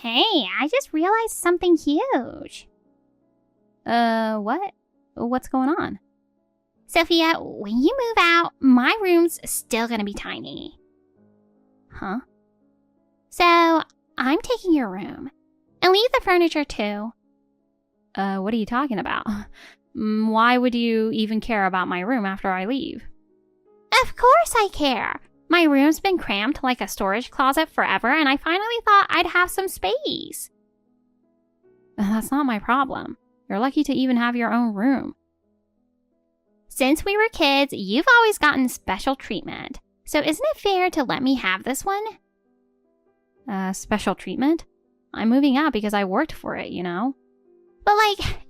Hey, I just realized something huge. What? What's going on? Sophia, when you move out, my room's still gonna be tiny. Huh? So, I'm taking your room. And leave the furniture too. What are you talking about? Why would you even care about my room after I leave? Of course I care. My room's been crammed like a storage closet forever, and I finally thought I'd have some space. That's not my problem. You're lucky to even have your own room. Since we were kids, you've always gotten special treatment. So isn't it fair to let me have this one? Special treatment? I'm moving out because I worked for it, you know? But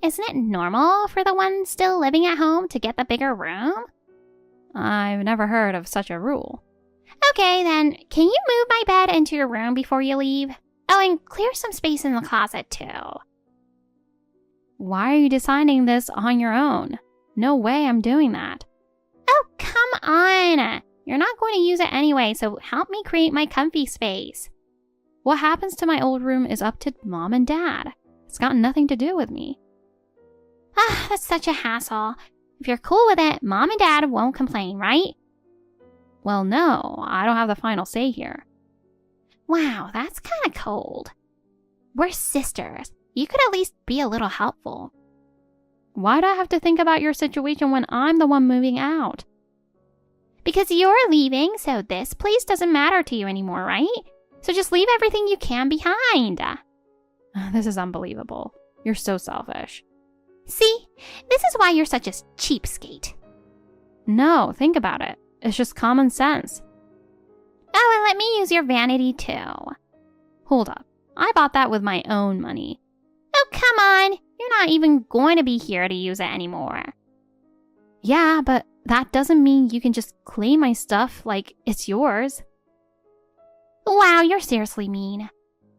isn't it normal for the one still living at home to get the bigger room? I've never heard of such a rule. Okay, then, can you move my bed into your room before you leave? Oh, and clear some space in the closet, too. Why are you deciding this on your own? No way I'm doing that. Oh, come on! You're not going to use it anyway, so help me create my comfy space. What happens to my old room is up to Mom and Dad. It's got nothing to do with me. That's such a hassle. If you're cool with it, Mom and Dad won't complain, right? Well, no, I don't have the final say here. Wow, that's kind of cold. We're sisters. You could at least be a little helpful. Why do I have to think about your situation when I'm the one moving out? Because you're leaving, so this place doesn't matter to you anymore, right? So just leave everything you can behind. This is unbelievable. You're so selfish. See? This is why you're such a cheapskate. No, think about it. It's just common sense. Oh, and let me use your vanity too. Hold up. I bought that with my own money. Oh, come on. You're not even going to be here to use it anymore. Yeah, but that doesn't mean you can just claim my stuff like it's yours. Wow, you're seriously mean.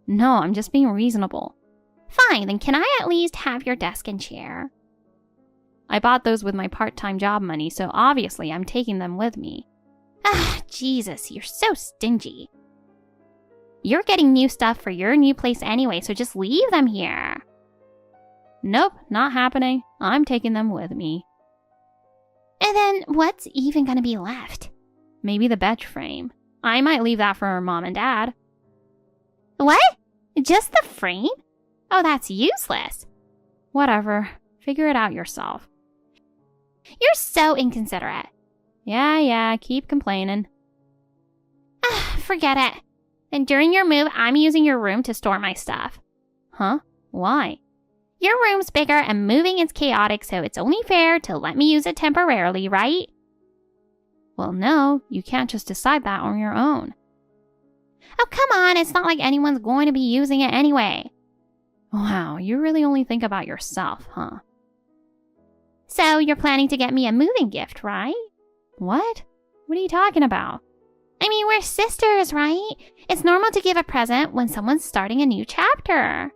No, I'm just being reasonable. Fine, then can I at least have your desk and chair? I bought those with my part-time job money, so obviously I'm taking them with me. Jesus, you're so stingy. You're getting new stuff for your new place anyway, so just leave them here. Nope, not happening. I'm taking them with me. And then what's even gonna be left? Maybe the bed frame. I might leave that for Mom and Dad. What? Just the frame? Oh, that's useless. Whatever. Figure it out yourself. You're so inconsiderate. Yeah, keep complaining. Forget it. And during your move, I'm using your room to store my stuff. Huh? Why? Your room's bigger and moving is chaotic, so it's only fair to let me use it temporarily, right? Well, no, you can't just decide that on your own. Oh, come on, it's not like anyone's going to be using it anyway. Wow, you really only think about yourself, huh? So you're planning to get me a moving gift, right? What? What are you talking about? I mean, we're sisters, right? It's normal to give a present when someone's starting a new chapter.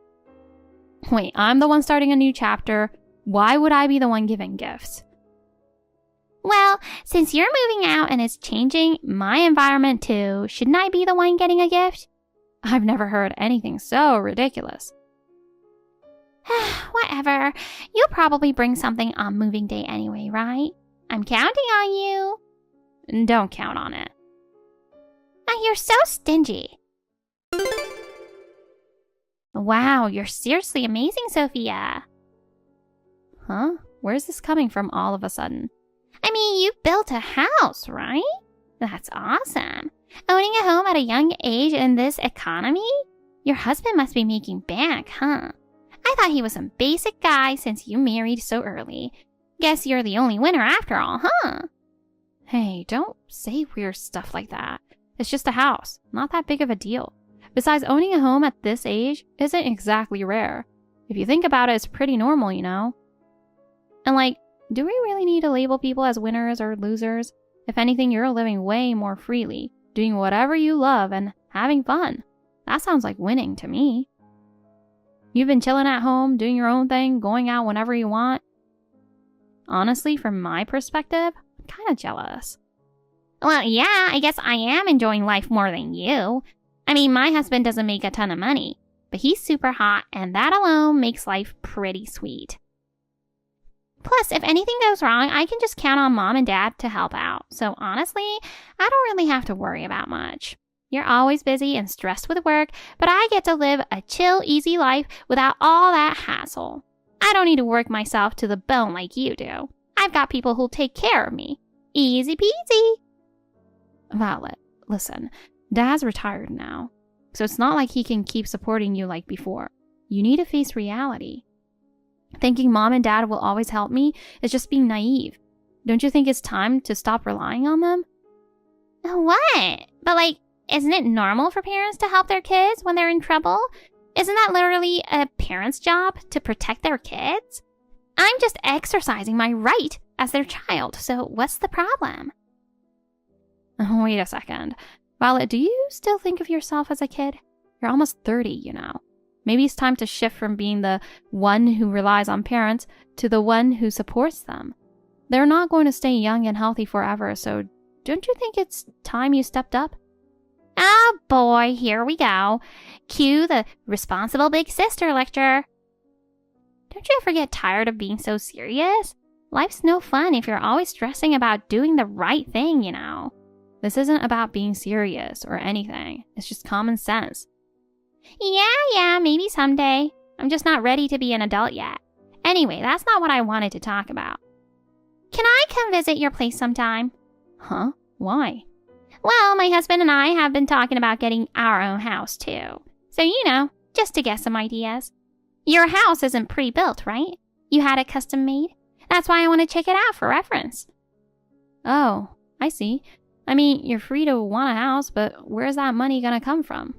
Wait, I'm the one starting a new chapter. Why would I be the one giving gifts? Well, since you're moving out and it's changing my environment too, shouldn't I be the one getting a gift? I've never heard anything so ridiculous. Whatever. You'll probably bring something on moving day anyway, right? I'm counting on you. Don't count on it. You're so stingy. Wow, you're seriously amazing, Sophia. Huh? Where's this coming from all of a sudden? I mean, you built a house, right? That's awesome. Owning a home at a young age in this economy? Your husband must be making bank, huh? I thought he was some basic guy since you married so early. Guess you're the only winner after all, huh? Hey, don't say weird stuff like that. It's just a house, not that big of a deal. Besides, owning a home at this age isn't exactly rare. If you think about it, it's pretty normal, you know? And do we really need to label people as winners or losers? If anything, you're living way more freely, doing whatever you love and having fun. That sounds like winning to me. You've been chilling at home, doing your own thing, going out whenever you want. Honestly, from my perspective, I'm kind of jealous. Well, yeah, I guess I am enjoying life more than you. I mean, my husband doesn't make a ton of money, but he's super hot, and that alone makes life pretty sweet. Plus, if anything goes wrong, I can just count on Mom and Dad to help out. So honestly, I don't really have to worry about much. You're always busy and stressed with work, but I get to live a chill, easy life without all that hassle. I don't need to work myself to the bone like you do. I've got people who'll take care of me. Easy peasy. Violet, listen, Dad's retired now, so it's not like he can keep supporting you like before. You need to face reality. Thinking Mom and Dad will always help me is just being naive. Don't you think it's time to stop relying on them? What? But isn't it normal for parents to help their kids when they're in trouble? Isn't that literally a parent's job to protect their kids? I'm just exercising my right as their child, so what's the problem? Wait a second. Violet, do you still think of yourself as a kid? You're almost 30, you know. Maybe it's time to shift from being the one who relies on parents to the one who supports them. They're not going to stay young and healthy forever, so don't you think it's time you stepped up? Oh boy, here we go. Cue the responsible big sister lecture. Don't you ever get tired of being so serious? Life's no fun if you're always stressing about doing the right thing, you know. This isn't about being serious or anything. It's just common sense. Yeah, maybe someday. I'm just not ready to be an adult yet. Anyway, that's not what I wanted to talk about. Can I come visit your place sometime? Huh? Why? Well, my husband and I have been talking about getting our own house, too. So, just to get some ideas. Your house isn't pre-built, right? You had it custom made? That's why I want to check it out for reference. Oh, I see. I mean, you're free to want a house, but where's that money gonna come from?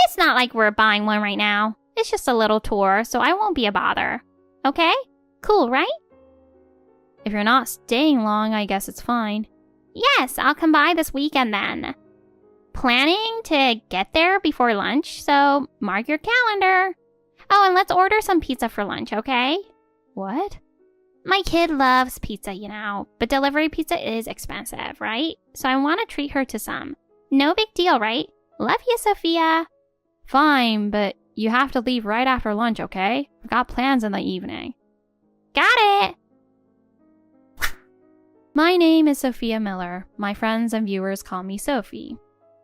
It's not like we're buying one right now. It's just a little tour, so I won't be a bother. Okay? Cool, right? If you're not staying long, I guess it's fine. Yes, I'll come by this weekend then. Planning to get there before lunch, so mark your calendar. Oh, and let's order some pizza for lunch, okay? What? My kid loves pizza, but delivery pizza is expensive, right? So I want to treat her to some. No big deal, right? Love you, Sophia. Fine, but you have to leave right after lunch, okay? I've got plans in the evening. Got it! My name is Sophia Miller. My friends and viewers call me Sophie.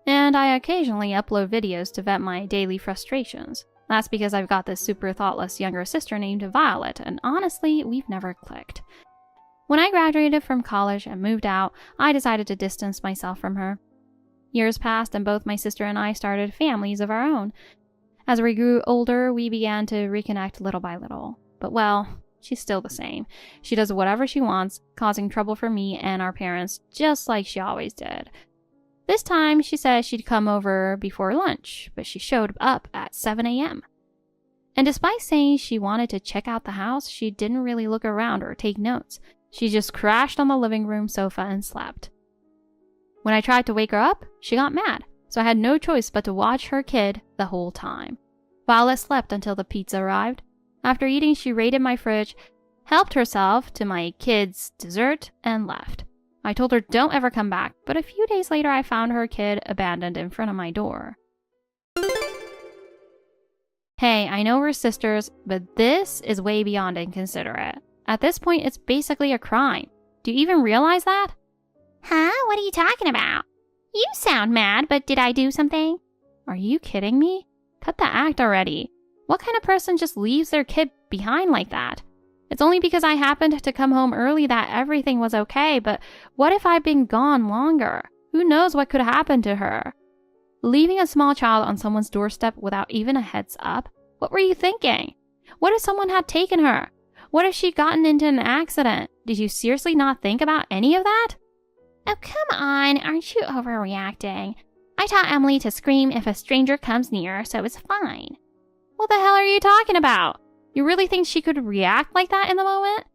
And I occasionally upload videos to vent my daily frustrations. That's because I've got this super thoughtless younger sister named Violet, and honestly, we've never clicked. When I graduated from college and moved out, I decided to distance myself from her. Years passed and both my sister and I started families of our own. As we grew older, we began to reconnect little by little. But well, she's still the same. She does whatever she wants, causing trouble for me and our parents, just like she always did. This time, she said she'd come over before lunch, but she showed up at 7 a.m. And despite saying she wanted to check out the house, she didn't really look around or take notes. She just crashed on the living room sofa and slept. When I tried to wake her up, she got mad, so I had no choice but to watch her kid the whole time. Violet slept until the pizza arrived. After eating, she raided my fridge, helped herself to my kid's dessert, and left. I told her don't ever come back, but a few days later I found her kid abandoned in front of my door. Hey, I know we're sisters, but this is way beyond inconsiderate. At this point, it's basically a crime. Do you even realize that? Huh? What are you talking about? You sound mad, but did I do something? Are you kidding me? Cut the act already. What kind of person just leaves their kid behind like that? It's only because I happened to come home early that everything was okay, but what if I'd been gone longer? Who knows what could happen to her? Leaving a small child on someone's doorstep without even a heads up? What were you thinking? What if someone had taken her? What if she'd gotten into an accident? Did you seriously not think about any of that? Oh, come on, aren't you overreacting? I taught Emily to scream if a stranger comes near, so it's fine. What the hell are you talking about? You really think she could react like that in the moment?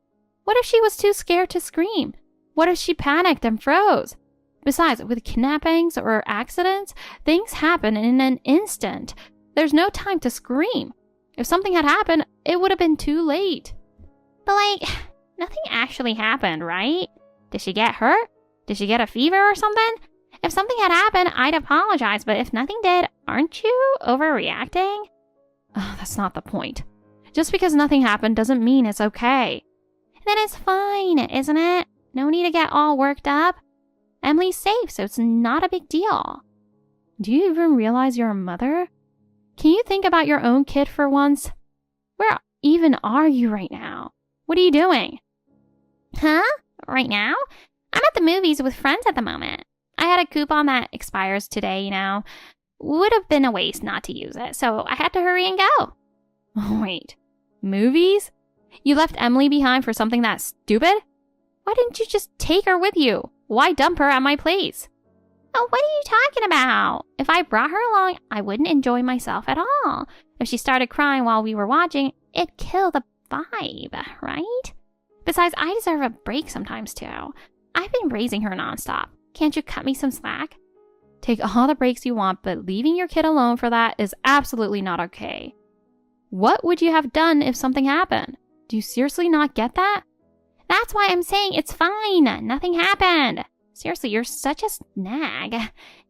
What if she was too scared to scream? What if she panicked and froze? Besides, with kidnappings or accidents, things happen in an instant. There's no time to scream. If something had happened, it would have been too late. But nothing actually happened, right? Did she get hurt? Did she get a fever or something? If something had happened, I'd apologize, but if nothing did, aren't you overreacting? Oh, that's not the point. Just because nothing happened doesn't mean it's okay. Then it's fine, isn't it? No need to get all worked up. Emily's safe, so it's not a big deal. Do you even realize you're a mother? Can you think about your own kid for once? Where even are you right now? What are you doing? Huh? Right now? I'm at the movies with friends at the moment. I had a coupon that expires today, Would have been a waste not to use it, so I had to hurry and go. Wait, movies? You left Emily behind for something that stupid? Why didn't you just take her with you? Why dump her at my place? Oh, what are you talking about? If I brought her along, I wouldn't enjoy myself at all. If she started crying while we were watching, it'd kill the vibe, right? Besides, I deserve a break sometimes too. I've been raising her nonstop. Can't you cut me some slack? Take all the breaks you want, but leaving your kid alone for that is absolutely not okay. What would you have done if something happened? Do you seriously not get that? That's why I'm saying it's fine. Nothing happened. Seriously, you're such a nag.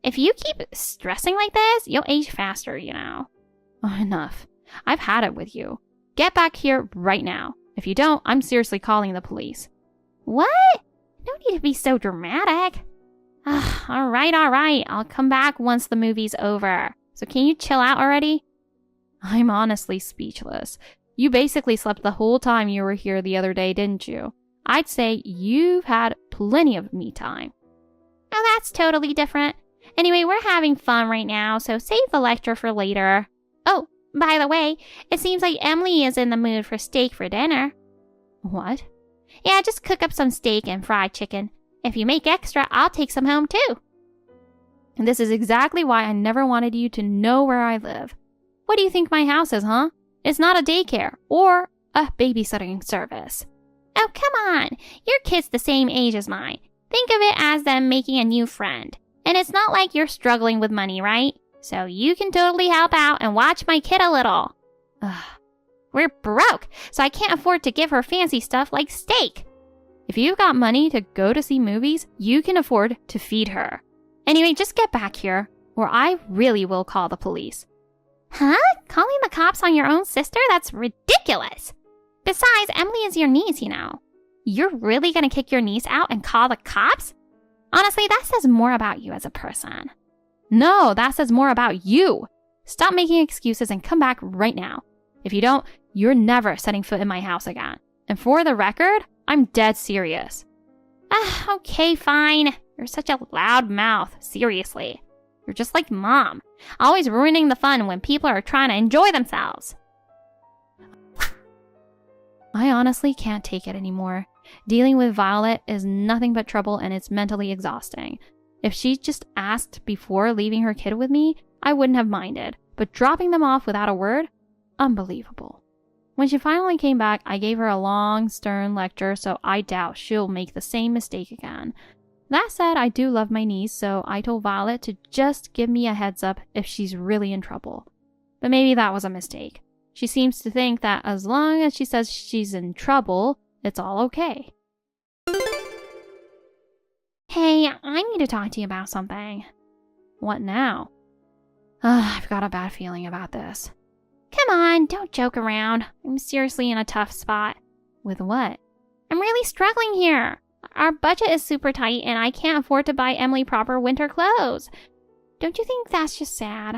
If you keep stressing like this, you'll age faster, Oh, enough. I've had it with you. Get back here right now. If you don't, I'm seriously calling the police. What? No need to be so dramatic. All right. I'll come back once the movie's over. So can you chill out already? I'm honestly speechless. You basically slept the whole time you were here the other day, didn't you? I'd say you've had plenty of me time. Oh, that's totally different. Anyway, we're having fun right now, so save the lecture for later. Oh, by the way, it seems like Emily is in the mood for steak for dinner. What? Yeah, just cook up some steak and fried chicken. If you make extra, I'll take some home too. And this is exactly why I never wanted you to know where I live. What do you think my house is, huh? It's not a daycare or a babysitting service. Oh, come on. Your kid's the same age as mine. Think of it as them making a new friend. And it's not like you're struggling with money, right? So you can totally help out and watch my kid a little. Ugh. We're broke, so I can't afford to give her fancy stuff like steak. If you've got money to go to see movies, you can afford to feed her. Anyway, just get back here, or I really will call the police. Huh? Calling the cops on your own sister? That's ridiculous. Besides, Emily is your niece, You're really gonna kick your niece out and call the cops? Honestly, that says more about you as a person. No, that says more about you. Stop making excuses and come back right now. If you don't, you're never setting foot in my house again. And for the record, I'm dead serious. Okay, fine. You're such a loud mouth, seriously. You're just like Mom, always ruining the fun when people are trying to enjoy themselves. I honestly can't take it anymore. Dealing with Violet is nothing but trouble and it's mentally exhausting. If she just asked before leaving her kid with me, I wouldn't have minded. But dropping them off without a word? Unbelievable. When she finally came back, I gave her a long, stern lecture, so I doubt she'll make the same mistake again. That said, I do love my niece, so I told Violet to just give me a heads up if she's really in trouble. But maybe that was a mistake. She seems to think that as long as she says she's in trouble, it's all okay. Hey, I need to talk to you about something. What now? I've got a bad feeling about this. Come on, don't joke around. I'm seriously in a tough spot. With what? I'm really struggling here. Our budget is super tight and I can't afford to buy Emily proper winter clothes. Don't you think that's just sad?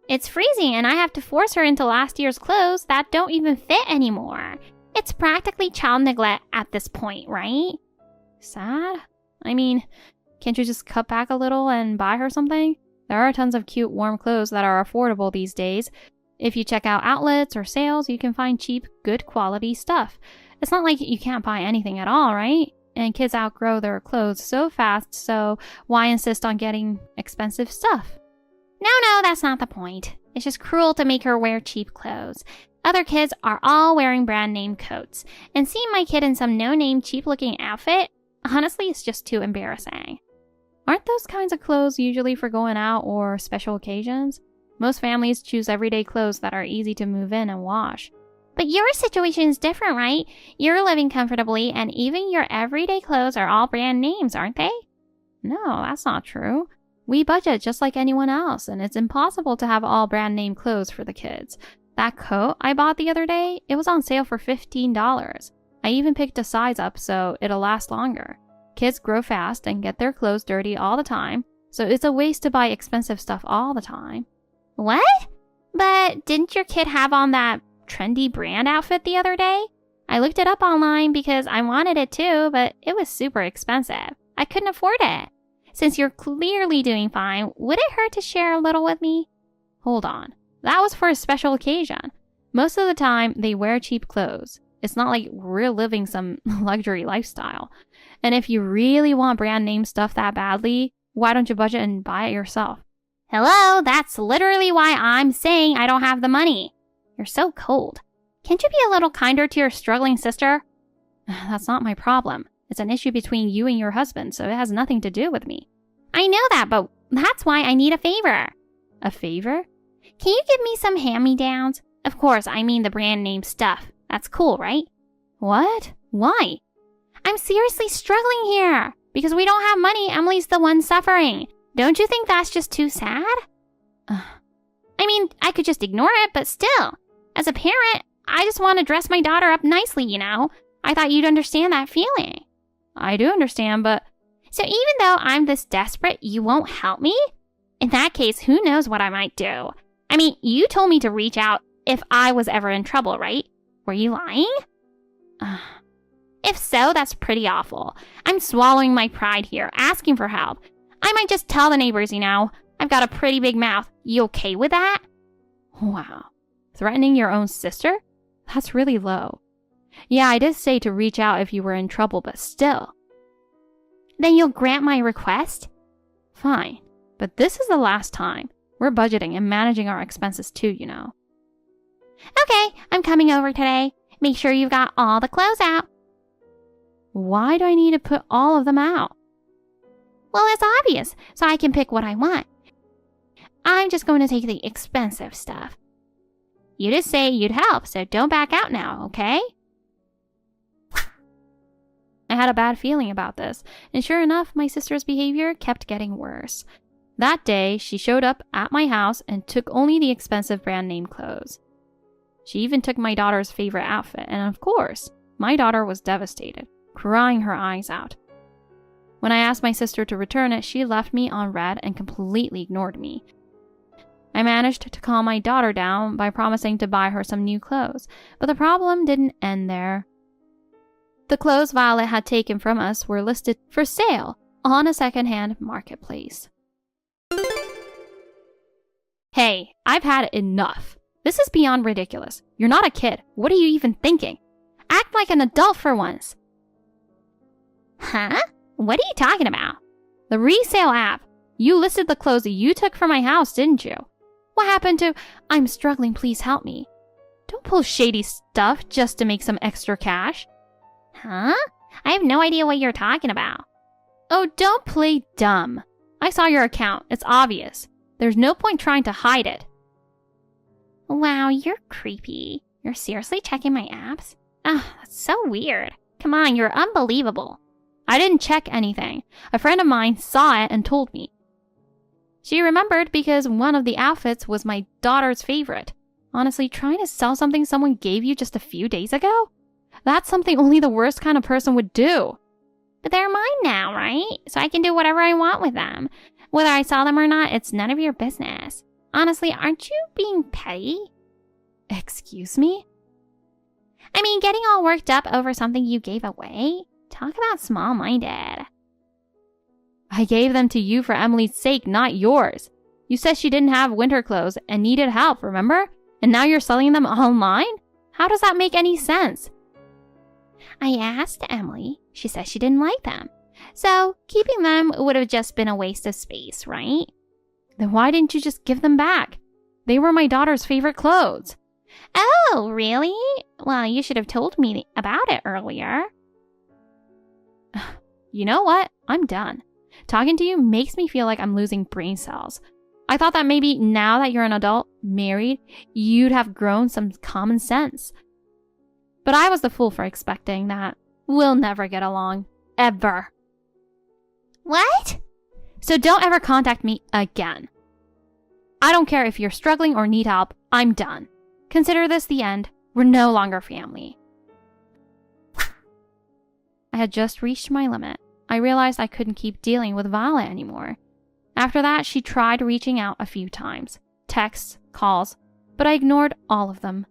It's freezing and I have to force her into last year's clothes that don't even fit anymore. It's practically child neglect at this point, right? Sad? I mean, can't you just cut back a little and buy her something? There are tons of cute warm clothes that are affordable these days. If you check out outlets or sales, you can find cheap, good quality stuff. It's not like you can't buy anything at all, right? And kids outgrow their clothes so fast, so why insist on getting expensive stuff? No, that's not the point. It's just cruel to make her wear cheap clothes. Other kids are all wearing brand name coats, and seeing my kid in some no-name cheap-looking outfit, honestly, it's just too embarrassing. Aren't those kinds of clothes usually for going out or special occasions? Most families choose everyday clothes that are easy to move in and wash. But your situation is different, right? You're living comfortably, and even your everyday clothes are all brand names, aren't they? No, that's not true. We budget just like anyone else, and it's impossible to have all brand name clothes for the kids. That coat I bought the other day, it was on sale for $15. I even picked a size up so it'll last longer. Kids grow fast and get their clothes dirty all the time, so it's a waste to buy expensive stuff all the time. What? But didn't your kid have on that trendy brand outfit the other day? I looked it up online because I wanted it too, but it was super expensive. I couldn't afford it. Since you're clearly doing fine, would it hurt to share a little with me? Hold on. That was for a special occasion. Most of the time, they wear cheap clothes. It's not like we're living some luxury lifestyle. And if you really want brand name stuff that badly, why don't you budget and buy it yourself? Hello, that's literally why I'm saying I don't have the money. You're so cold. Can't you be a little kinder to your struggling sister? That's not my problem. It's an issue between you and your husband, so it has nothing to do with me. I know that, but that's why I need a favor. A favor? Can you give me some hand-me-downs? Of course, I mean the brand name stuff. That's cool, right? What? Why? I'm seriously struggling here. Because we don't have money, Emily's the one suffering. Don't you think that's just too sad? I mean, I could just ignore it, but still. As a parent, I just want to dress my daughter up nicely, you know? I thought you'd understand that feeling. I do understand, but... So even though I'm this desperate, you won't help me? In that case, who knows what I might do? I mean, you told me to reach out if I was ever in trouble, right? Were you lying? If so, that's pretty awful. I'm swallowing my pride here, asking for help. I might just tell the neighbors, you know. I've got a pretty big mouth. You okay with that? Wow. Threatening your own sister? That's really low. Yeah, I did say to reach out if you were in trouble, but still. Then you'll grant my request? Fine. But this is the last time. We're budgeting and managing our expenses too, you know. Okay, I'm coming over today. Make sure you've got all the clothes out. Why do I need to put all of them out? Well, it's obvious, so I can pick what I want. I'm just going to take the expensive stuff. You just say you'd help, so don't back out now, okay? I had a bad feeling about this, and sure enough, my sister's behavior kept getting worse. That day, she showed up at my house and took only the expensive brand name clothes. She even took my daughter's favorite outfit, and of course, my daughter was devastated, crying her eyes out. When I asked my sister to return it, she left me on red and completely ignored me. I managed to calm my daughter down by promising to buy her some new clothes, but the problem didn't end there. The clothes Violet had taken from us were listed for sale on a secondhand marketplace. Hey, I've had enough. This is beyond ridiculous. You're not a kid. What are you even thinking? Act like an adult for once. Huh? What are you talking about? The resale app. You listed the clothes that you took from my house, didn't you? What happened to, I'm struggling, please help me? Don't pull shady stuff just to make some extra cash. Huh? I have no idea what you're talking about. Oh, don't play dumb. I saw your account. It's obvious. There's no point trying to hide it. Wow, you're creepy. You're seriously checking my apps? That's so weird. Come on, you're unbelievable. I didn't check anything. A friend of mine saw it and told me. She remembered because one of the outfits was my daughter's favorite. Honestly, trying to sell something someone gave you just a few days ago? That's something only the worst kind of person would do. But they're mine now, right? So I can do whatever I want with them. Whether I sell them or not, it's none of your business. Honestly, aren't you being petty? Excuse me? I mean, getting all worked up over something you gave away? Talk about small-minded. I gave them to you for Emily's sake, not yours. You said she didn't have winter clothes and needed help, remember? And now you're selling them online? How does that make any sense? I asked Emily. She said she didn't like them. So, keeping them would have just been a waste of space, right? Then why didn't you just give them back? They were my daughter's favorite clothes. Oh, really? Well, you should have told me about it earlier. You know what? I'm done. Talking to you makes me feel like I'm losing brain cells. I thought that maybe now that you're an adult, married, you'd have grown some common sense. But I was the fool for expecting that. We'll never get along. Ever. What? So don't ever contact me again. I don't care if you're struggling or need help. I'm done. Consider this the end. We're no longer family. I had just reached my limit. I realized I couldn't keep dealing with Vala anymore. After that, she tried reaching out a few times. Texts, calls, but I ignored all of them.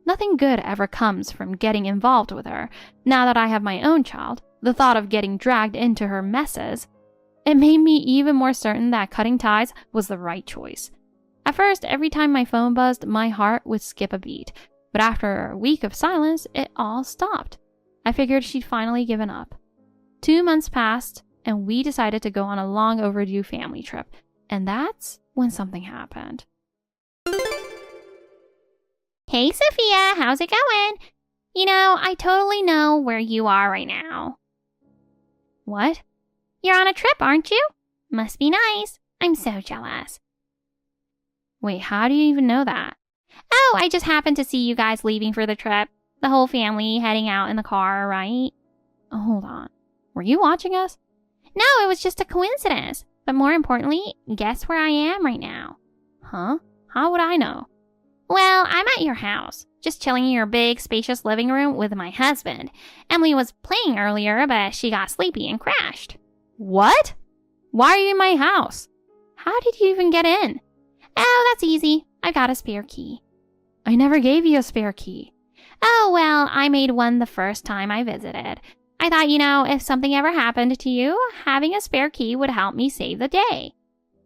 Nothing good ever comes from getting involved with her. Now that I have my own child, the thought of getting dragged into her messes, it made me even more certain that cutting ties was the right choice. At first, every time my phone buzzed, my heart would skip a beat. But after a week of silence, it all stopped. I figured she'd finally given up. 2 months passed, and we decided to go on a long overdue family trip. And that's when something happened. Hey, Sophia, how's it going? You know, I totally know where you are right now. What? You're on a trip, aren't you? Must be nice. I'm so jealous. Wait, how do you even know that? Oh, I just happened to see you guys leaving for the trip. The whole family heading out in the car, right? Oh, hold on. Were you watching us? No, it was just a coincidence. But more importantly, guess where I am right now? Huh? How would I know? Well, I'm at your house, just chilling in your big, spacious living room with my husband. Emily was playing earlier, but she got sleepy and crashed. What? Why are you in my house? How did you even get in? Oh, that's easy. I got a spare key. I never gave you a spare key. Oh, well, I made one the first time I visited. I thought, if something ever happened to you, having a spare key would help me save the day.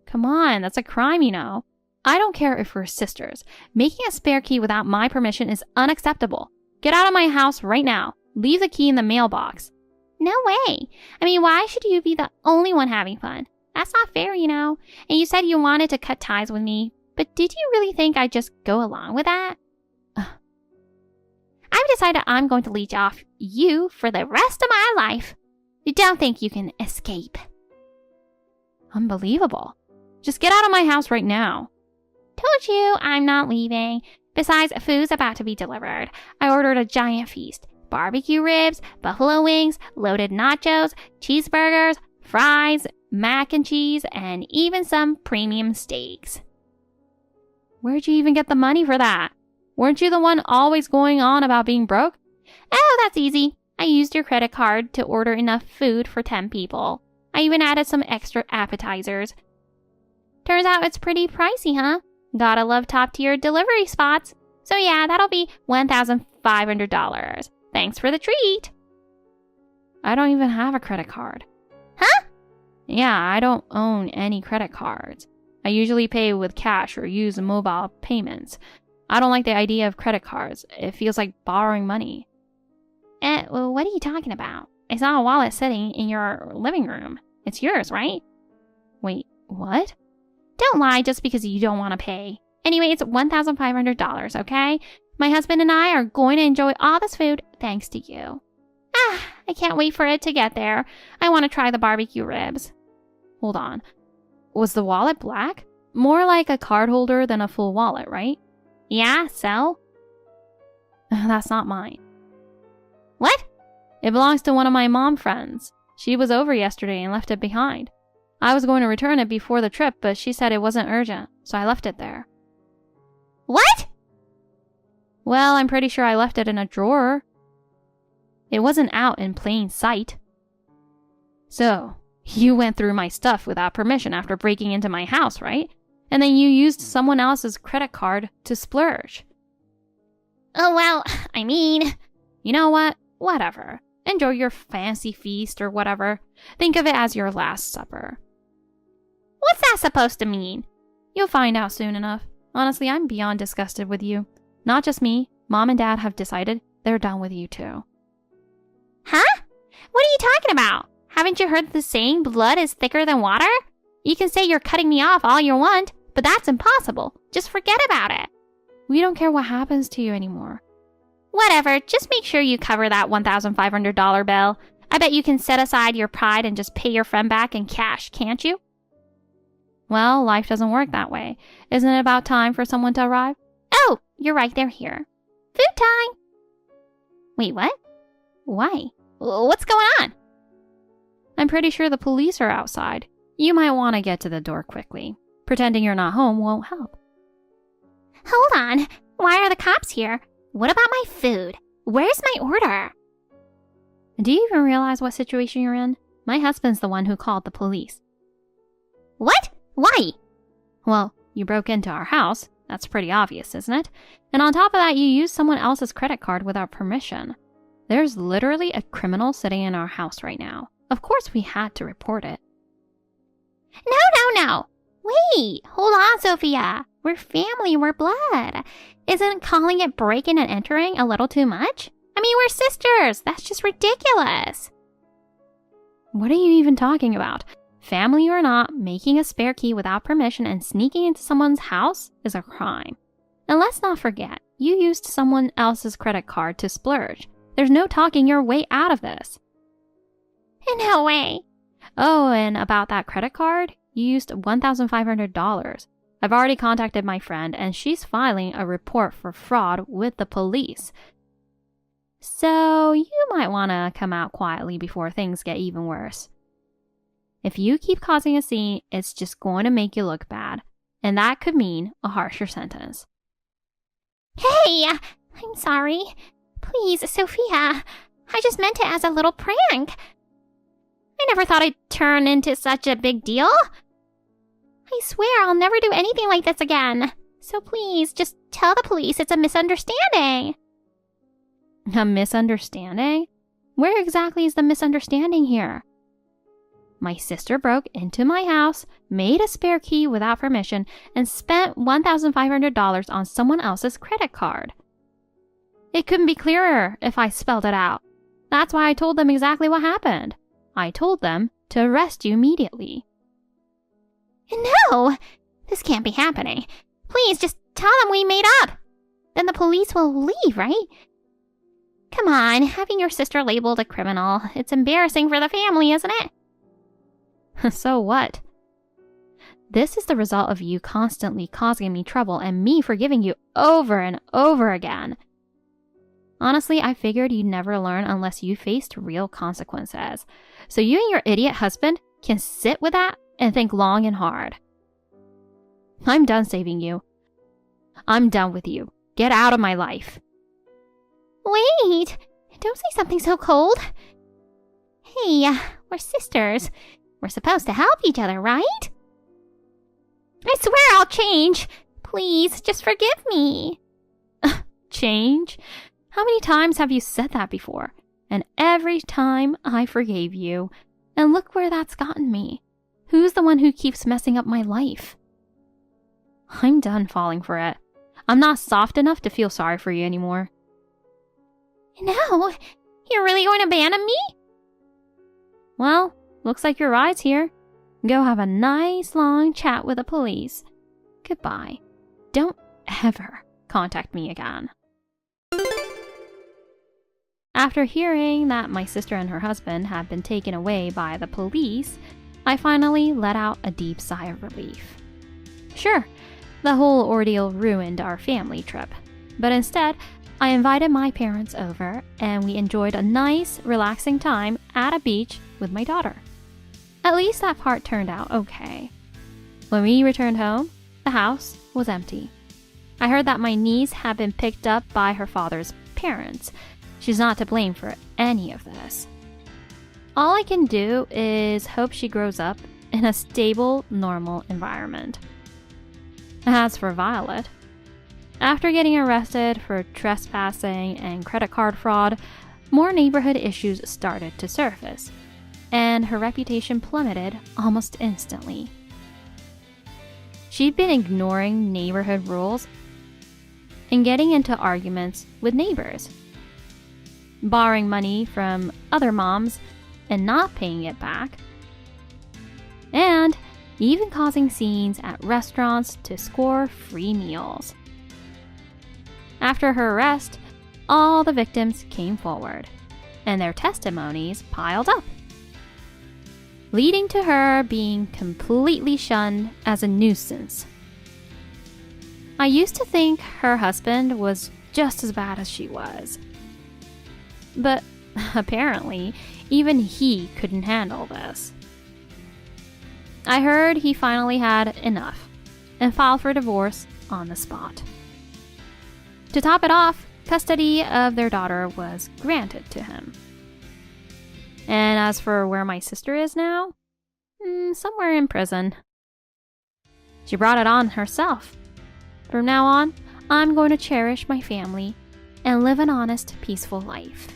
Come on, that's a crime, I don't care if we're sisters. Making a spare key without my permission is unacceptable. Get out of my house right now. Leave the key in the mailbox. No way. I mean, why should you be the only one having fun? That's not fair, And you said you wanted to cut ties with me, but did you really think I'd just go along with that? I've decided I'm going to leech off you for the rest of my life. You don't think you can escape. Unbelievable. Just get out of my house right now. Told you I'm not leaving. Besides, food's about to be delivered. I ordered a giant feast. Barbecue ribs, buffalo wings, loaded nachos, cheeseburgers, fries, mac and cheese, and even some premium steaks. Where'd you even get the money for that? Weren't you the one always going on about being broke? Oh, that's easy. I used your credit card to order enough food for 10 people. I even added some extra appetizers. Turns out it's pretty pricey, huh? Gotta love top-tier delivery spots. So yeah, that'll be $1,500. Thanks for the treat. I don't even have a credit card. Huh? Yeah, I don't own any credit cards. I usually pay with cash or use mobile payments. I don't like the idea of credit cards. It feels like borrowing money. Well, what are you talking about? I saw a wallet sitting in your living room. It's yours, right? Wait, what? Don't lie just because you don't want to pay. Anyway, it's $1,500, okay? My husband and I are going to enjoy all this food thanks to you. I can't wait for it to get there. I want to try the barbecue ribs. Hold on. Was the wallet black? More like a card holder than a full wallet, right? Yeah, so? That's not mine. What? It belongs to one of my mom friends. She was over yesterday and left it behind. I was going to return it before the trip, but she said it wasn't urgent, so I left it there. What? Well, I'm pretty sure I left it in a drawer. It wasn't out in plain sight. So, you went through my stuff without permission after breaking into my house, right? And then you used someone else's credit card to splurge. Oh, well, I mean... You know what? Whatever. Enjoy your fancy feast or whatever. Think of it as your last supper. What's that supposed to mean? You'll find out soon enough. Honestly, I'm beyond disgusted with you. Not just me. Mom and Dad have decided they're done with you too. Huh? What are you talking about? Haven't you heard the saying, blood is thicker than water? You can say you're cutting me off all you want, but that's impossible. Just forget about it. We don't care what happens to you anymore. Whatever, just make sure you cover that $1,500 bill. I bet you can set aside your pride and just pay your friend back in cash, can't you? Well, life doesn't work that way. Isn't it about time for someone to arrive? Oh, you're right, they're here. Food time! Wait, what? Why? What's going on? I'm pretty sure the police are outside. You might want to get to the door quickly. Pretending you're not home won't help. Hold on. Why are the cops here? What about my food? Where's my order? Do you even realize what situation you're in? My husband's the one who called the police. What? Why? Well, you broke into our house. That's pretty obvious, isn't it? And on top of that, you used someone else's credit card without permission. There's literally a criminal sitting in our house right now. Of course we had to report it. No. Wait, hold on, Sophia. We're family, we're blood. Isn't calling it breaking and entering a little too much? I mean, we're sisters. That's just ridiculous. What are you even talking about? Family or not, making a spare key without permission and sneaking into someone's house is a crime. And let's not forget, you used someone else's credit card to splurge. There's no talking your way out of this. No way. Oh, and about that credit card, you used $1,500. I've already contacted my friend and she's filing a report for fraud with the police. So you might want to come out quietly before things get even worse. If you keep causing a scene, it's just going to make you look bad. And that could mean a harsher sentence. Hey, I'm sorry. Please, Sophia. I just meant it as a little prank. I never thought I'd turn into such a big deal. I swear I'll never do anything like this again. So please, just tell the police it's a misunderstanding. A misunderstanding? Where exactly is the misunderstanding here? My sister broke into my house, made a spare key without permission, and spent $1,500 on someone else's credit card. It couldn't be clearer if I spelled it out. That's why I told them exactly what happened. I told them to arrest you immediately. No! This can't be happening. Please, just tell them we made up. Then the police will leave, right? Come on, having your sister labeled a criminal, it's embarrassing for the family, isn't it? So what? This is the result of you constantly causing me trouble and me forgiving you over and over again. Honestly, I figured you'd never learn unless you faced real consequences. So you and your idiot husband can sit with that and think long and hard. I'm done saving you. I'm done with you. Get out of my life. Wait! Don't say something so cold. Hey, we're sisters. We're supposed to help each other, right? I swear I'll change. Please, just forgive me. Change? How many times have you said that before? And every time I forgave you. And look where that's gotten me. Who's the one who keeps messing up my life? I'm done falling for it. I'm not soft enough to feel sorry for you anymore. No, you're really going to abandon me? Well, looks like your ride's here. Go have a nice long chat with the police. Goodbye. Don't ever contact me again. After hearing that my sister and her husband had been taken away by the police, I finally let out a deep sigh of relief. Sure, the whole ordeal ruined our family trip, but instead, I invited my parents over and we enjoyed a nice, relaxing time at a beach with my daughter. At least that part turned out okay. When we returned home, the house was empty. I heard that my niece had been picked up by her father's parents. She's not to blame for any of this. All I can do is hope she grows up in a stable, normal environment. As for Violet, after getting arrested for trespassing and credit card fraud, more neighborhood issues started to surface, and her reputation plummeted almost instantly. She'd been ignoring neighborhood rules and getting into arguments with neighbors, borrowing money from other moms and not paying it back, and even causing scenes at restaurants to score free meals. After her arrest, all the victims came forward, and their testimonies piled up, leading to her being completely shunned as a nuisance. I used to think her husband was just as bad as she was, but apparently, even he couldn't handle this. I heard he finally had enough and filed for divorce on the spot. To top it off, custody of their daughter was granted to him. And as for where my sister is now, somewhere in prison. She brought it on herself. From now on, I'm going to cherish my family and live an honest, peaceful life.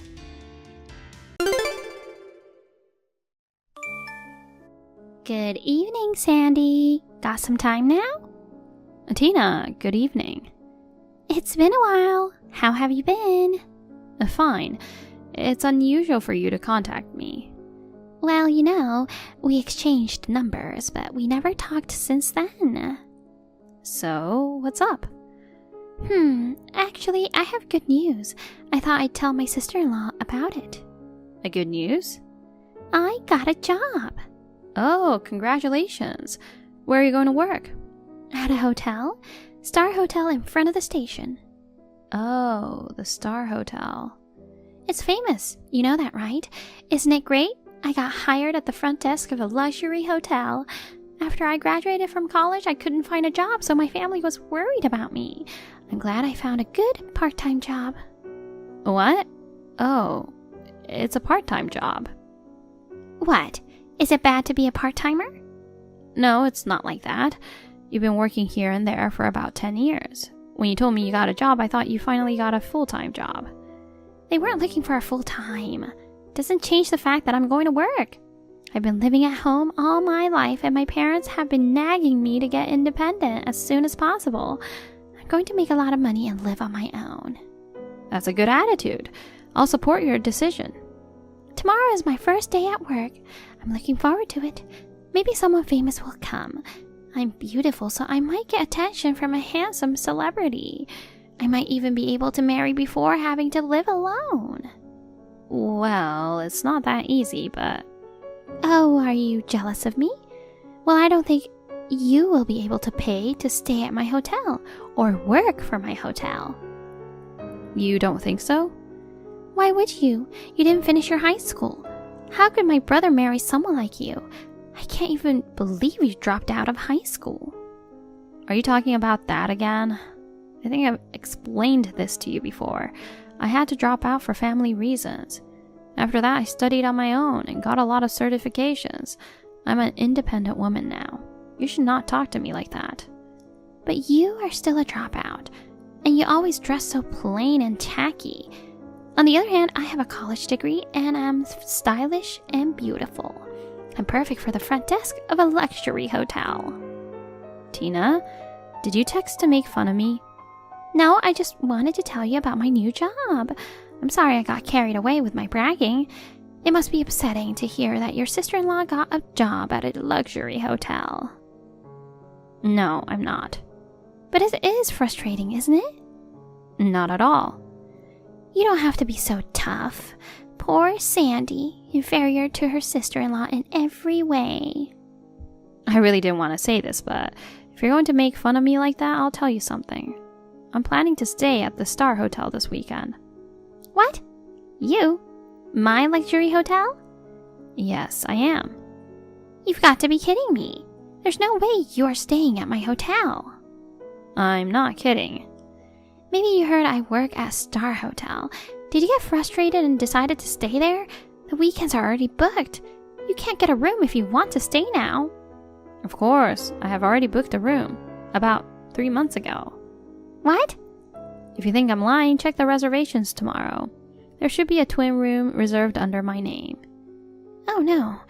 Good evening, Sandy. Got some time now? Tina, good evening. It's been a while. How have you been? Fine. It's unusual for you to contact me. Well, we exchanged numbers, but we never talked since then. So, what's up? Actually, I have good news. I thought I'd tell my sister-in-law about it. A good news? I got a job. Oh, congratulations. Where are you going to work? At a hotel. Star Hotel in front of the station. Oh, the Star Hotel. It's famous. You know that, right? Isn't it great? I got hired at the front desk of a luxury hotel. After I graduated from college, I couldn't find a job, so my family was worried about me. I'm glad I found a good part-time job. What? Oh, it's a part-time job. What? Is it bad to be a part-timer? No, it's not like that. You've been working here and there for about 10 years. When you told me you got a job, I thought you finally got a full-time job. They weren't looking for a full-time. Doesn't change the fact that I'm going to work. I've been living at home all my life, and my parents have been nagging me to get independent as soon as possible. I'm going to make a lot of money and live on my own. That's a good attitude. I'll support your decision. Tomorrow is my first day at work. I'm looking forward to it. Maybe someone famous will come. I'm beautiful, so I might get attention from a handsome celebrity. I might even be able to marry before having to live alone. Well, it's not that easy, but... Oh, are you jealous of me? Well, I don't think you will be able to pay to stay at my hotel or work for my hotel. You don't think so? Why would you? You didn't finish your high school. How could my brother marry someone like you? I can't even believe you dropped out of high school. Are you talking about that again? I think I've explained this to you before. I had to drop out for family reasons. After that, I studied on my own and got a lot of certifications. I'm an independent woman now. You should not talk to me like that. But you are still a dropout, and you always dress so plain and tacky. On the other hand, I have a college degree, and I'm stylish and beautiful. I'm perfect for the front desk of a luxury hotel. Tina, did you text to make fun of me? No, I just wanted to tell you about my new job. I'm sorry I got carried away with my bragging. It must be upsetting to hear that your sister-in-law got a job at a luxury hotel. No, I'm not. But it is frustrating, isn't it? Not at all. You don't have to be so tough. Poor Sandy, inferior to her sister-in-law in every way. I really didn't want to say this, but if you're going to make fun of me like that, I'll tell you something. I'm planning to stay at the Star Hotel this weekend. What? You? My luxury hotel? Yes, I am. You've got to be kidding me. There's no way you're staying at my hotel. I'm not kidding. Maybe you heard I work at Star Hotel. Did you get frustrated and decided to stay there? The weekends are already booked. You can't get a room if you want to stay now. Of course, I have already booked a room. About 3 months ago. What? If you think I'm lying, check the reservations tomorrow. There should be a twin room reserved under my name. Oh no.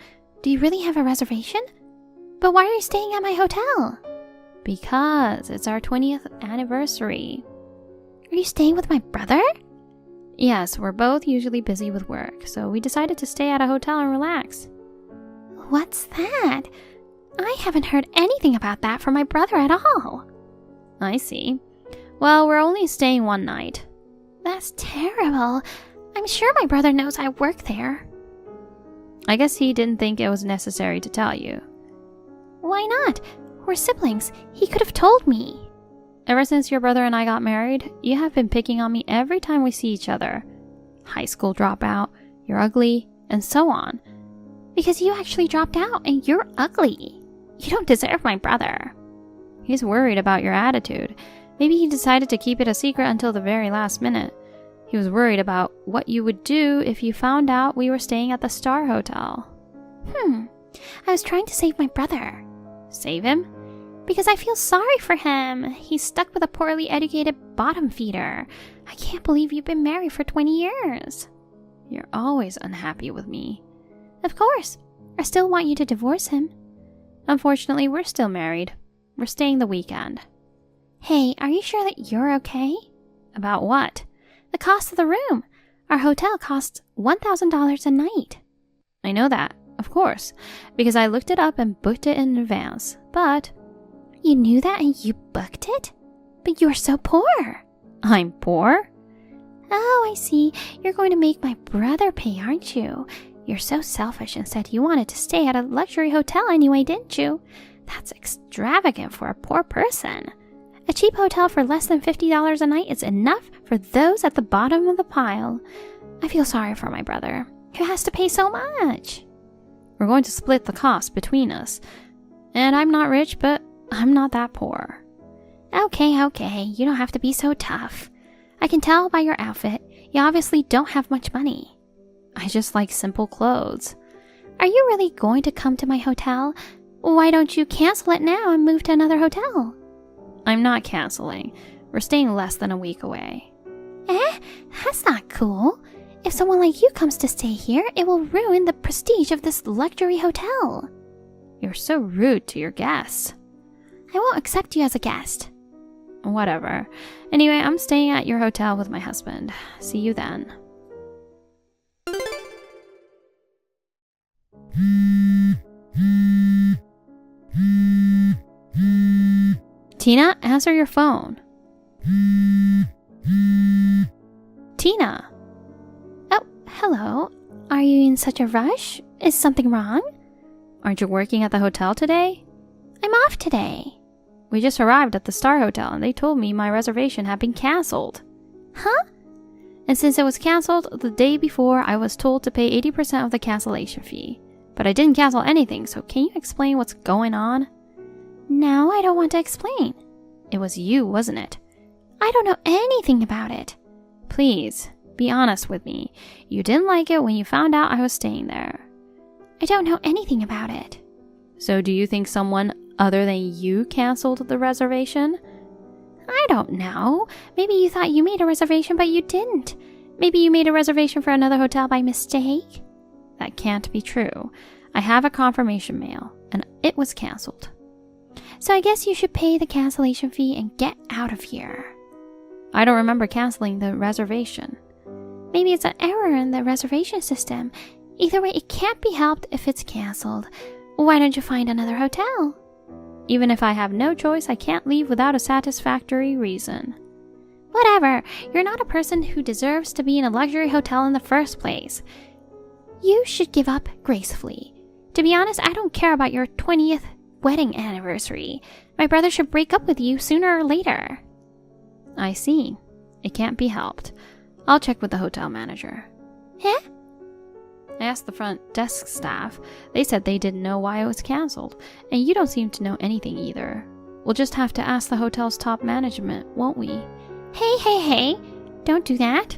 Do you really have a reservation? But why are you staying at my hotel? Because it's our 20th anniversary. Are you staying with my brother? Yes, we're both usually busy with work, so we decided to stay at a hotel and relax. What's that? I haven't heard anything about that from my brother at all. I see. Well, we're only staying one night. That's terrible. I'm sure my brother knows I work there. I guess he didn't think it was necessary to tell you. Why not? We're siblings. He could have told me. Ever since your brother and I got married, you have been picking on me every time we see each other. High school dropout, you're ugly, and so on. Because you actually dropped out and you're ugly. You don't deserve my brother. He's worried about your attitude. Maybe he decided to keep it a secret until the very last minute. He was worried about what you would do if you found out we were staying at the Star Hotel. I was trying to save my brother. Save him? Because I feel sorry for him. He's stuck with a poorly educated bottom feeder. I can't believe you've been married for 20 years. You're always unhappy with me. Of course. I still want you to divorce him. Unfortunately, we're still married. We're staying the weekend. Hey, are you sure that you're okay? About what? The cost of the room. Our hotel costs $1,000 a night. I know that, of course, because I looked it up and booked it in advance, but... You knew that and you booked it? But you're so poor. I'm poor? Oh, I see. You're going to make my brother pay, aren't you? You're so selfish and said you wanted to stay at a luxury hotel anyway, didn't you? That's extravagant for a poor person. A cheap hotel for less than $50 a night is enough for those at the bottom of the pile. I feel sorry for my brother, who has to pay so much. We're going to split the cost between us. And I'm not rich, but I'm not that poor. Okay, you don't have to be so tough. I can tell by your outfit, you obviously don't have much money. I just like simple clothes. Are you really going to come to my hotel? Why don't you cancel it now and move to another hotel? I'm not canceling. We're staying less than a week away. That's not cool. If someone like you comes to stay here, it will ruin the prestige of this luxury hotel. You're so rude to your guests. I won't accept you as a guest. Whatever. Anyway, I'm staying at your hotel with my husband. See you then. Tina, answer your phone. Tina. Oh, hello. Are you in such a rush? Is something wrong? Aren't you working at the hotel today? I'm off today. We just arrived at the Star Hotel and they told me my reservation had been cancelled. Huh? And since it was cancelled the day before, I was told to pay 80% of the cancellation fee. But I didn't cancel anything, so can you explain what's going on? No, I don't want to explain. It was you, wasn't it? I don't know anything about it. Please, be honest with me. You didn't like it when you found out I was staying there. I don't know anything about it. So do you think someone other than you canceled the reservation? I don't know. Maybe you thought you made a reservation, but you didn't. Maybe you made a reservation for another hotel by mistake. That can't be true. I have a confirmation mail, and it was cancelled. So I guess you should pay the cancellation fee and get out of here. I don't remember canceling the reservation. Maybe it's an error in the reservation system. Either way, it can't be helped if it's cancelled. Why don't you find another hotel? Even if I have no choice, I can't leave without a satisfactory reason. Whatever. You're not a person who deserves to be in a luxury hotel in the first place. You should give up gracefully. To be honest, I don't care about your 20th wedding anniversary. My brother should break up with you sooner or later. I see. It can't be helped. I'll check with the hotel manager. Huh? I asked the front desk staff. They said they didn't know why it was cancelled, and you don't seem to know anything either. We'll just have to ask the hotel's top management, won't we? Hey. Don't do that.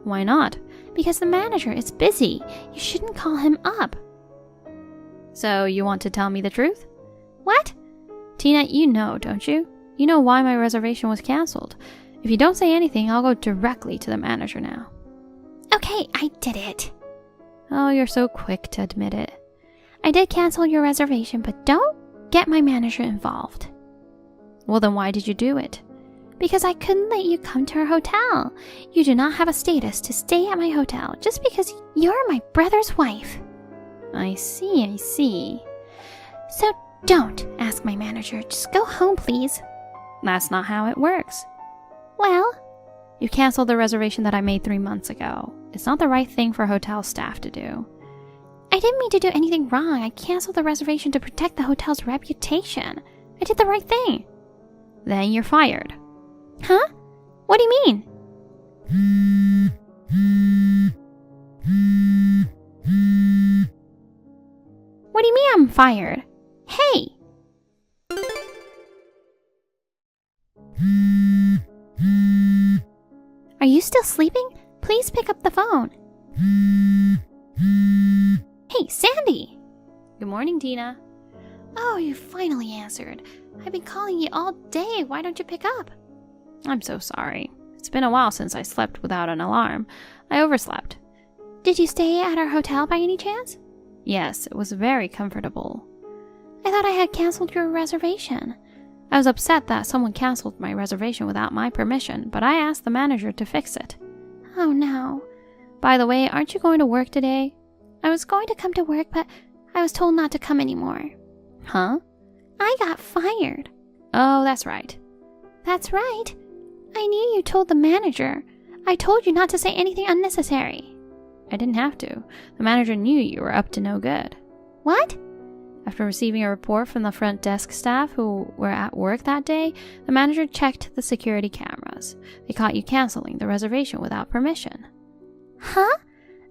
Why not? Because the manager is busy. You shouldn't call him up. So you want to tell me the truth? What? Tina, you know, don't you? You know why my reservation was cancelled. If you don't say anything, I'll go directly to the manager now. Okay, I did it. Oh, you're so quick to admit it. I did cancel your reservation, but don't get my manager involved. Well, then why did you do it? Because I couldn't let you come to our hotel. You do not have a status to stay at my hotel just because you're my brother's wife. I see. So don't ask my manager. Just go home, please. That's not how it works. Well, you canceled the reservation that I made 3 months ago. It's not the right thing for hotel staff to do. I didn't mean to do anything wrong. I canceled the reservation to protect the hotel's reputation. I did the right thing. Then you're fired. Huh? What do you mean? What do you mean I'm fired? Hey! Are you still sleeping? Please pick up the phone. Hey, Sandy! Good morning, Tina. Oh, you finally answered. I've been calling you all day. Why don't you pick up? I'm so sorry. It's been a while since I slept without an alarm. I overslept. Did you stay at our hotel by any chance? Yes, it was very comfortable. I thought I had canceled your reservation. I was upset that someone canceled my reservation without my permission, but I asked the manager to fix it. Oh no. By the way, aren't you going to work today? I was going to come to work, but I was told not to come anymore. Huh? I got fired. Oh, that's right. That's right. I knew you told the manager. I told you not to say anything unnecessary. I didn't have to. The manager knew you were up to no good. What? After receiving a report from the front desk staff who were at work that day, the manager checked the security cameras. They caught you canceling the reservation without permission. Huh?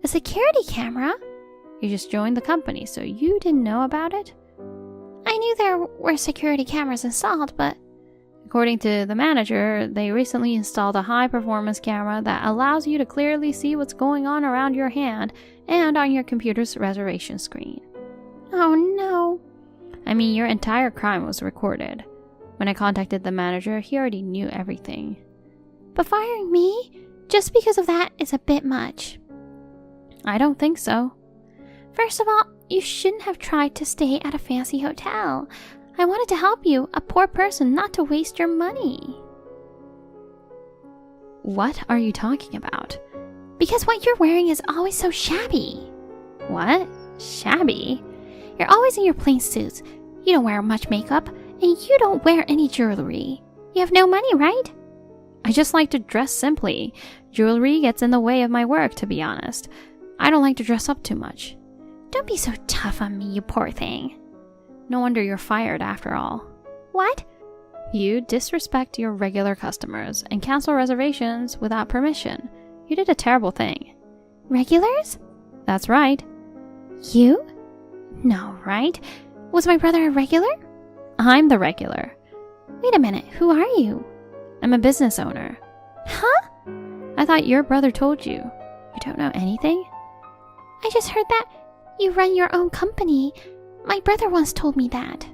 A security camera? You just joined the company, so you didn't know about it? I knew there were security cameras installed, but... According to the manager, they recently installed a high-performance camera that allows you to clearly see what's going on around your hand and on your computer's reservation screen. Oh no. I mean, your entire crime was recorded. When I contacted the manager, he already knew everything. But firing me just because of that is a bit much. I don't think so. First of all, you shouldn't have tried to stay at a fancy hotel. I wanted to help you, a poor person, not to waste your money. What are you talking about? Because what you're wearing is always so shabby. What? Shabby? You're always in your plain suits. You don't wear much makeup, and you don't wear any jewelry. You have no money, right? I just like to dress simply. Jewelry gets in the way of my work, to be honest. I don't like to dress up too much. Don't be so tough on me, you poor thing. No wonder you're fired after all. What? You disrespect your regular customers and cancel reservations without permission. You did a terrible thing. Regulars? That's right. You? No, right? Was my brother a regular? I'm the regular. Wait a minute, who are you? I'm a business owner. Huh? I thought your brother told you. You don't know anything? I just heard that you run your own company. My brother once told me that.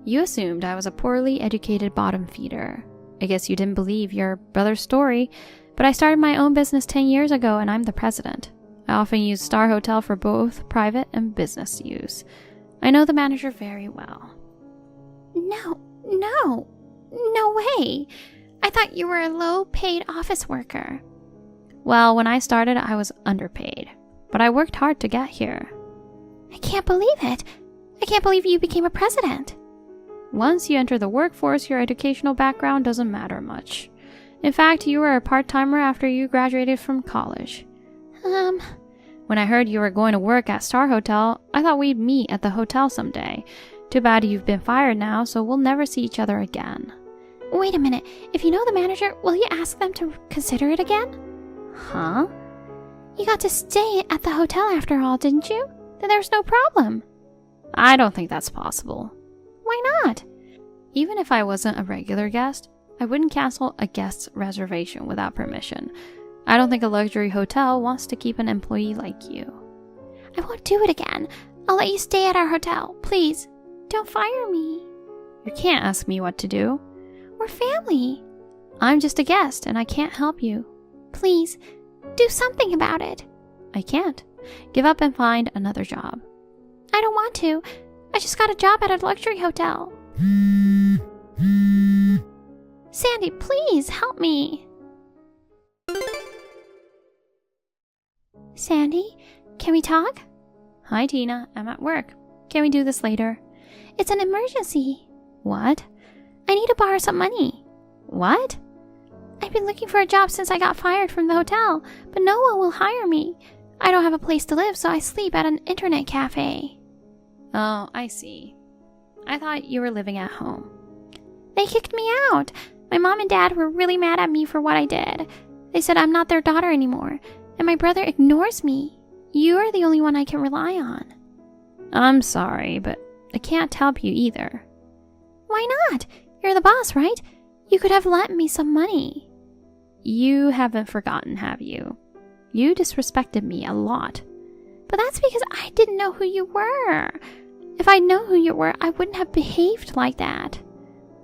You assumed I was a poorly educated bottom feeder. I guess you didn't believe your brother's story, but I started my own business 10 years ago and I'm the president. I often use Star Hotel for both private and business use. I know the manager very well. No way. I thought you were a low-paid office worker. Well, when I started, I was underpaid, but I worked hard to get here. I can't believe it. I can't believe you became a president. Once you enter the workforce, your educational background doesn't matter much. In fact, you were a part-timer after you graduated from college. When I heard you were going to work at Star Hotel, I thought we'd meet at the hotel someday. Too bad you've been fired now, so we'll never see each other again. Wait a minute. If you know the manager, will you ask them to consider it again? Huh? You got to stay at the hotel after all, didn't you? Then there's no problem. I don't think that's possible. Why not? Even if I wasn't a regular guest, I wouldn't cancel a guest's reservation without permission. I don't think a luxury hotel wants to keep an employee like you. I won't do it again. I'll let you stay at our hotel. Please, don't fire me. You can't ask me what to do. We're family. I'm just a guest and I can't help you. Please, do something about it. I can't. Give up and find another job. I don't want to. I just got a job at a luxury hotel. Sandy, please help me. Sandy, can we talk? Hi, Tina. I'm at work. Can we do this later? It's an emergency. What? I need to borrow some money. What? I've been looking for a job since I got fired from the hotel, but no one will hire me. I don't have a place to live, so I sleep at an internet cafe. Oh, I see. I thought you were living at home. They kicked me out. My mom and dad were really mad at me for what I did. They said I'm not their daughter anymore, and my brother ignores me. You're the only one I can rely on. I'm sorry, but I can't help you either. Why not? You're the boss, right? You could have lent me some money. you haven't forgotten, have you? You disrespected me a lot. But that's because I didn't know who you were. If I'd known who you were, I wouldn't have behaved like that.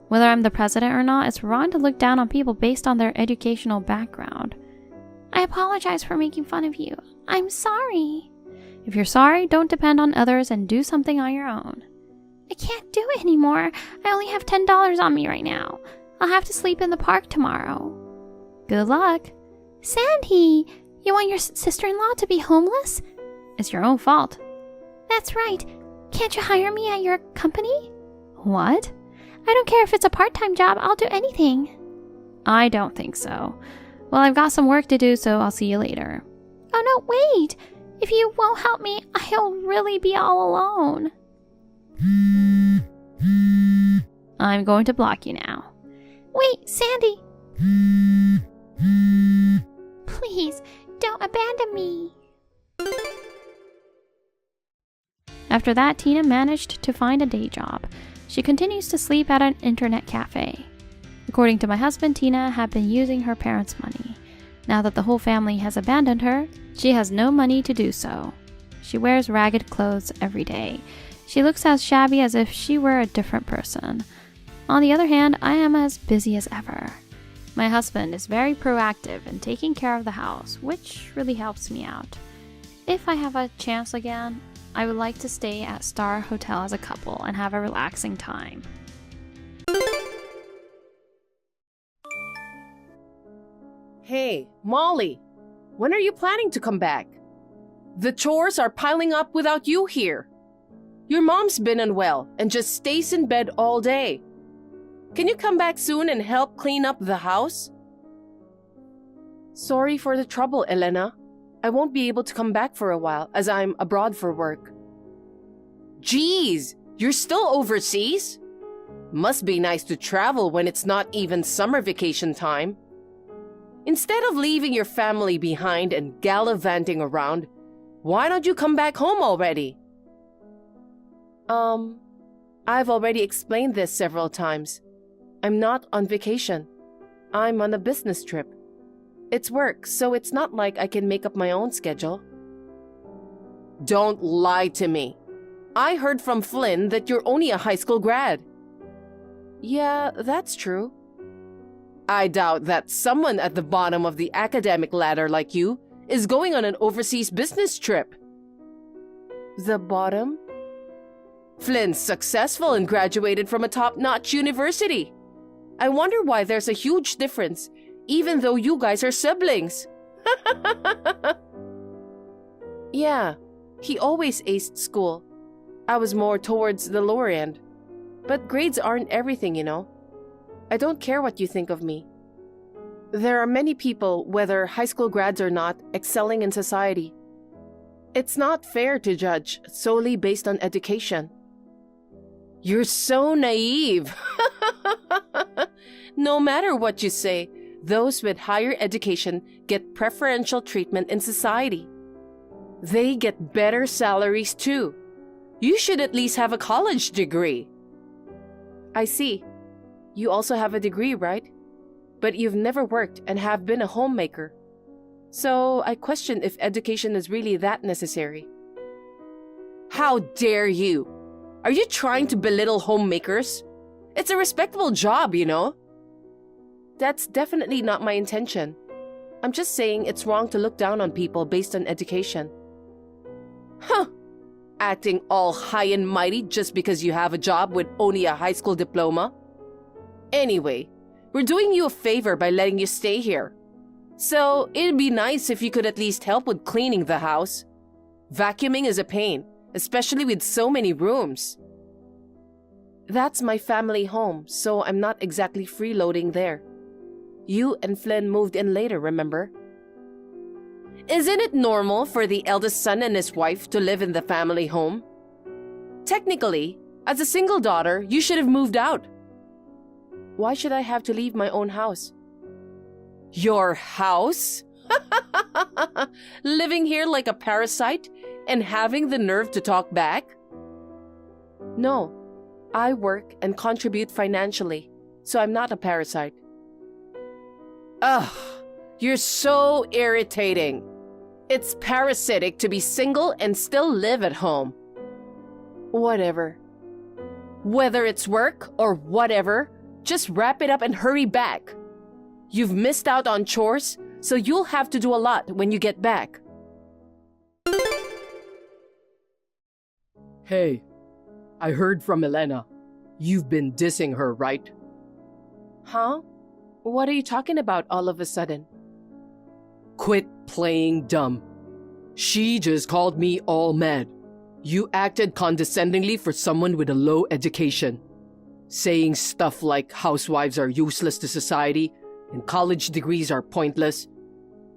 Whether I'm the president or not, it's wrong to look down on people based on their educational background. I apologize for making fun of you. I'm sorry. If you're sorry, don't depend on others and do something on your own. I can't do it anymore. I only have $10 on me right now. I'll have to sleep in the park tomorrow. Good luck. Sandy, you want your sister-in-law to be homeless? It's your own fault. That's right. Can't you hire me at your company? What? I don't care if it's a part-time job. I'll do anything. I don't think so. Well, I've got some work to do, so I'll see you later. Oh, no, wait. If you won't help me, I'll really be all alone. I'm going to block you now. Wait, Sandy. Please, don't abandon me. After that, Tina managed to find a day job. She continues to sleep at an internet cafe. According to my husband, Tina had been using her parents' money. Now that the whole family has abandoned her, she has no money to do so. She wears ragged clothes every day. She looks as shabby as if she were a different person. On the other hand, I am as busy as ever. My husband is very proactive in taking care of the house, which really helps me out. If I have a chance again, I would like to stay at Star Hotel as a couple and have a relaxing time. Hey, Molly, when are you planning to come back? The chores are piling up without you here. Your mom's been unwell and just stays in bed all day. Can you come back soon and help clean up the house? Sorry for the trouble, Elena. I won't be able to come back for a while as I'm abroad for work. Geez, you're still overseas? Must be nice to travel when it's not even summer vacation time. Instead of leaving your family behind and gallivanting around, why don't you come back home already? I've already explained this several times. I'm not on vacation. I'm on a business trip. It's work, so it's not like I can make up my own schedule. Don't lie to me. I heard from Flynn that you're only a high school grad. Yeah, that's true. I doubt that someone at the bottom of the academic ladder like you is going on an overseas business trip. The bottom? Flynn's successful and graduated from a top-notch university. I wonder why there's a huge difference, even though you guys are siblings. Yeah, he always aced school. I was more towards the lower end. But grades aren't everything, you know. I don't care what you think of me. There are many people, whether high school grads or not, excelling in society. It's not fair to judge solely based on education. You're so naive. No matter what you say, those with higher education get preferential treatment in society. They get better salaries too. You should at least have a college degree. I see. You also have a degree, right? But you've never worked and have been a homemaker. So I question if education is really that necessary. How dare you? Are you trying to belittle homemakers? It's a respectable job, you know. That's definitely not my intention. I'm just saying it's wrong to look down on people based on education. Huh. Acting all high and mighty just because you have a job with only a high school diploma. Anyway, we're doing you a favor by letting you stay here. So it'd be nice if you could at least help with cleaning the house. Vacuuming is a pain, especially with so many rooms. That's my family home, so I'm not exactly freeloading there. You and Flynn moved in later, remember? Isn't it normal for the eldest son and his wife to live in the family home? Technically, as a single daughter, you should have moved out. Why should I have to leave my own house? Your house? Living here like a parasite and having the nerve to talk back? No, I work and contribute financially, so I'm not a parasite. Ugh, You're so irritating. It's parasitic to be single and still live at home. Whatever. Whether it's work or whatever, just wrap it up and hurry back. You've missed out on chores, so you'll have to do a lot when you get back. Hey, I heard from Elena. You've been dissing her, right? Huh? What are you talking about all of a sudden? Quit playing dumb. She just called me all mad. You acted condescendingly for someone with a low education, saying stuff like housewives are useless to society and college degrees are pointless.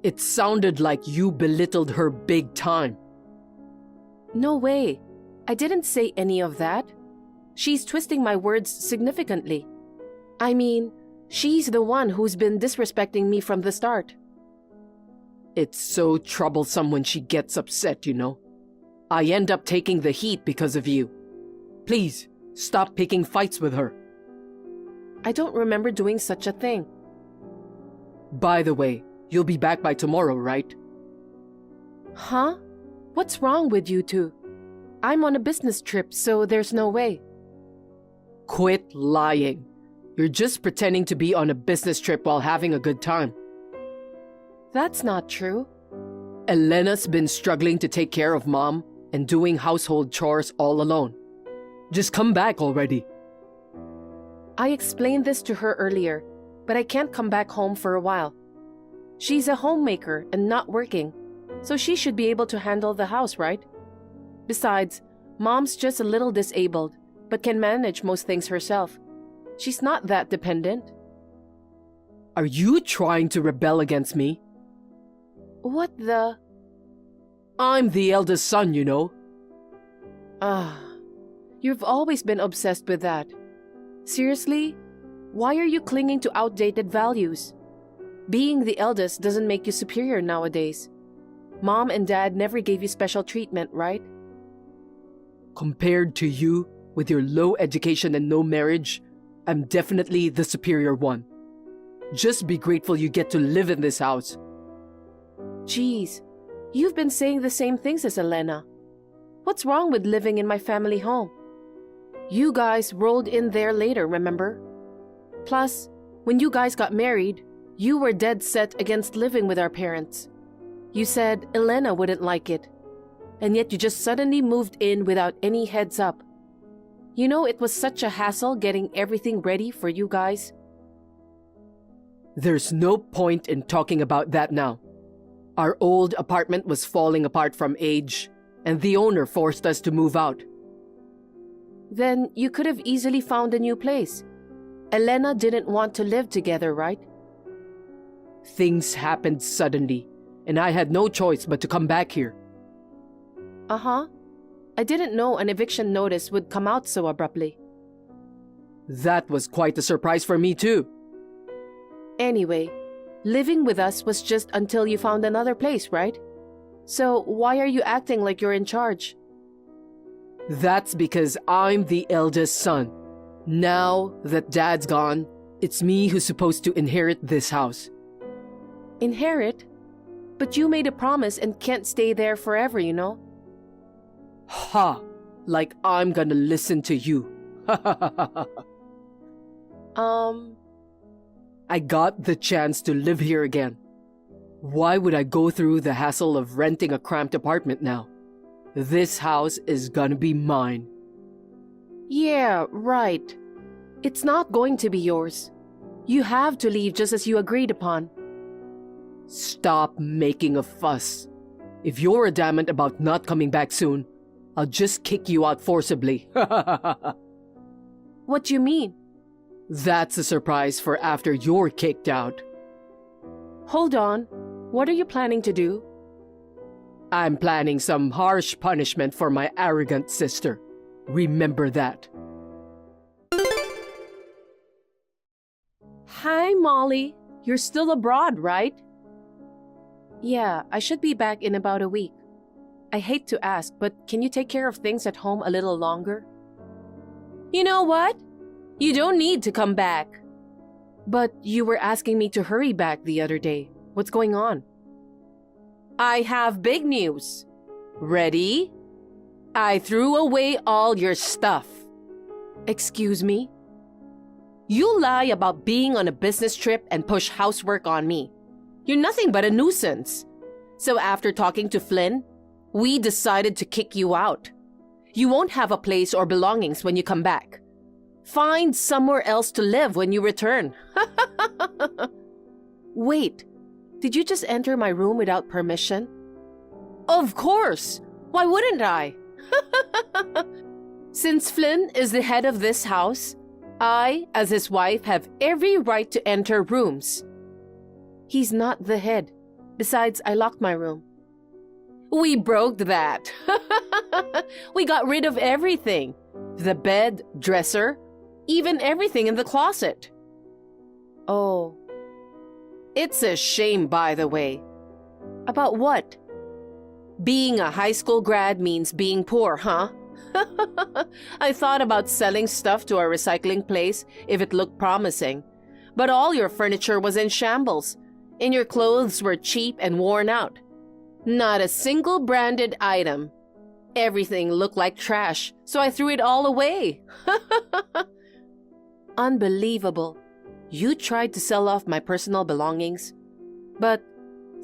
It sounded like you belittled her big time. No way. I didn't say any of that. She's twisting my words significantly. I mean, she's the one who's been disrespecting me from the start. It's so troublesome when she gets upset, you know. I end up taking the heat because of you. Please, stop picking fights with her. I don't remember doing such a thing. By the way, you'll be back by tomorrow, right? Huh? What's wrong with you two? I'm on a business trip, so there's no way. Quit lying. You're just pretending to be on a business trip while having a good time. That's not true. Elena's been struggling to take care of Mom and doing household chores all alone. Just come back already. I explained this to her earlier, but I can't come back home for a while. She's a homemaker and not working, so she should be able to handle the house, right? Besides, Mom's just a little disabled, but can manage most things herself. She's not that dependent. Are you trying to rebel against me? What the? I'm the eldest son, you know. You've always been obsessed with that. Seriously? Why are you clinging to outdated values? Being the eldest doesn't make you superior nowadays. Mom and Dad never gave you special treatment, right? Compared to you, with your low education and no marriage, I'm definitely the superior one. Just be grateful you get to live in this house. Jeez, you've been saying the same things as Elena. What's wrong with living in my family home? You guys rolled in there later, remember? Plus, when you guys got married, you were dead set against living with our parents. You said Elena wouldn't like it, and yet you just suddenly moved in without any heads up. You know, it was such a hassle getting everything ready for you guys. There's no point in talking about that now. Our old apartment was falling apart from age, and the owner forced us to move out. Then you could have easily found a new place. Elena didn't want to live together, right? Things happened suddenly, and I had no choice but to come back here. Uh-huh. I didn't know an eviction notice would come out so abruptly. That was quite a surprise for me too. Anyway, living with us was just until you found another place, right? So why are you acting like you're in charge? That's because I'm the eldest son. Now that Dad's gone, it's me who's supposed to inherit this house. Inherit? But you made a promise and can't stay there forever, you know? Ha! Like I'm gonna listen to you. I got the chance to live here again. Why would I go through the hassle of renting a cramped apartment now? This house is gonna be mine. Yeah, right. It's not going to be yours. You have to leave just as you agreed upon. Stop making a fuss. If you're adamant about not coming back soon, I'll just kick you out forcibly. What do you mean? That's a surprise for after you're kicked out. Hold on. What are you planning to do? I'm planning some harsh punishment for my arrogant sister. Remember that. Hi, Molly. You're still abroad, right? Yeah, I should be back in about a week. I hate to ask, but can you take care of things at home a little longer? You know what? You don't need to come back. But you were asking me to hurry back the other day. What's going on? I have big news. Ready? I threw away all your stuff. Excuse me? You lie about being on a business trip and push housework on me. You're nothing but a nuisance. So after talking to Flynn, we decided to kick you out. You won't have a place or belongings when you come back. Find somewhere else to live when you return. Wait, did you just enter my room without permission? Of course. Why wouldn't I? Since Flynn is the head of this house, I, as his wife, have every right to enter rooms. He's not the head. Besides, I locked my room. We broke that. We got rid of everything. The bed, dresser, even everything in the closet. Oh. It's a shame, by the way. About what? Being a high school grad means being poor, huh? I thought about selling stuff to a recycling place if it looked promising. But all your furniture was in shambles, and your clothes were cheap and worn out. Not a single branded item. Everything looked like trash, so I threw it all away. Unbelievable. You tried to sell off my personal belongings. But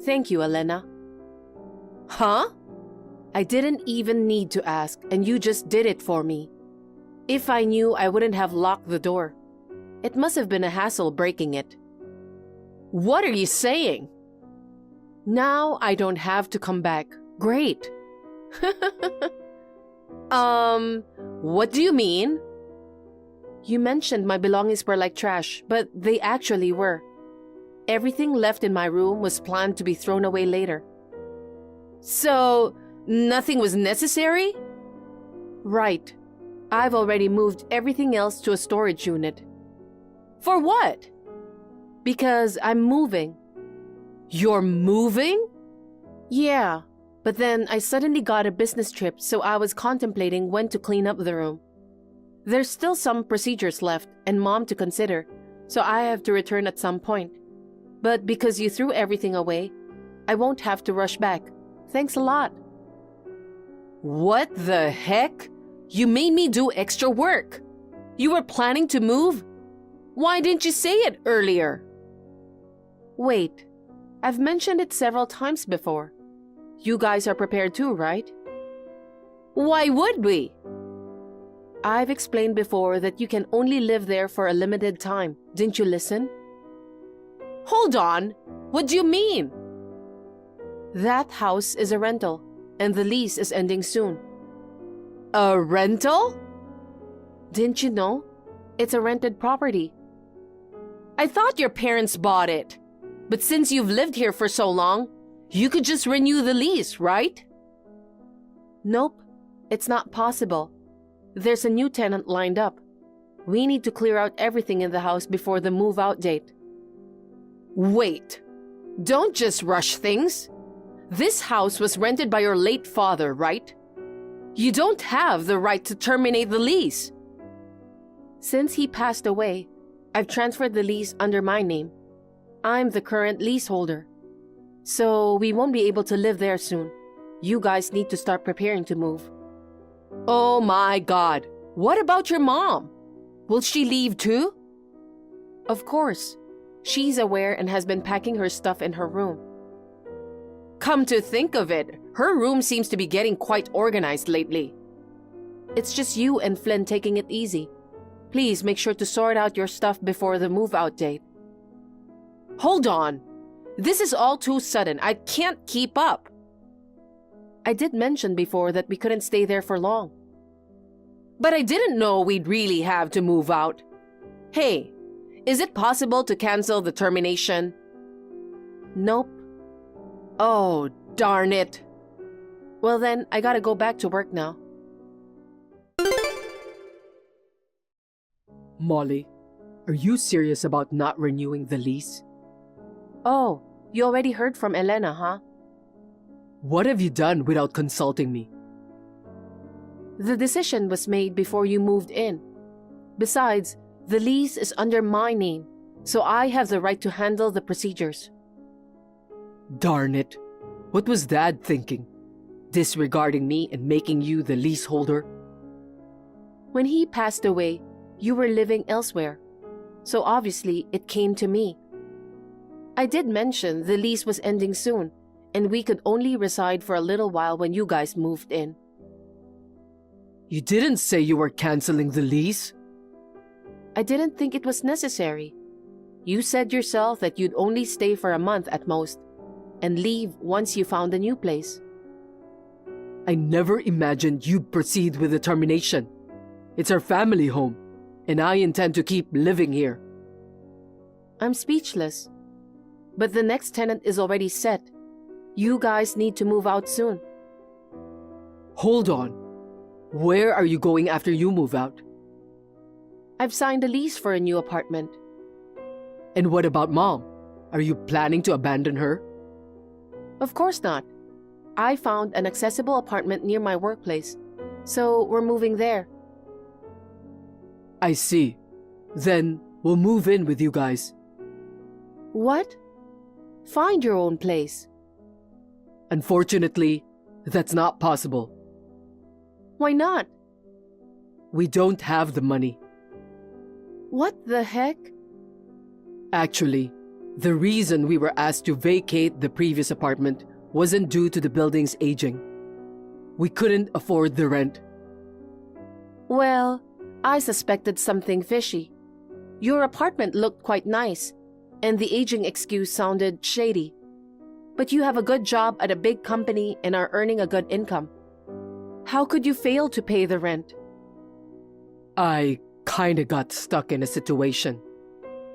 thank you, Elena. Huh? I didn't even need to ask, and you just did it for me. If I knew, I wouldn't have locked the door. It must have been a hassle breaking it. What are you saying? Now I don't have to come back. Great. What do you mean? You mentioned my belongings were like trash, but they actually were. Everything left in my room was planned to be thrown away later. So, nothing was necessary? Right. I've already moved everything else to a storage unit. For what? Because I'm moving. You're moving? Yeah, but then I suddenly got a business trip, so I was contemplating when to clean up the room. There's still some procedures left and Mom to consider, so I have to return at some point. But because you threw everything away, I won't have to rush back. Thanks a lot. What the heck? You made me do extra work. You were planning to move? Why didn't you say it earlier? Wait, I've mentioned it several times before. You guys are prepared too, right? Why would we? I've explained before that you can only live there for a limited time. Didn't you listen? Hold on. What do you mean? That house is a rental, and the lease is ending soon. A rental? Didn't you know? It's a rented property. I thought your parents bought it. But since you've lived here for so long, you could just renew the lease, right? Nope, it's not possible. There's a new tenant lined up. We need to clear out everything in the house before the move-out date. Wait, don't just rush things. This house was rented by your late father, right? You don't have the right to terminate the lease. Since he passed away, I've transferred the lease under my name. I'm the current leaseholder. So we won't be able to live there soon. You guys need to start preparing to move. Oh my God. What about your mom? Will she leave too? Of course. She's aware and has been packing her stuff in her room. Come to think of it, her room seems to be getting quite organized lately. It's just you and Flynn taking it easy. Please make sure to sort out your stuff before the move-out date. Hold on. This is all too sudden. I can't keep up. I did mention before that we couldn't stay there for long. But I didn't know we'd really have to move out. Hey, is it possible to cancel the termination? Nope. Oh, darn it. Well then, I gotta go back to work now. Molly, are you serious about not renewing the lease? Oh, you already heard from Elena, huh? What have you done without consulting me? The decision was made before you moved in. Besides, the lease is under my name, so I have the right to handle the procedures. Darn it. What was Dad thinking? Disregarding me and making you the leaseholder? When he passed away, you were living elsewhere. So obviously, it came to me. I did mention the lease was ending soon, and we could only reside for a little while when you guys moved in. You didn't say you were canceling the lease. I didn't think it was necessary. You said yourself that you'd only stay for a month at most, and leave once you found a new place. I never imagined you'd proceed with the termination. It's our family home, and I intend to keep living here. I'm speechless. But the next tenant is already set. You guys need to move out soon. Hold on. Where are you going after you move out? I've signed a lease for a new apartment. And what about Mom? Are you planning to abandon her? Of course not. I found an accessible apartment near my workplace, so we're moving there. I see. Then we'll move in with you guys. What? Find your own place. Unfortunately, that's not possible. Why not? We don't have the money. What the heck? Actually, the reason we were asked to vacate the previous apartment wasn't due to the building's aging. We couldn't afford the rent. Well, I suspected something fishy. Your apartment looked quite nice, and the aging excuse sounded shady. But you have a good job at a big company and are earning a good income. How could you fail to pay the rent? I kinda got stuck in a situation.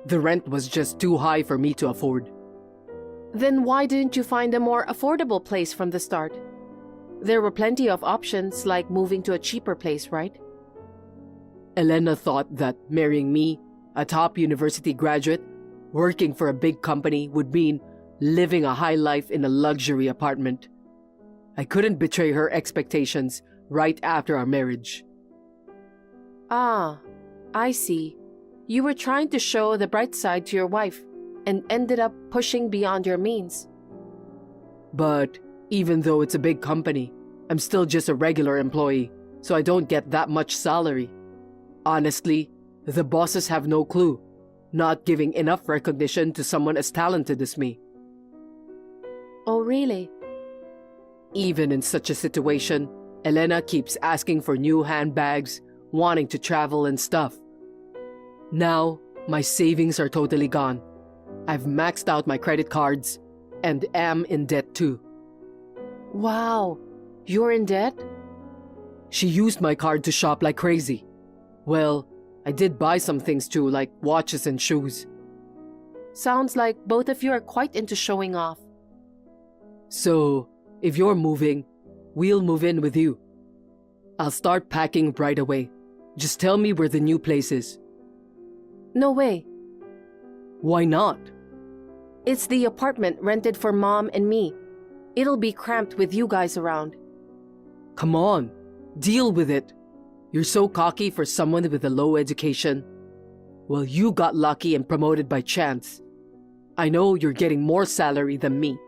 The rent was just too high for me to afford. Then why didn't you find a more affordable place from the start? There were plenty of options like moving to a cheaper place, right? Elena thought that marrying me, a top university graduate, working for a big company would mean living a high life in a luxury apartment. I couldn't betray her expectations right after our marriage. Ah, I see. You were trying to show the bright side to your wife and ended up pushing beyond your means. But even though it's a big company, I'm still just a regular employee, so I don't get that much salary. Honestly, the bosses have no clue, not giving enough recognition to someone as talented as me. Oh, really? Even in such a situation, Elena keeps asking for new handbags, wanting to travel and stuff. Now, my savings are totally gone. I've maxed out my credit cards and am in debt too. Wow, you're in debt? She used my card to shop like crazy. Well, I did buy some things too, like watches and shoes. Sounds like both of you are quite into showing off. So, if you're moving, we'll move in with you. I'll start packing right away. Just tell me where the new place is. No way. Why not? It's the apartment rented for Mom and me. It'll be cramped with you guys around. Come on, deal with it. You're so cocky for someone with a low education. Well, you got lucky and promoted by chance. I know you're getting more salary than me.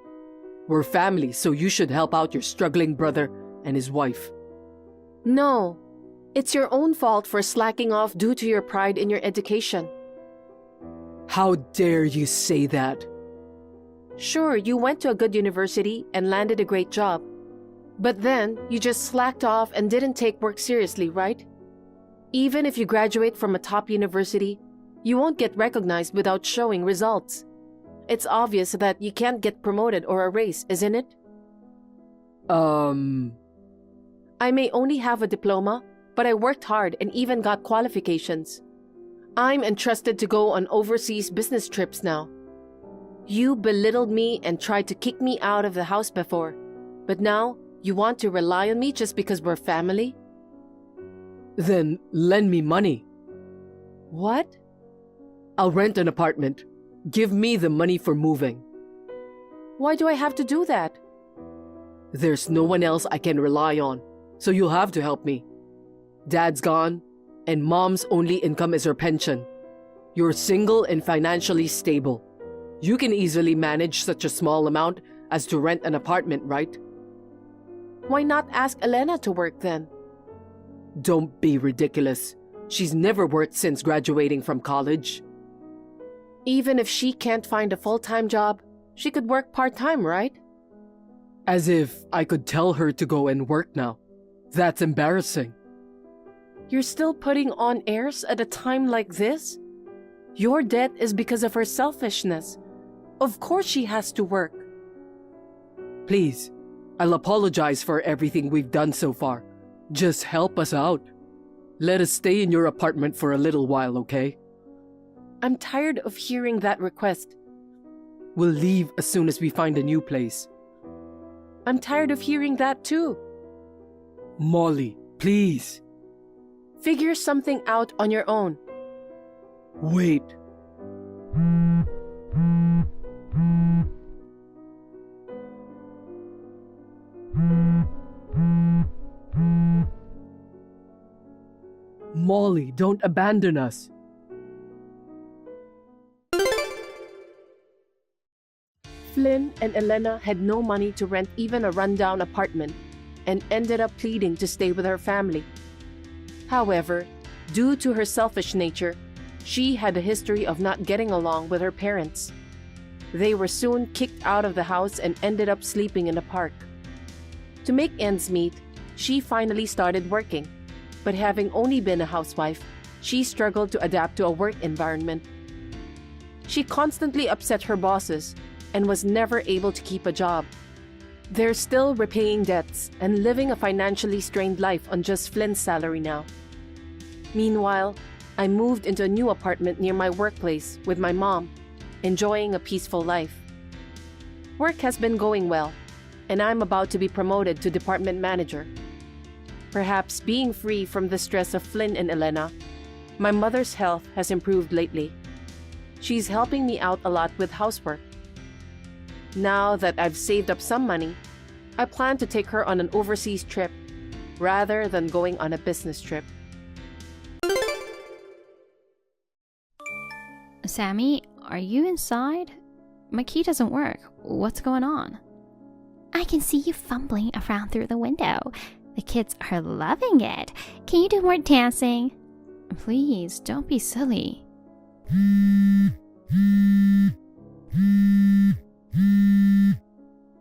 We're family, so you should help out your struggling brother and his wife. No, it's your own fault for slacking off due to your pride in your education. How dare you say that? Sure, you went to a good university and landed a great job. But then, you just slacked off and didn't take work seriously, right? Even if you graduate from a top university, you won't get recognized without showing results. It's obvious that you can't get promoted or a raise, isn't it? I may only have a diploma, but I worked hard and even got qualifications. I'm entrusted to go on overseas business trips now. You belittled me and tried to kick me out of the house before, but now you want to rely on me just because we're family? Then lend me money. What? I'll rent an apartment. Give me the money for moving. Why do I have to do that? There's no one else I can rely on, so you'll have to help me. Dad's gone, and Mom's only income is her pension. You're single and financially stable. You can easily manage such a small amount as to rent an apartment, right? Why not ask Elena to work then? Don't be ridiculous. She's never worked since graduating from college. Even if she can't find a full-time job, she could work part-time, right? As if I could tell her to go and work now. That's embarrassing. You're still putting on airs at a time like this? Your debt is because of her selfishness. Of course she has to work. Please, I'll apologize for everything we've done so far. Just help us out. Let us stay in your apartment for a little while, okay? I'm tired of hearing that request. We'll leave as soon as we find a new place. I'm tired of hearing that too. Molly, please. Figure something out on your own. Wait. Molly, don't abandon us. Flynn and Elena had no money to rent even a rundown apartment and ended up pleading to stay with her family. However, due to her selfish nature, she had a history of not getting along with her parents. They were soon kicked out of the house and ended up sleeping in the park. To make ends meet, she finally started working, but having only been a housewife, she struggled to adapt to a work environment. She constantly upset her bosses and was never able to keep a job. They're still repaying debts and living a financially strained life on just Flynn's salary now. Meanwhile, I moved into a new apartment near my workplace with my mom, enjoying a peaceful life. Work has been going well, and I'm about to be promoted to department manager. Perhaps being free from the stress of Flynn and Elena, my mother's health has improved lately. She's helping me out a lot with housework. Now that I've saved up some money, I plan to take her on an overseas trip rather than going on a business trip. Sammy, are you inside? My key doesn't work. What's going on? I can see you fumbling around through the window. The kids are loving it. Can you do more dancing? Please, don't be silly.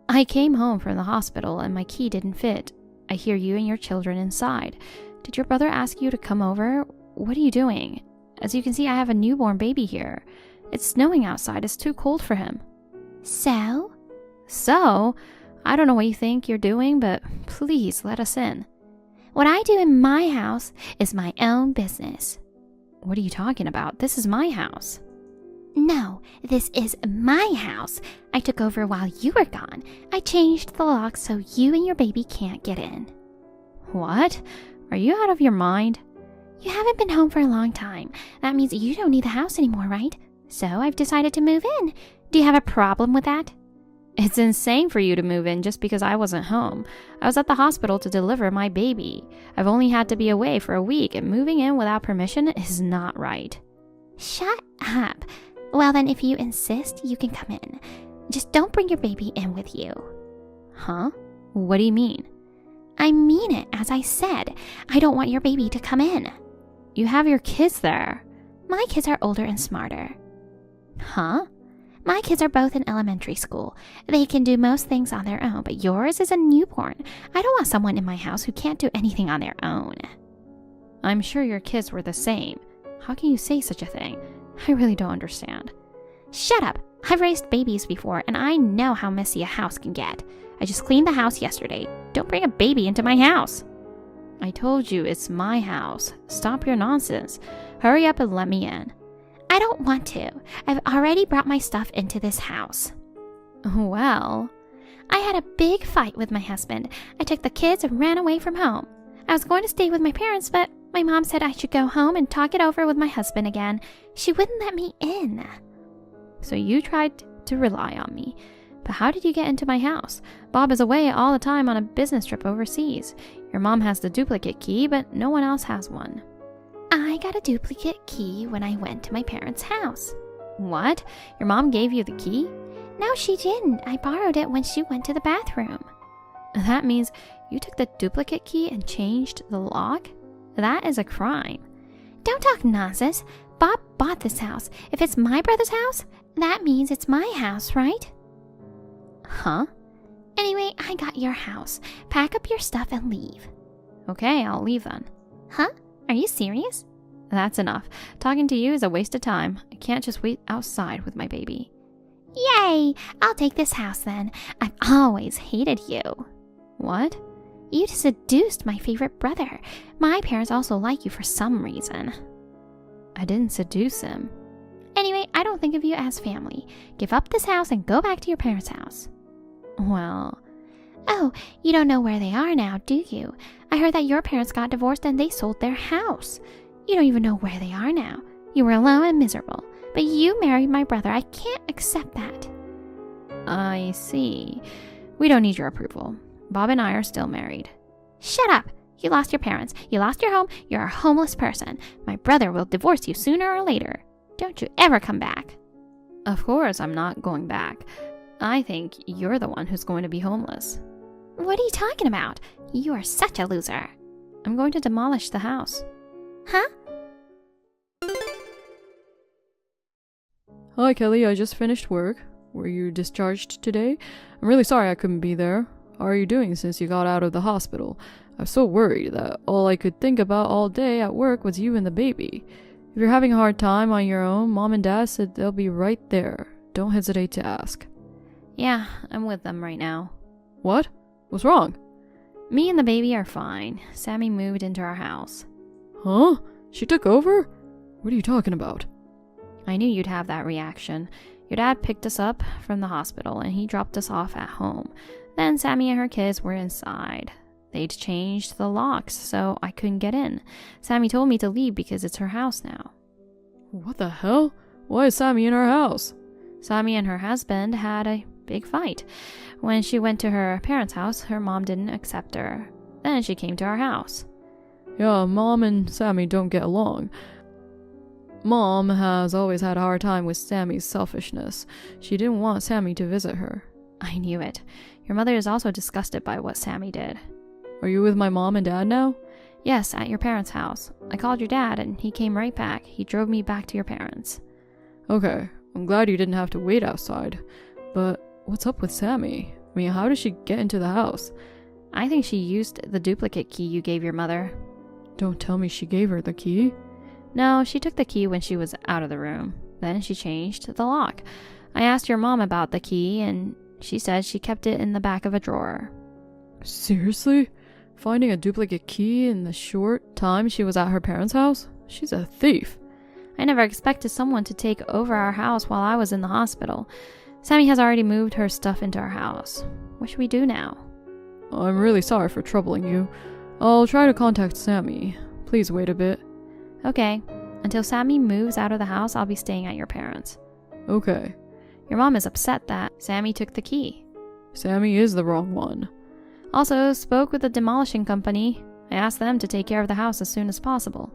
I came home from the hospital and my key didn't fit. I hear you and your children inside. Did your brother ask you to come over? What are you doing? As you can see, I have a newborn baby here. It's snowing outside. It's too cold for him. So? So? I don't know what you think you're doing, but please let us in. What I do in my house is my own business. What are you talking about? This is my house. No, this is my house. I took over while you were gone. I changed the lock so you and your baby can't get in. What? Are you out of your mind? You haven't been home for a long time. That means you don't need the house anymore, right? So I've decided to move in. Do you have a problem with that? It's insane for you to move in just because I wasn't home. I was at the hospital to deliver my baby. I've only had to be away for a week, and moving in without permission is not right. Shut up. Well then, if you insist, you can come in. Just don't bring your baby in with you. Huh? What do you mean? I mean it, as I said. I don't want your baby to come in. You have your kids there. My kids are older and smarter. Huh? My kids are both in elementary school. They can do most things on their own, but yours is a newborn. I don't want someone in my house who can't do anything on their own. I'm sure your kids were the same. How can you say such a thing? I really don't understand. Shut up. I've raised babies before, and I know how messy a house can get. I just cleaned the house yesterday. Don't bring a baby into my house. I told you it's my house. Stop your nonsense. Hurry up and let me in. I don't want to. I've already brought my stuff into this house. Well, I had a big fight with my husband. I took the kids and ran away from home. I was going to stay with my parents, but my mom said I should go home and talk it over with my husband again. She wouldn't let me in. So you tried to rely on me. But how did you get into my house? Bob is away all the time on a business trip overseas. Your mom has the duplicate key, but no one else has one. I got a duplicate key when I went to my parents' house. What? Your mom gave you the key? No, she didn't. I borrowed it when she went to the bathroom. That means you took the duplicate key and changed the lock? That is a crime. Don't talk nonsense. Bob bought this house. If it's my brother's house, that means it's my house, right? Huh? Anyway, I got your house. Pack up your stuff and leave. Okay, I'll leave then. Huh? Are you serious? That's enough. Talking to you is a waste of time. I can't just wait outside with my baby. Yay! I'll take this house then. I've always hated you. What? You seduced my favorite brother. My parents also like you for some reason. I didn't seduce him. Anyway, I don't think of you as family. Give up this house and go back to your parents' house. Well... Oh, you don't know where they are now, do you? I heard that your parents got divorced and they sold their house. You don't even know where they are now. You were alone and miserable. But you married my brother. I can't accept that. I see. We don't need your approval. Bob and I are still married. Shut up! You lost your parents. You lost your home. You're a homeless person. My brother will divorce you sooner or later. Don't you ever come back. Of course I'm not going back. I think you're the one who's going to be homeless. What are you talking about? You are such a loser. I'm going to demolish the house. Huh? Hi, Kelly. I just finished work. Were you discharged today? I'm really sorry I couldn't be there. How are you doing since you got out of the hospital? I was so worried that all I could think about all day at work was you and the baby. If you're having a hard time on your own, Mom and Dad said they'll be right there. Don't hesitate to ask. Yeah, I'm with them right now. What? What's wrong? Me and the baby are fine. Sammy moved into our house. Huh? She took over? What are you talking about? I knew you'd have that reaction. Your dad picked us up from the hospital and he dropped us off at home. Then Sammy and her kids were inside. They'd changed the locks, so I couldn't get in. Sammy told me to leave because it's her house now. What the hell? Why is Sammy in our house? Sammy and her husband had a big fight. When she went to her parents' house, her mom didn't accept her. Then she came to our house. Yeah, Mom and Sammy don't get along. Mom has always had a hard time with Sammy's selfishness. She didn't want Sammy to visit her. I knew it. Your mother is also disgusted by what Sammy did. Are you with my mom and dad now? Yes, at your parents' house. I called your dad and he came right back. He drove me back to your parents. Okay, I'm glad you didn't have to wait outside. But what's up with Sammy? I mean, how did she get into the house? I think she used the duplicate key you gave your mother. Don't tell me she gave her the key. No, she took the key when she was out of the room. Then she changed the lock. I asked your mom about the key and she said she kept it in the back of a drawer. Seriously? Finding a duplicate key in the short time she was at her parents' house? She's a thief. I never expected someone to take over our house while I was in the hospital. Sammy has already moved her stuff into our house. What should we do now? I'm really sorry for troubling you. I'll try to contact Sammy. Please wait a bit. Okay. Until Sammy moves out of the house, I'll be staying at your parents'. Okay. Your mom is upset that Sammy took the key. Sammy is the wrong one. Also, spoke with the demolishing company. I asked them to take care of the house as soon as possible.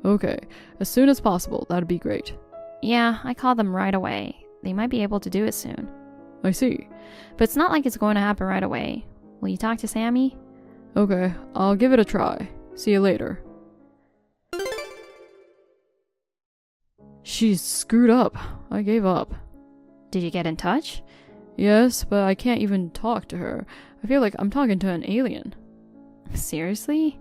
Okay. As soon as possible. That'd be great. Yeah, I called them right away. They might be able to do it soon. I see. But it's not like it's going to happen right away. Will you talk to Sammy? Okay. I'll give it a try. See you later. She's screwed up. I gave up. Did you get in touch? Yes, but I can't even talk to her. I feel like I'm talking to an alien. Seriously?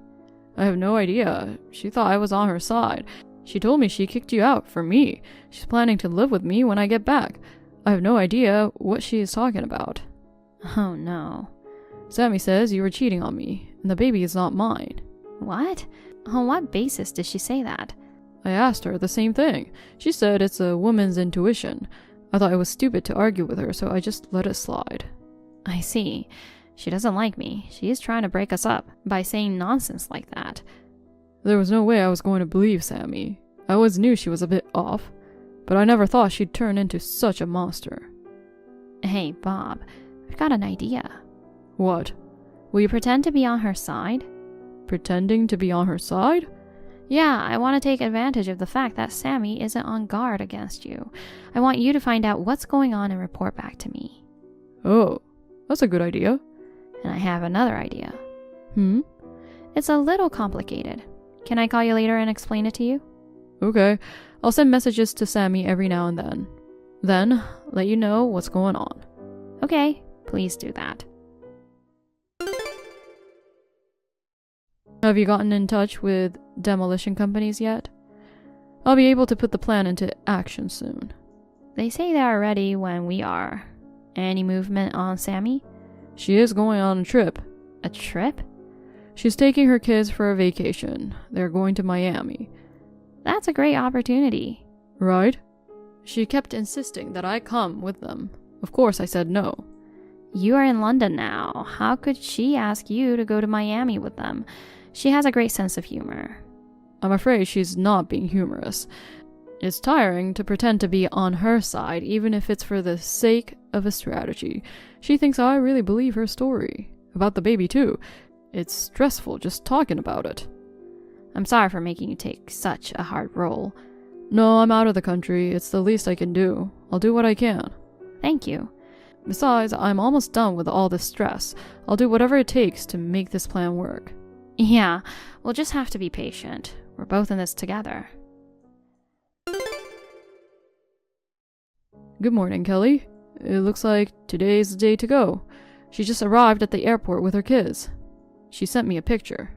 I have no idea. She thought I was on her side. She told me she kicked you out for me. She's planning to live with me when I get back. I have no idea what she is talking about. Oh no. Sammy says you were cheating on me, and the baby is not mine. What? On what basis did she say that? I asked her the same thing. She said it's a woman's intuition. I thought it was stupid to argue with her, so I just let it slide. I see. She doesn't like me. She is trying to break us up by saying nonsense like that. There was no way I was going to believe Sammy. I always knew she was a bit off, but I never thought she'd turn into such a monster. Hey, Bob, I've got an idea. What? Will you pretend to be on her side? Pretending to be on her side? Yeah, I want to take advantage of the fact that Sammy isn't on guard against you. I want you to find out what's going on and report back to me. Oh, that's a good idea. And I have another idea. Hmm? It's a little complicated. Can I call you later and explain it to you? Okay, I'll send messages to Sammy every now and then. Then, let you know what's going on. Okay, please do that. Have you gotten in touch with demolition companies yet? I'll be able to put the plan into action soon. They say they are ready when we are. Any movement on Sammy? She is going on a trip. A trip? She's taking her kids for a vacation. They're going to Miami. That's a great opportunity. Right? She kept insisting that I come with them. Of course I said no. You are in London now. How could she ask you to go to Miami with them? She has a great sense of humor. I'm afraid she's not being humorous. It's tiring to pretend to be on her side, even if it's for the sake of a strategy. She thinks I really believe her story. About the baby, too. It's stressful just talking about it. I'm sorry for making you take such a hard role. No, I'm out of the country. It's the least I can do. I'll do what I can. Thank you. Besides, I'm almost done with all this stress. I'll do whatever it takes to make this plan work. Yeah, we'll just have to be patient. We're both in this together. Good morning, Kelly. It looks like today's the day to go. She just arrived at the airport with her kids. She sent me a picture.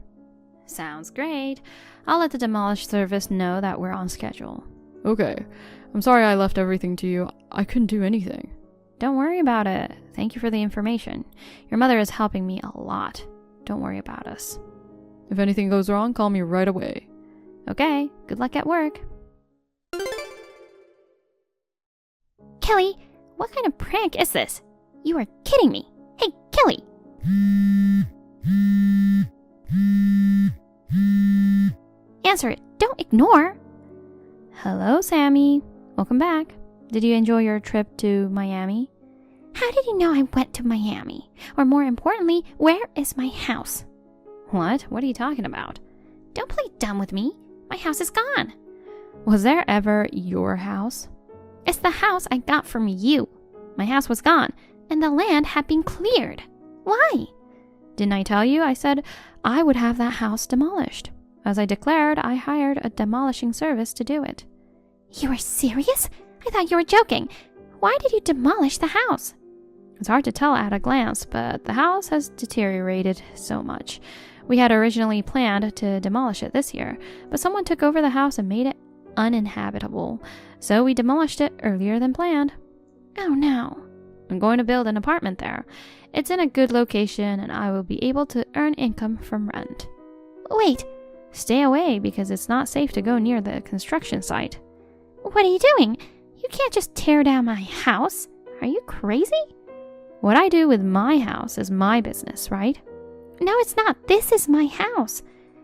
Sounds great. I'll let the demolish service know that we're on schedule. Okay. I'm sorry I left everything to you. I couldn't do anything. Don't worry about it. Thank you for the information. Your mother is helping me a lot. Don't worry about us. If anything goes wrong, call me right away. Okay, good luck at work. Kelly, what kind of prank is this? You are kidding me. Hey, Kelly! Answer it. Don't ignore. Hello, Sammy. Welcome back. Did you enjoy your trip to Miami? How did you know I went to Miami? Or more importantly, where is my house? What? What are you talking about? Don't play dumb with me. My house is gone. Was there ever your house? It's the house I got from you. My house was gone, and the land had been cleared. Why? Didn't I tell you? I said I would have that house demolished. As I declared, I hired a demolishing service to do it. You are serious? I thought you were joking. Why did you demolish the house? It's hard to tell at a glance, but the house has deteriorated so much. We had originally planned to demolish it this year, but someone took over the house and made it uninhabitable, so we demolished it earlier than planned. Oh no. I'm going to build an apartment there. It's in a good location, and I will be able to earn income from rent. Wait. Stay away, because it's not safe to go near the construction site. What are you doing? You can't just tear down my house. Are you crazy? What I do with my house is my business, right? No, it's not. This is my house.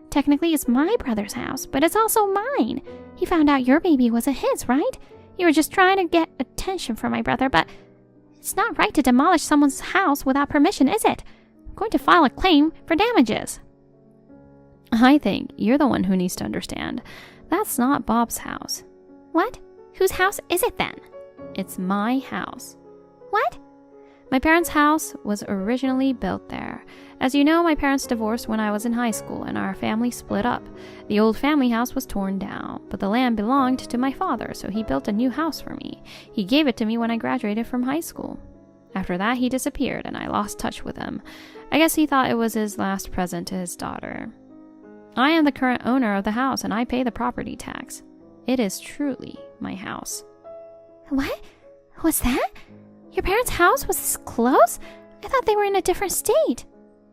Technically, it's my brother's house, but it's also mine. He found out your baby wasn't his, right? You were just trying to get attention from my brother, but it's not right to demolish someone's house without permission, is it? I'm going to file a claim for damages. I think you're the one who needs to understand. That's not Bob's house. What? Whose house is it then? It's my house. What? My parents' house was originally built there. As you know, my parents divorced when I was in high school and our family split up. The old family house was torn down, but the land belonged to my father, so he built a new house for me. He gave it to me when I graduated from high school. After that, he disappeared and I lost touch with him. I guess he thought it was his last present to his daughter. I am the current owner of the house and I pay the property tax. It is truly my house. What? What's that? Your parents' house was this close? I thought they were in a different state.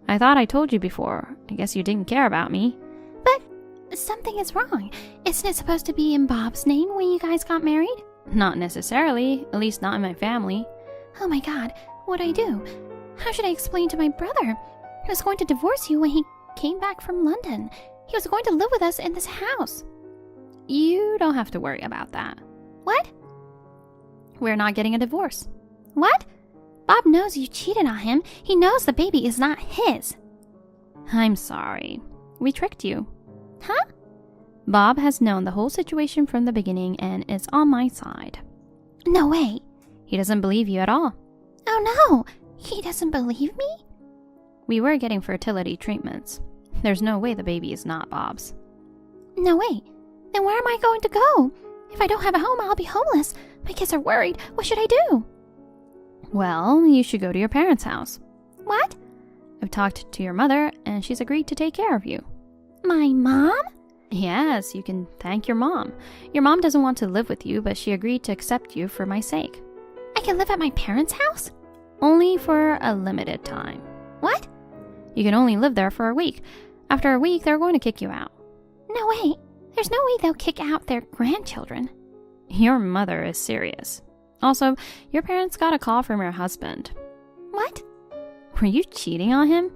I thought I told you before. I guess you didn't care about me. But something is wrong. Isn't it supposed to be in Bob's name when you guys got married? Not necessarily, at least not in my family. Oh my god, what'd I do? How should I explain to my brother? He was going to divorce you when he came back from London. He was going to live with us in this house. You don't have to worry about that. What? We're not getting a divorce. What? Bob knows you cheated on him. He knows the baby is not his. I'm sorry. We tricked you. Huh? Bob has known the whole situation from the beginning and is on my side. No way. He doesn't believe you at all. Oh no, he doesn't believe me? We were getting fertility treatments. There's no way the baby is not Bob's. No way. Then where am I going to go? If I don't have a home, I'll be homeless. My kids are worried. What should I do? Well, you should go to your parents' house. What? I've talked to your mother, and she's agreed to take care of you. My mom? Yes, you can thank your mom. Your mom doesn't want to live with you, but she agreed to accept you for my sake. I can live at my parents' house? Only for a limited time. What? You can only live there for a week. After a week, they're going to kick you out. No way. There's no way they'll kick out their grandchildren. Your mother is serious. Also, your parents got a call from your husband. What? Were you cheating on him?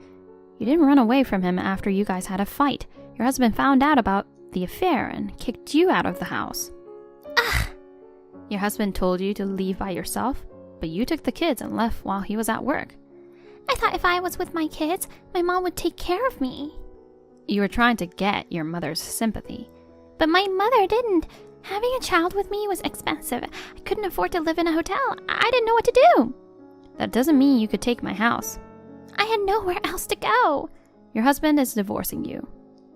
You didn't run away from him after you guys had a fight. Your husband found out about the affair and kicked you out of the house. Ugh. Your husband told you to leave by yourself, but you took the kids and left while he was at work. I thought if I was with my kids, my mom would take care of me. You were trying to get your mother's sympathy. But my mother didn't. Having a child with me was expensive. I couldn't afford to live in a hotel. I didn't know what to do. That doesn't mean you could take my house. I had nowhere else to go. Your husband is divorcing you.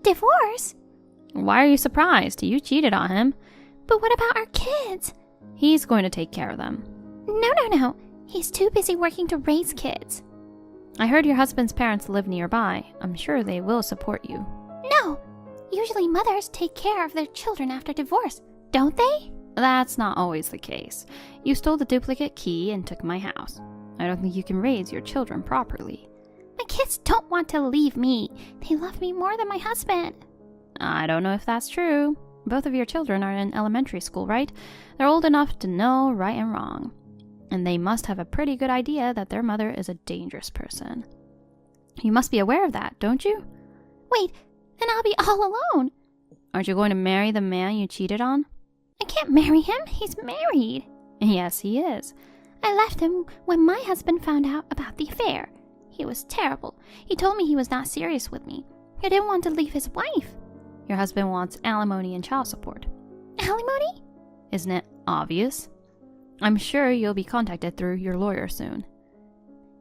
Divorce? Why are you surprised? You cheated on him. But what about our kids? He's going to take care of them. No. He's too busy working to raise kids. I heard your husband's parents live nearby. I'm sure they will support you. No. Usually mothers take care of their children after divorce, don't they? That's not always the case. You stole the duplicate key and took my house. I don't think you can raise your children properly. My kids don't want to leave me. They love me more than my husband. I don't know if that's true. Both of your children are in elementary school, right? They're old enough to know right and wrong. And they must have a pretty good idea that their mother is a dangerous person. You must be aware of that, don't you? Wait, then I'll be all alone. Aren't you going to marry the man you cheated on? I can't marry him. He's married. Yes, he is. I left him when my husband found out about the affair. He was terrible. He told me he was not serious with me. He didn't want to leave his wife. Your husband wants alimony and child support. Alimony? Isn't it obvious? I'm sure you'll be contacted through your lawyer soon.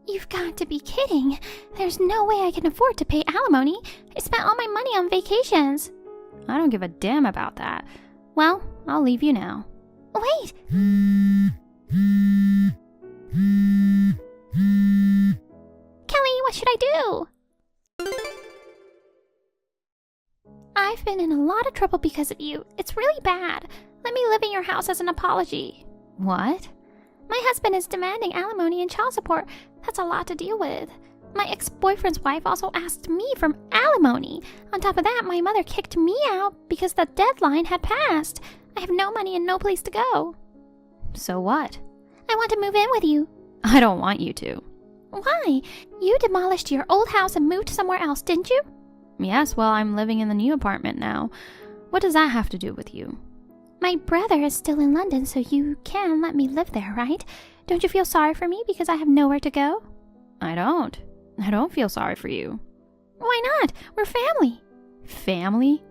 You've got to be kidding. There's no way I can afford to pay alimony. I spent all my money on vacations. I don't give a damn about that. Well, I'll leave you now. Wait! Kelly, what should I do? I've been in a lot of trouble because of you. It's really bad. Let me live in your house as an apology. What? My husband is demanding alimony and child support. That's a lot to deal with. My ex-boyfriend's wife also asked me for alimony. On top of that, my mother kicked me out because the deadline had passed. I have no money and no place to go. So what? I want to move in with you. I don't want you to. Why? You demolished your old house and moved somewhere else, didn't you? Yes, well, I'm living in the new apartment now. What does that have to do with you? My brother is still in London, so you can let me live there, right? Don't you feel sorry for me because I have nowhere to go? I don't. I don't feel sorry for you. Why not? We're family. Family?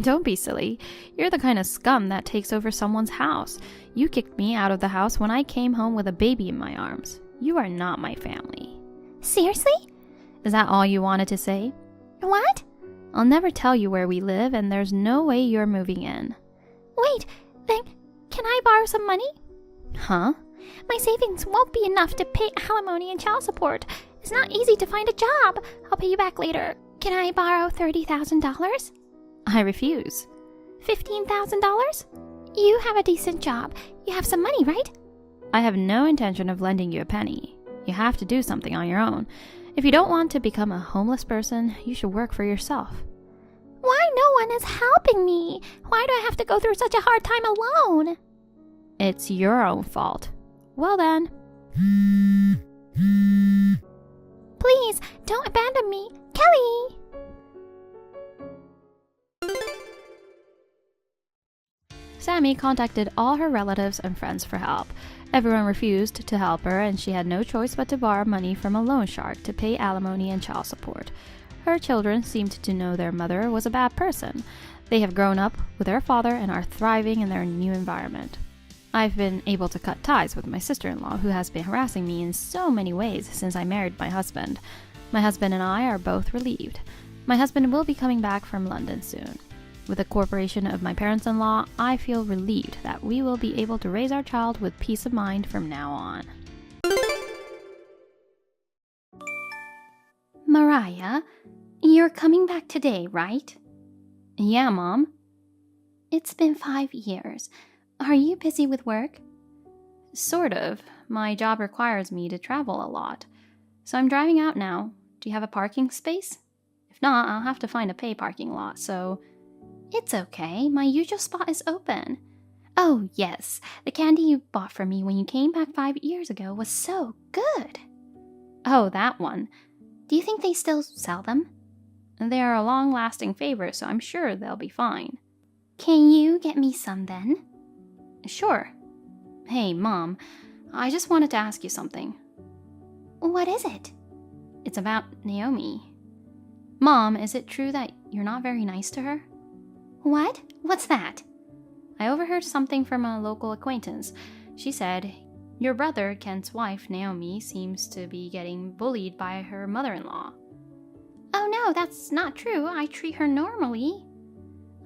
Don't be silly. You're the kind of scum that takes over someone's house. You kicked me out of the house when I came home with a baby in my arms. You are not my family. Seriously? Is that all you wanted to say? What? I'll never tell you where we live, and there's no way you're moving in. Wait, then can I borrow some money? Huh? My savings won't be enough to pay alimony and child support. It's not easy to find a job. I'll pay you back later. Can I borrow $30,000? I refuse. $15,000? You have a decent job. You have some money, right? I have no intention of lending you a penny. You have to do something on your own. If you don't want to become a homeless person, you should work for yourself. Why no one is helping me? Why do I have to go through such a hard time alone? It's your own fault. Well then. Please, don't abandon me. Kelly! Sammy contacted all her relatives and friends for help. Everyone refused to help her, and she had no choice but to borrow money from a loan shark to pay alimony and child support. Her children seemed to know their mother was a bad person. They have grown up with their father and are thriving in their new environment. I've been able to cut ties with my sister-in-law, who has been harassing me in so many ways since I married my husband. My husband and I are both relieved. My husband will be coming back from London soon. With the cooperation of my parents-in-law, I feel relieved that we will be able to raise our child with peace of mind from now on. Mariah, you're coming back today, right? Yeah, Mom. It's been 5 years. Are you busy with work? Sort of. My job requires me to travel a lot. So I'm driving out now. Do you have a parking space? If not, I'll have to find a pay parking lot, so... It's okay. My usual spot is open. Oh, yes. The candy you bought for me when you came back 5 years ago was so good. Oh, that one. Do you think they still sell them? They are a long-lasting favorite, so I'm sure they'll be fine. Can you get me some then? Sure. Hey, Mom, I just wanted to ask you something. What is it? It's about Naomi. Mom, is it true that you're not very nice to her? What? What's that? I overheard something from a local acquaintance. She said, your brother, Kent's wife, Naomi, seems to be getting bullied by her mother-in-law. Oh no, that's not true. I treat her normally.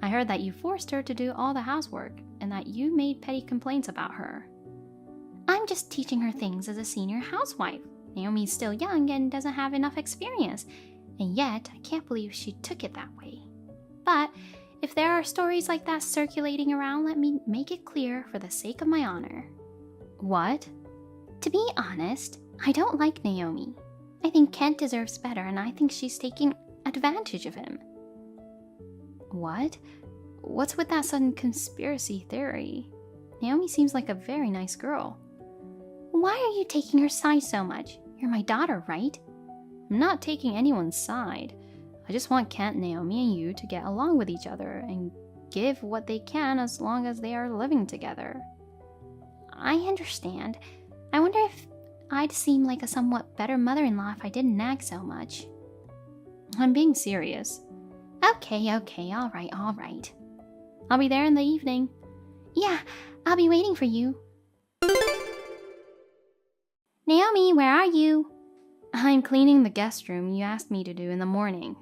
I heard that you forced her to do all the housework and that you made petty complaints about her. I'm just teaching her things as a senior housewife. Naomi's still young and doesn't have enough experience, and yet I can't believe she took it that way. But if there are stories like that circulating around, let me make it clear for the sake of my honor. What? To be honest, I don't like Naomi. I think Kent deserves better, and I think she's taking advantage of him. What? What's with that sudden conspiracy theory? Naomi seems like a very nice girl. Why are you taking her side so much? You're my daughter, right? I'm not taking anyone's side. I just want Kent, Naomi, and you to get along with each other and give what they can as long as they are living together. I understand. I wonder if I'd seem like a somewhat better mother-in-law if I didn't nag so much. I'm being serious. Okay, all right. I'll be there in the evening. Yeah, I'll be waiting for you. Naomi, where are you? I'm cleaning the guest room you asked me to do in the morning.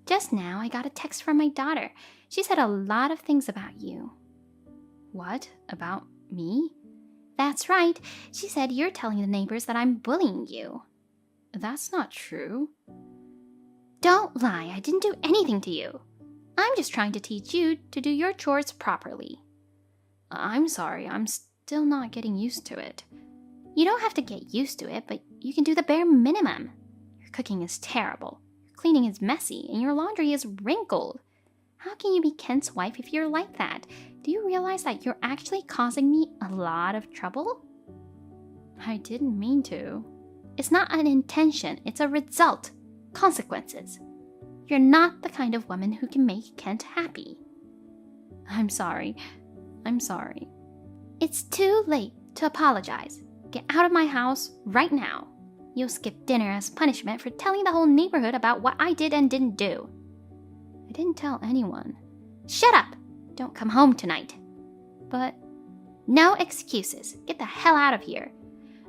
Just now, I got a text from my daughter. She said a lot of things about you. What? About me? That's right. She said you're telling the neighbors that I'm bullying you. That's not true. Don't lie. I didn't do anything to you. I'm just trying to teach you to do your chores properly. I'm sorry. I'm still not getting used to it. You don't have to get used to it, but you can do the bare minimum. Your cooking is terrible. Your cleaning is messy, and your laundry is wrinkled. How can you be Kent's wife if you're like that? Do you realize that you're actually causing me a lot of trouble? I didn't mean to. It's not an intention, it's a result. Consequences. You're not the kind of woman who can make Kent happy. I'm sorry. It's too late to apologize. Get out of my house right now. You'll skip dinner as punishment for telling the whole neighborhood about what I did and didn't do. I didn't tell anyone. Shut up! Don't come home tonight. But... No excuses. Get the hell out of here.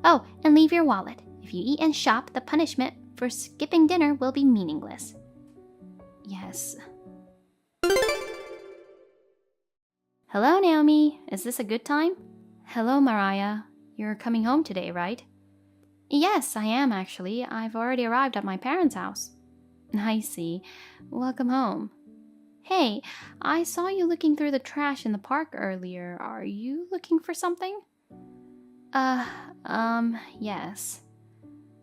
Oh, and leave your wallet. If you eat and shop, the punishment for skipping dinner will be meaningless. Yes. Hello, Naomi. Is this a good time? Hello, Mariah. You're coming home today, right? Yes, I am actually. I've already arrived at my parents' house. I see. Welcome home. Hey, I saw you looking through the trash in the park earlier. Are you looking for something? Yes.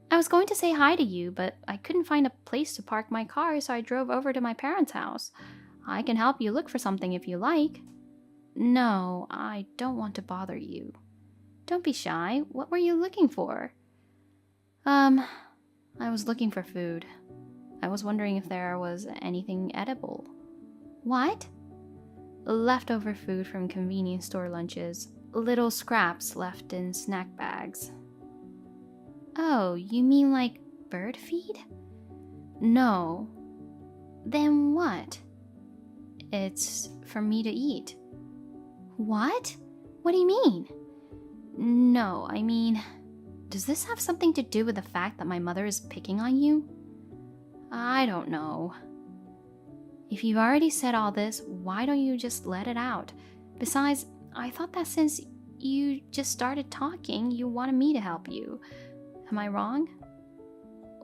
I was going to say hi to you, but I couldn't find a place to park my car, so I drove over to my parents' house. I can help you look for something if you like. No, I don't want to bother you. Don't be shy. What were you looking for? I was looking for food. I was wondering if there was anything edible. What? Leftover food from convenience store lunches. Little scraps left in snack bags. Oh, you mean like bird feed? No. Then what? It's for me to eat. What? What do you mean? No, I mean, does this have something to do with the fact that my mother is picking on you? I don't know. If you've already said all this, why don't you just let it out? Besides, I thought that since you just started talking, you wanted me to help you. Am I wrong?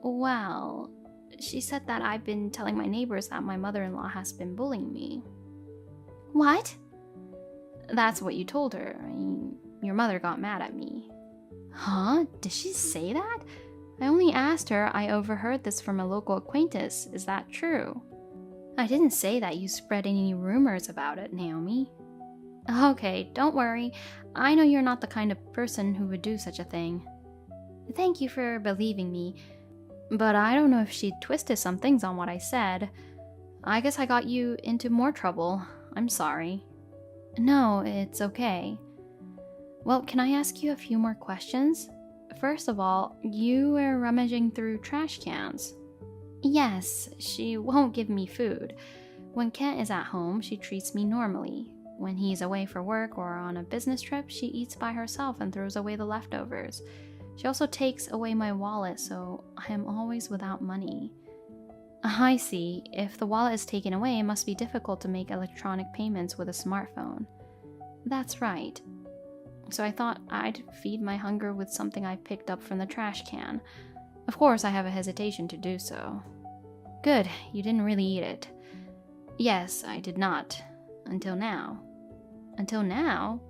Well, she said that I've been telling my neighbors that my mother-in-law has been bullying me. What? That's what you told her. I mean, your mother got mad at me. Huh? Did she say that? I only asked her. I overheard this from a local acquaintance. Is that true? I didn't say that you spread any rumors about it, Naomi. Okay, don't worry. I know you're not the kind of person who would do such a thing. Thank you for believing me, but I don't know if she twisted some things on what I said. I guess I got you into more trouble. I'm sorry. No, it's okay. Well, can I ask you a few more questions? First of all, you were rummaging through trash cans. Yes, she won't give me food. When Kent is at home, she treats me normally. When he's away for work or on a business trip, she eats by herself and throws away the leftovers. She also takes away my wallet, so I am always without money. I see. If the wallet is taken away, it must be difficult to make electronic payments with a smartphone. That's right. So I thought I'd feed my hunger with something I picked up from the trash can. Of course, I have a hesitation to do so. Good, you didn't really eat it. Yes, I did not. Until now. Until now?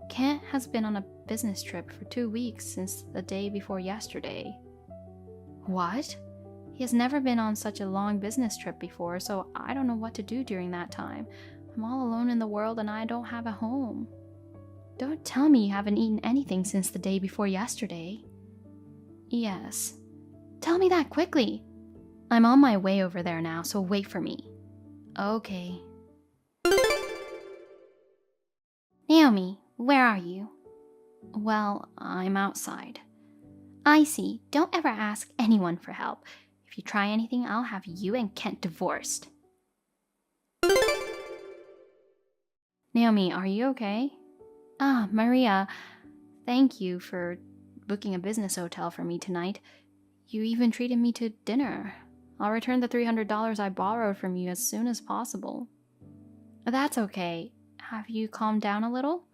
Kent has been on a business trip for 2 weeks since the day before yesterday. What? He has never been on such a long business trip before, so I don't know what to do during that time. I'm all alone in the world and I don't have a home. Don't tell me you haven't eaten anything since the day before yesterday. Yes. Tell me that quickly. I'm on my way over there now, so wait for me. Okay. Naomi, where are you? Well, I'm outside. I see. Don't ever ask anyone for help. If you try anything, I'll have you and Kent divorced. Naomi, are you okay? Ah, Maria, thank you for booking a business hotel for me tonight. You even treated me to dinner. I'll return the $300 I borrowed from you as soon as possible. That's okay. Have you calmed down a little?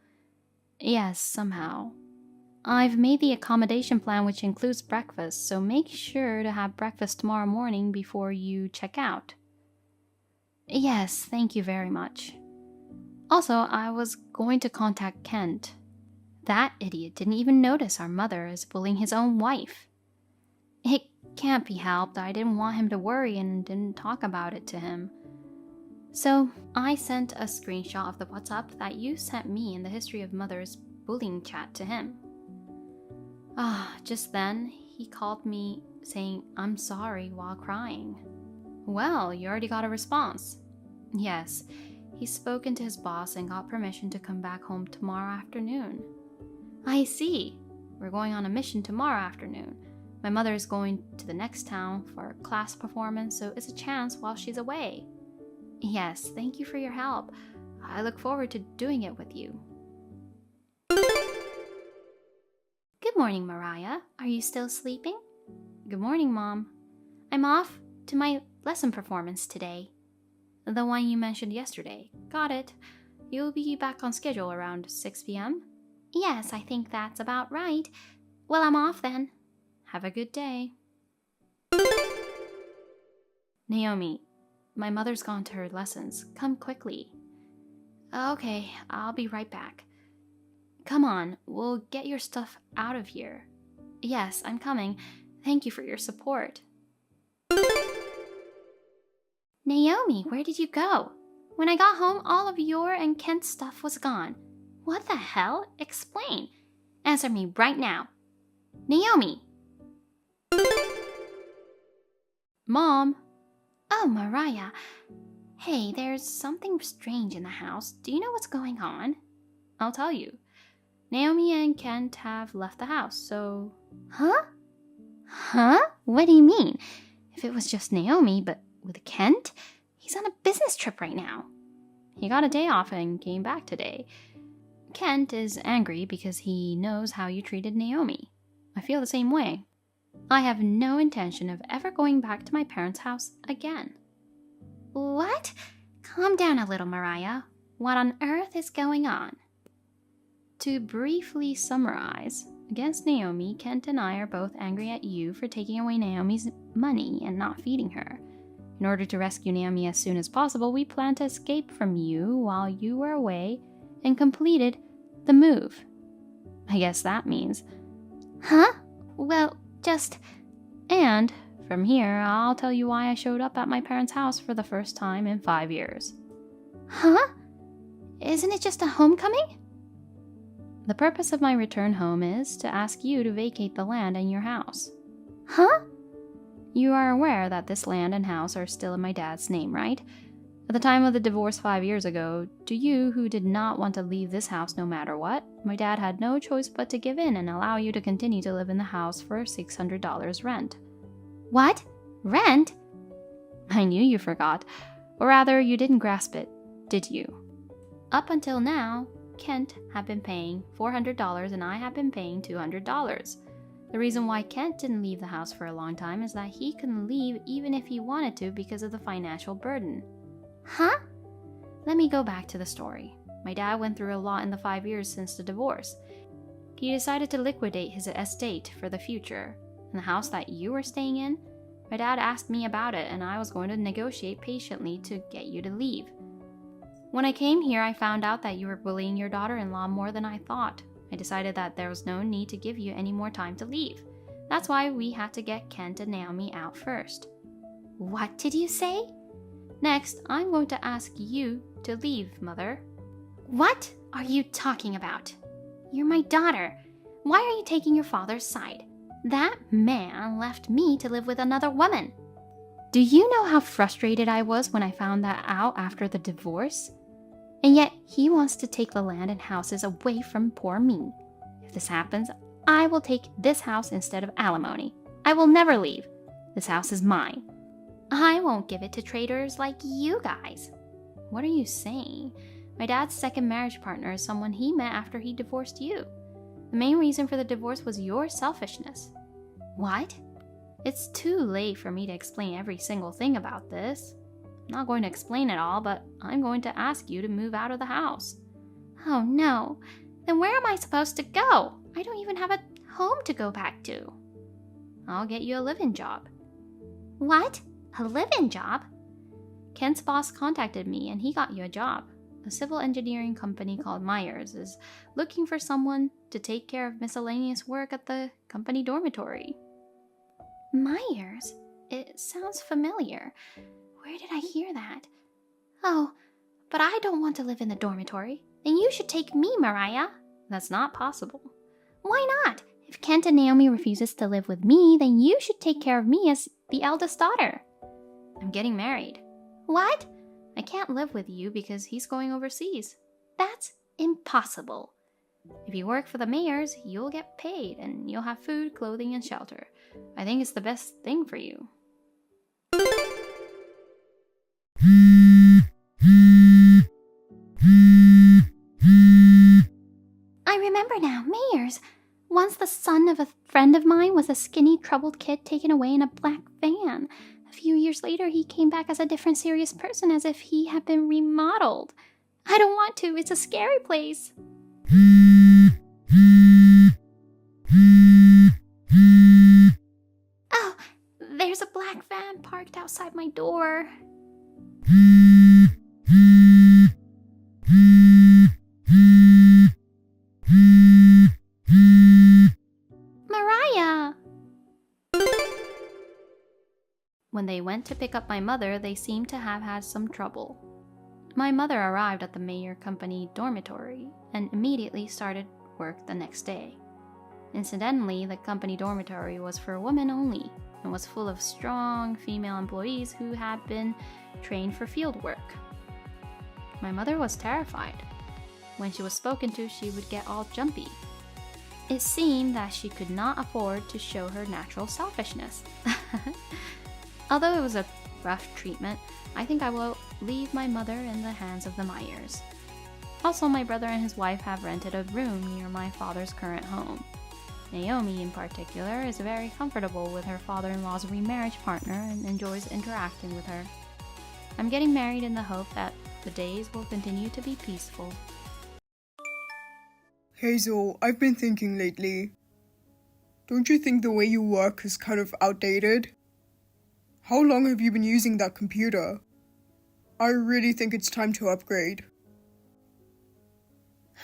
Yes, somehow. I've made the accommodation plan, which includes breakfast, so make sure to have breakfast tomorrow morning before you check out. Yes, thank you very much. Also, I was going to contact Kent. That idiot didn't even notice our mother is bullying his own wife. It can't be helped. I didn't want him to worry and didn't talk about it to him. So, I sent a screenshot of the WhatsApp that you sent me in the history of mother's bullying chat to him. Just then, he called me saying, "I'm sorry," while crying. Well, you already got a response. Yes, he's spoken to his boss and got permission to come back home tomorrow afternoon. I see. We're going on a mission tomorrow afternoon. My mother is going to the next town for a class performance, so it's a chance while she's away. Yes, thank you for your help. I look forward to doing it with you. Good morning, Mariah. Are you still sleeping? Good morning, Mom. I'm off to my lesson performance today. The one you mentioned yesterday. Got it. You'll be back on schedule around 6 p.m.? Yes, I think that's about right. Well, I'm off then. Have a good day. Naomi, my mother's gone to her lessons. Come quickly. Okay, I'll be right back. Come on, we'll get your stuff out of here. Yes, I'm coming. Thank you for your support. Naomi, where did you go? When I got home, all of your and Kent's stuff was gone. What the hell? Explain. Answer me right now. Naomi! Mom! Oh, Mariah. Hey, there's something strange in the house. Do you know what's going on? I'll tell you. Naomi and Kent have left the house, so... Huh? Huh? What do you mean? If it was just Naomi, but with Kent? He's on a business trip right now. He got a day off and came back today. Kent is angry because he knows how you treated Naomi. I feel the same way. I have no intention of ever going back to my parents' house again. What? Calm down a little, Mariah. What on earth is going on? To briefly summarize, against Naomi, Kent and I are both angry at you for taking away Naomi's money and not feeding her. In order to rescue Naomi as soon as possible, we planned to escape from you while you were away and completed the move. I guess that means... Huh? Well, just... And from here, I'll tell you why I showed up at my parents' house for the first time in 5 years. Huh? Isn't it just a homecoming? The purpose of my return home is to ask you to vacate the land and your house. Huh? You are aware that this land and house are still in my dad's name, right? At the time of the divorce 5 years ago, to you who did not want to leave this house no matter what, my dad had no choice but to give in and allow you to continue to live in the house for $600 rent. What? Rent? I knew you forgot. Or rather, you didn't grasp it, did you? Up until now, Kent had been paying $400 and I had been paying $200. The reason why Kent didn't leave the house for a long time is that he couldn't leave even if he wanted to because of the financial burden. Huh? Let me go back to the story. My dad went through a lot in the 5 years since the divorce. He decided to liquidate his estate for the future. In the house that you were staying in, my dad asked me about it and I was going to negotiate patiently to get you to leave. When I came here, I found out that you were bullying your daughter-in-law more than I thought. I decided that there was no need to give you any more time to leave. That's why we had to get Kent and Naomi out first. What did you say? Next, I'm going to ask you to leave, Mother. What are you talking about? You're my daughter. Why are you taking your father's side? That man left me to live with another woman. Do you know how frustrated I was when I found that out after the divorce? And yet, he wants to take the land and houses away from poor me. If this happens, I will take this house instead of alimony. I will never leave. This house is mine. I won't give it to traitors like you guys. What are you saying? My dad's second marriage partner is someone he met after he divorced you. The main reason for the divorce was your selfishness. What? It's too late for me to explain every single thing about this. I'm not going to explain it all, but I'm going to ask you to move out of the house. Oh no. Then where am I supposed to go? I don't even have a home to go back to. I'll get you a live-in job. What? A live-in job? Kent's boss contacted me and he got you a job. A civil engineering company called Myers is looking for someone to take care of miscellaneous work at the company dormitory. Myers? It sounds familiar. Where did I hear that? Oh, but I don't want to live in the dormitory. Then you should take me, Mariah. That's not possible. Why not? If Kent and Naomi refuses to live with me, then you should take care of me as the eldest daughter. I'm getting married. What? I can't live with you because he's going overseas. That's impossible. If you work for the Mayors, you'll get paid and you'll have food, clothing, and shelter. I think it's the best thing for you. I remember now, Mayors. Once the son of a friend of mine was a skinny, troubled kid taken away in a black van. A few years later, he came back as a different, serious person, as if he had been remodeled. I don't want to. It's a scary place. Oh, there's a black van parked outside my door. Mariah! When they went to pick up my mother, they seemed to have had some trouble. My mother arrived at the Mayer Company dormitory and immediately started work the next day. Incidentally, the company dormitory was for women only and was full of strong female employees who had been trained for field work. My mother was terrified. When she was spoken to, she would get all jumpy. It seemed that she could not afford to show her natural selfishness. Although it was a rough treatment, I think I will leave my mother in the hands of the Meyers. Also, my brother and his wife have rented a room near my father's current home. Naomi, in particular, is very comfortable with her father-in-law's remarriage partner and enjoys interacting with her. I'm getting married in the hope that the days will continue to be peaceful. Hazel, I've been thinking lately. Don't you think the way you work is kind of outdated? How long have you been using that computer? I really think it's time to upgrade.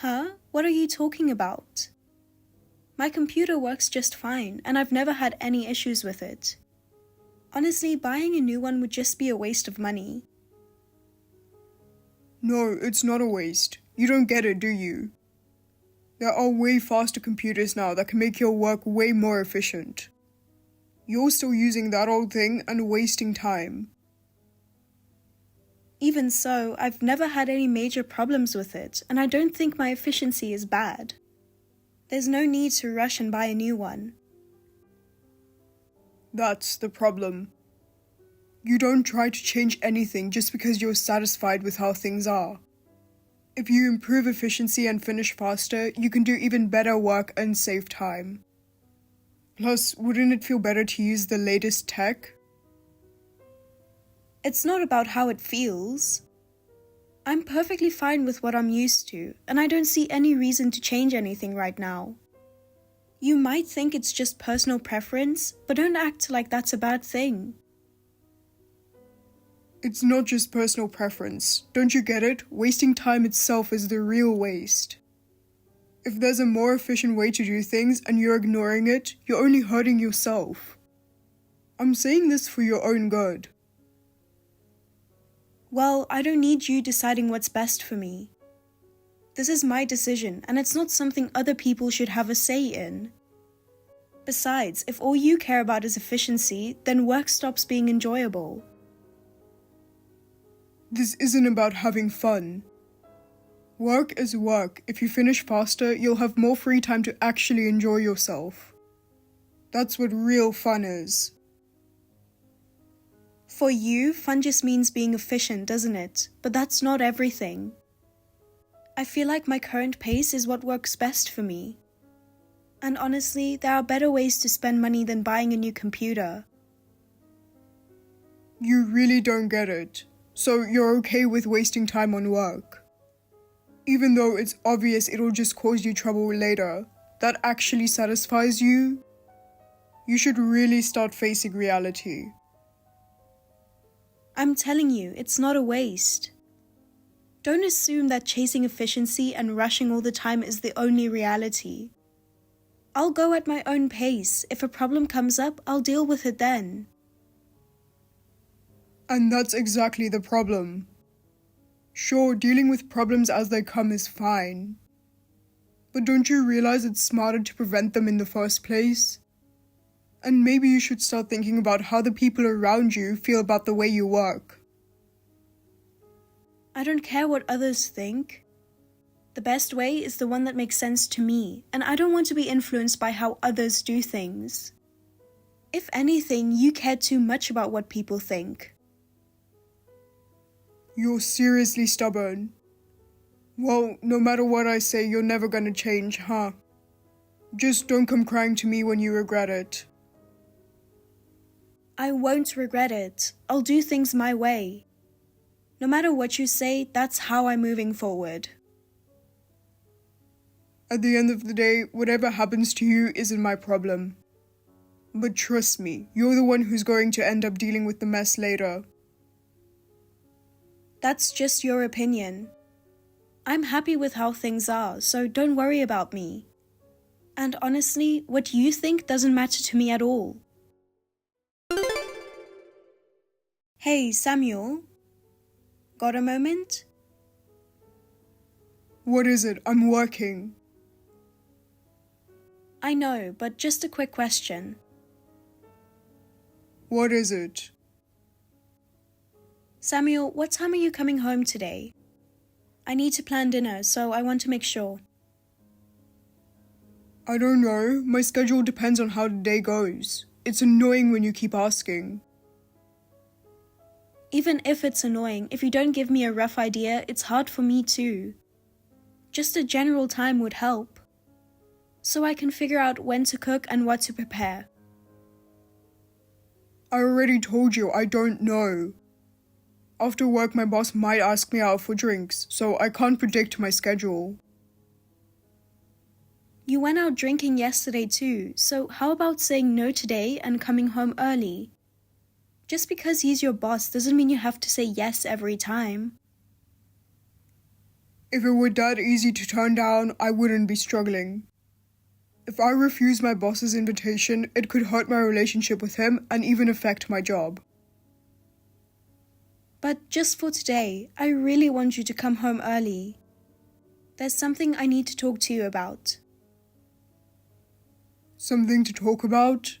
Huh? What are you talking about? My computer works just fine, and I've never had any issues with it. Honestly, buying a new one would just be a waste of money. No, it's not a waste. You don't get it, do you? There are way faster computers now that can make your work way more efficient. You're still using that old thing and wasting time. Even so, I've never had any major problems with it, and I don't think my efficiency is bad. There's no need to rush and buy a new one. That's the problem. You don't try to change anything just because you're satisfied with how things are. If you improve efficiency and finish faster, you can do even better work and save time. Plus, wouldn't it feel better to use the latest tech? It's not about how it feels. I'm perfectly fine with what I'm used to, and I don't see any reason to change anything right now. You might think it's just personal preference, but don't act like that's a bad thing. It's not just personal preference. Don't you get it? Wasting time itself is the real waste. If there's a more efficient way to do things and you're ignoring it, you're only hurting yourself. I'm saying this for your own good. Well, I don't need you deciding what's best for me. This is my decision, and it's not something other people should have a say in. Besides, if all you care about is efficiency, then work stops being enjoyable. This isn't about having fun. Work is work. If you finish faster, you'll have more free time to actually enjoy yourself. That's what real fun is. For you, fun just means being efficient, doesn't it? But that's not everything. I feel like my current pace is what works best for me. And honestly, there are better ways to spend money than buying a new computer. You really don't get it. So you're okay with wasting time on work. Even though it's obvious it'll just cause you trouble later, that actually satisfies you? You should really start facing reality. I'm telling you, it's not a waste. Don't assume that chasing efficiency and rushing all the time is the only reality. I'll go at my own pace. If a problem comes up, I'll deal with it then. And that's exactly the problem. Sure, dealing with problems as they come is fine. But don't you realize it's smarter to prevent them in the first place? And maybe you should start thinking about how the people around you feel about the way you work. I don't care what others think. The best way is the one that makes sense to me, and I don't want to be influenced by how others do things. If anything, you care too much about what people think. You're seriously stubborn. Well, no matter what I say, you're never gonna change, huh? Just don't come crying to me when you regret it. I won't regret it. I'll do things my way. No matter what you say, that's how I'm moving forward. At the end of the day, whatever happens to you isn't my problem. But trust me, you're the one who's going to end up dealing with the mess later. That's just your opinion. I'm happy with how things are, so don't worry about me. And honestly, what you think doesn't matter to me at all. Hey, Samuel. Got a moment? What is it? I'm working. I know, but just a quick question. What is it? Samuel, what time are you coming home today? I need to plan dinner, so I want to make sure. I don't know. My schedule depends on how the day goes. It's annoying when you keep asking. Even if it's annoying, if you don't give me a rough idea, it's hard for me too. Just a general time would help, so I can figure out when to cook and what to prepare. I already told you I don't know. After work, my boss might ask me out for drinks, so I can't predict my schedule. You went out drinking yesterday too, so how about saying no today and coming home early? Just because he's your boss doesn't mean you have to say yes every time. If it were that easy to turn down, I wouldn't be struggling. If I refuse my boss's invitation, it could hurt my relationship with him and even affect my job. But just for today, I really want you to come home early. There's something I need to talk to you about. Something to talk about?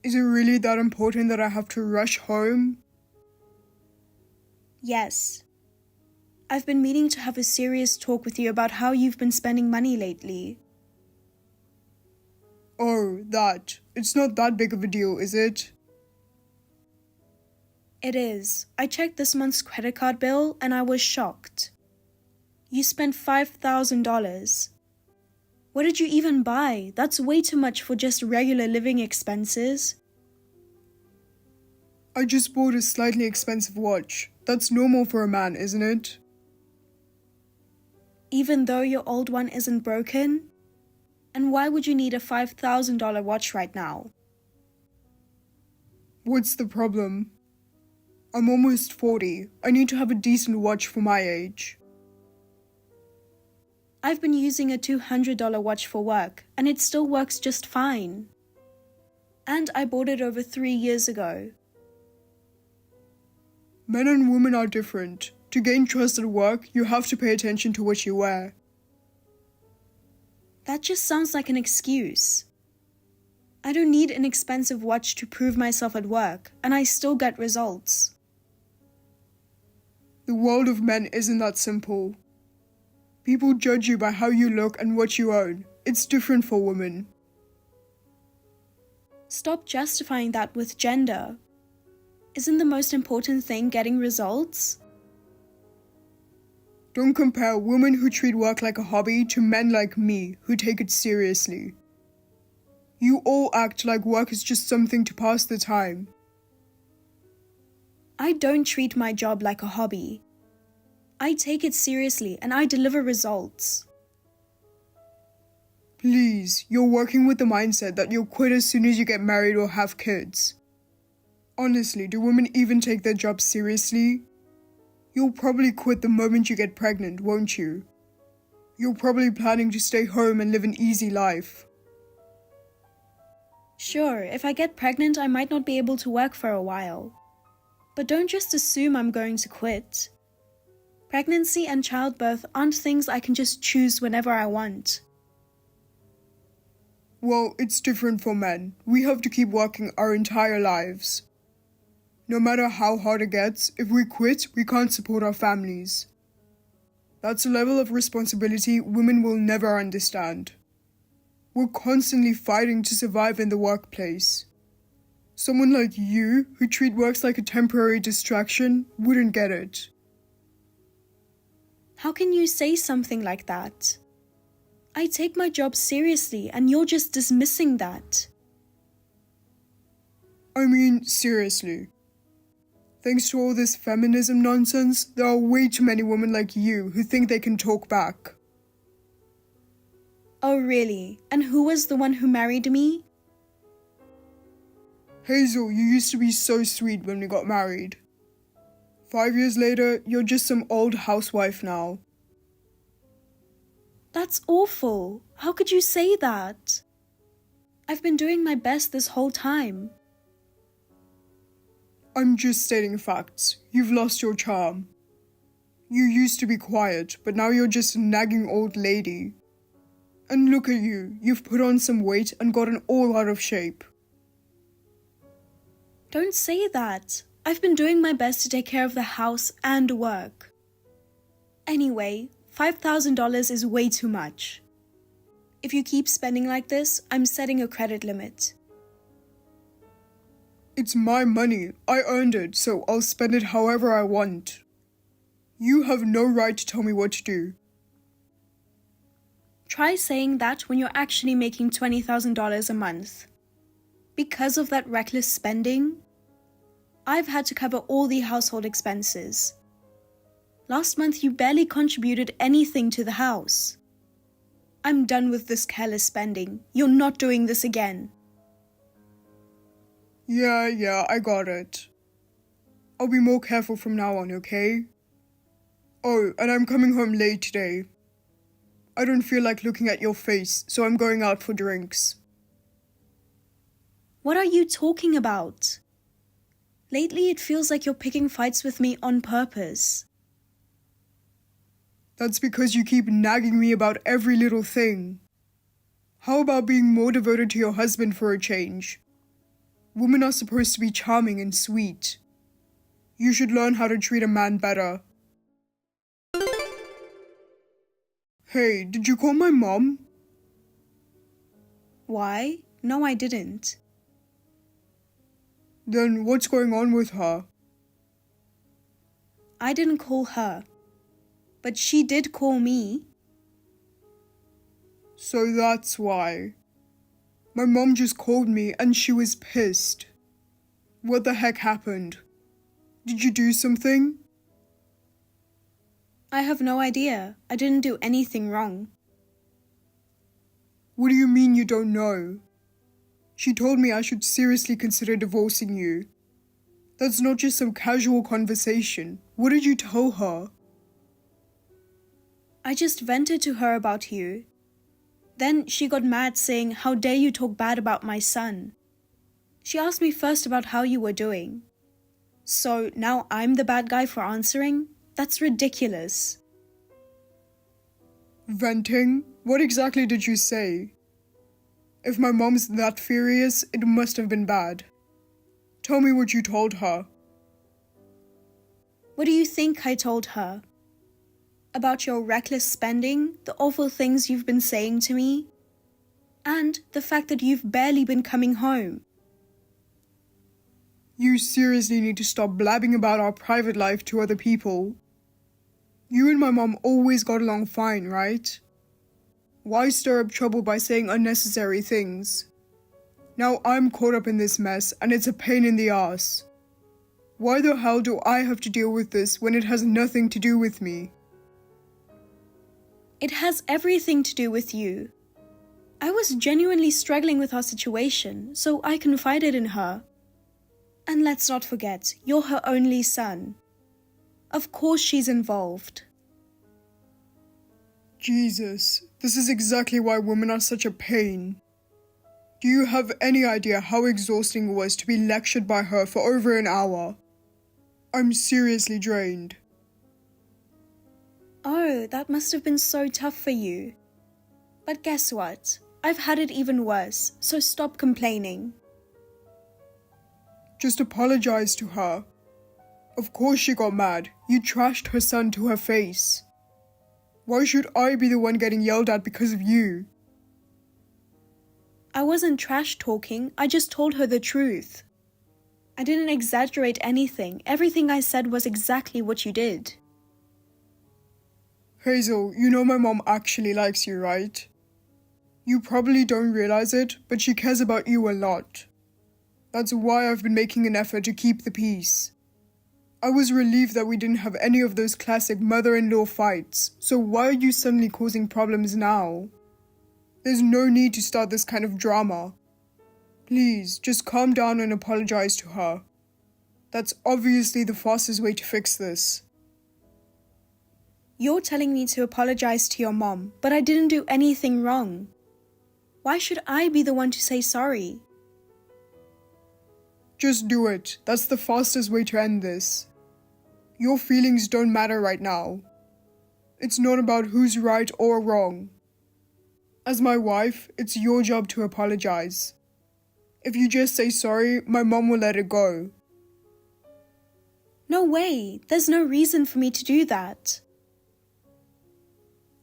Is it really that important that I have to rush home? Yes. I've been meaning to have a serious talk with you about how you've been spending money lately. Oh, that. It's not that big of a deal, is it? It is. I checked this month's credit card bill and I was shocked. You spent $5,000. What did you even buy? That's way too much for just regular living expenses. I just bought a slightly expensive watch. That's normal for a man, isn't it? Even though your old one isn't broken? And why would you need a $5,000 watch right now? What's the problem? I'm almost 40. I need to have a decent watch for my age. I've been using a $200 watch for work, and it still works just fine. And I bought it over 3 years ago. Men and women are different. To gain trust at work, you have to pay attention to what you wear. That just sounds like an excuse. I don't need an expensive watch to prove myself at work, and I still get results. The world of men isn't that simple. People judge you by how you look and what you own. It's different for women. Stop justifying that with gender. Isn't the most important thing getting results? Don't compare women who treat work like a hobby to men like me who take it seriously. You all act like work is just something to pass the time. I don't treat my job like a hobby. I take it seriously and I deliver results. Please, you're working with the mindset that you'll quit as soon as you get married or have kids. Honestly, do women even take their job seriously? You'll probably quit the moment you get pregnant, won't you? You're probably planning to stay home and live an easy life. Sure, if I get pregnant, I might not be able to work for a while. But don't just assume I'm going to quit. Pregnancy and childbirth aren't things I can just choose whenever I want. Well, it's different for men. We have to keep working our entire lives. No matter how hard it gets, if we quit, we can't support our families. That's a level of responsibility women will never understand. We're constantly fighting to survive in the workplace. Someone like you, who treat work like a temporary distraction, wouldn't get it. How can you say something like that? I take my job seriously and you're just dismissing that. I mean, seriously. Thanks to all this feminism nonsense, there are way too many women like you who think they can talk back. Oh really? And who was the one who married me? Hazel, you used to be so sweet when we got married. 5 years later, you're just some old housewife now. That's awful. How could you say that? I've been doing my best this whole time. I'm just stating facts. You've lost your charm. You used to be quiet, but now you're just a nagging old lady. And look at you, you've put on some weight and gotten all out of shape. Don't say that. I've been doing my best to take care of the house and work. Anyway, $5,000 is way too much. If you keep spending like this, I'm setting a credit limit. It's my money. I earned it, so I'll spend it however I want. You have no right to tell me what to do. Try saying that when you're actually making $20,000 a month. Because of that reckless spending, I've had to cover all the household expenses. Last month you barely contributed anything to the house. I'm done with this careless spending. You're not doing this again. Yeah, I got it. I'll be more careful from now on, okay? Oh, and I'm coming home late today. I don't feel like looking at your face, so I'm going out for drinks. What are you talking about? Lately it feels like you're picking fights with me on purpose. That's because you keep nagging me about every little thing. How about being more devoted to your husband for a change? Women are supposed to be charming and sweet. You should learn how to treat a man better. Hey, did you call my mom? Why? No, I didn't. Then what's going on with her? I didn't call her. But she did call me. So that's why. My mom just called me and she was pissed. What the heck happened? Did you do something? I have no idea. I didn't do anything wrong. What do you mean you don't know? She told me I should seriously consider divorcing you. That's not just some casual conversation. What did you tell her? I just vented to her about you. Then she got mad saying, "How dare you talk bad about my son?" She asked me first about how you were doing. So now I'm the bad guy for answering? That's ridiculous. Venting? What exactly did you say? If my mom's that furious, it must have been bad. Tell me what you told her. What do you think I told her? About your reckless spending, the awful things you've been saying to me, and the fact that you've barely been coming home. You seriously need to stop blabbing about our private life to other people. You and my mom always got along fine, right? Why stir up trouble by saying unnecessary things? Now I'm caught up in this mess and it's a pain in the ass. Why the hell do I have to deal with this when it has nothing to do with me? It has everything to do with you. I was genuinely struggling with our situation, so I confided in her. And let's not forget, you're her only son. Of course she's involved. Jesus, this is exactly why women are such a pain. Do you have any idea how exhausting it was to be lectured by her for over an hour? I'm seriously drained. Oh, that must have been so tough for you. But guess what? I've had it even worse, so stop complaining. Just apologize to her. Of course she got mad. You trashed her son to her face. Why should I be the one getting yelled at because of you? I wasn't trash talking, I just told her the truth. I didn't exaggerate anything. Everything I said was exactly what you did. Hazel, you know my mom actually likes you, right? You probably don't realize it, but she cares about you a lot. That's why I've been making an effort to keep the peace. I was relieved that we didn't have any of those classic mother-in-law fights, so why are you suddenly causing problems now? There's no need to start this kind of drama. Please, just calm down and apologize to her. That's obviously the fastest way to fix this. You're telling me to apologize to your mom, but I didn't do anything wrong. Why should I be the one to say sorry? Just do it. That's the fastest way to end this. Your feelings don't matter right now. It's not about who's right or wrong. As my wife, it's your job to apologize. If you just say sorry, my mom will let it go. No way. There's no reason for me to do that.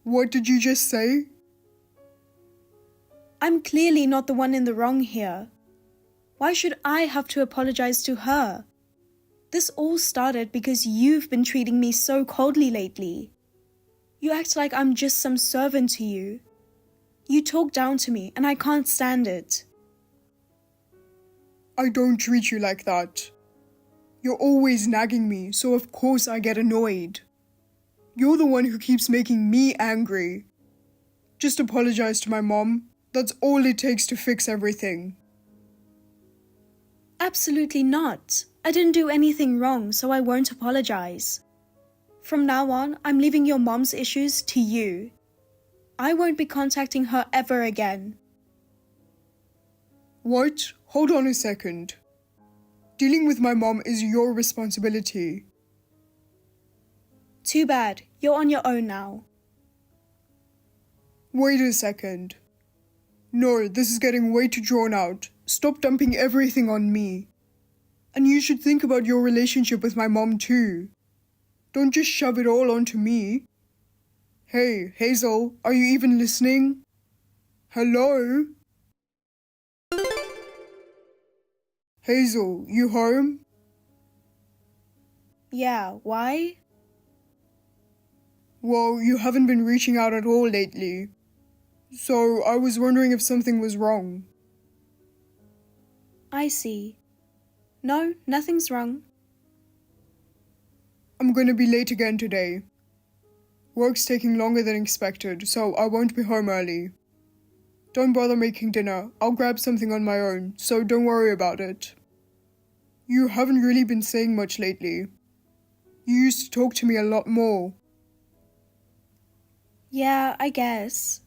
What did you just say? I'm clearly not the one in the wrong here. Why should I have to apologize to her? This all started because you've been treating me so coldly lately. You act like I'm just some servant to you. You talk down to me and I can't stand it. I don't treat you like that. You're always nagging me, so of course I get annoyed. You're the one who keeps making me angry. Just apologize to my mom. That's all it takes to fix everything. Absolutely not. I didn't do anything wrong, so I won't apologize. From now on, I'm leaving your mom's issues to you. I won't be contacting her ever again. What? Hold on a second. Dealing with my mom is your responsibility. Too bad. You're on your own now. Wait a second. No, this is getting way too drawn out. Stop dumping everything on me. And you should think about your relationship with my mom too. Don't just shove it all onto me. Hey, Hazel, are you even listening? Hello? Hazel, you home? Yeah, why? Well, you haven't been reaching out at all lately. So I was wondering if something was wrong. I see. No, nothing's wrong. I'm gonna be late again today. Work's taking longer than expected, so I won't be home early. Don't bother making dinner. I'll grab something on my own, so don't worry about it. You haven't really been saying much lately. You used to talk to me a lot more. Yeah, I guess.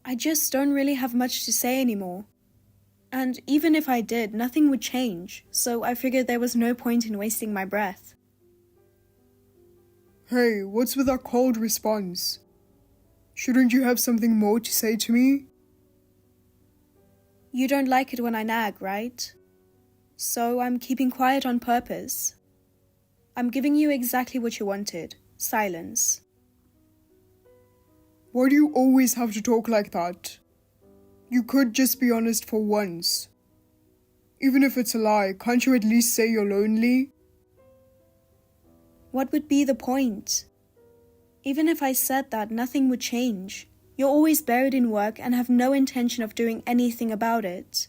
I just don't really have much to say anymore. And even if I did, nothing would change, so I figured there was no point in wasting my breath. Hey, what's with that cold response? Shouldn't you have something more to say to me? You don't like it when I nag, right? So I'm keeping quiet on purpose. I'm giving you exactly what you wanted. Silence. Why do you always have to talk like that? You could just be honest for once. Even if it's a lie, can't you at least say you're lonely? What would be the point? Even if I said that, nothing would change. You're always buried in work and have no intention of doing anything about it.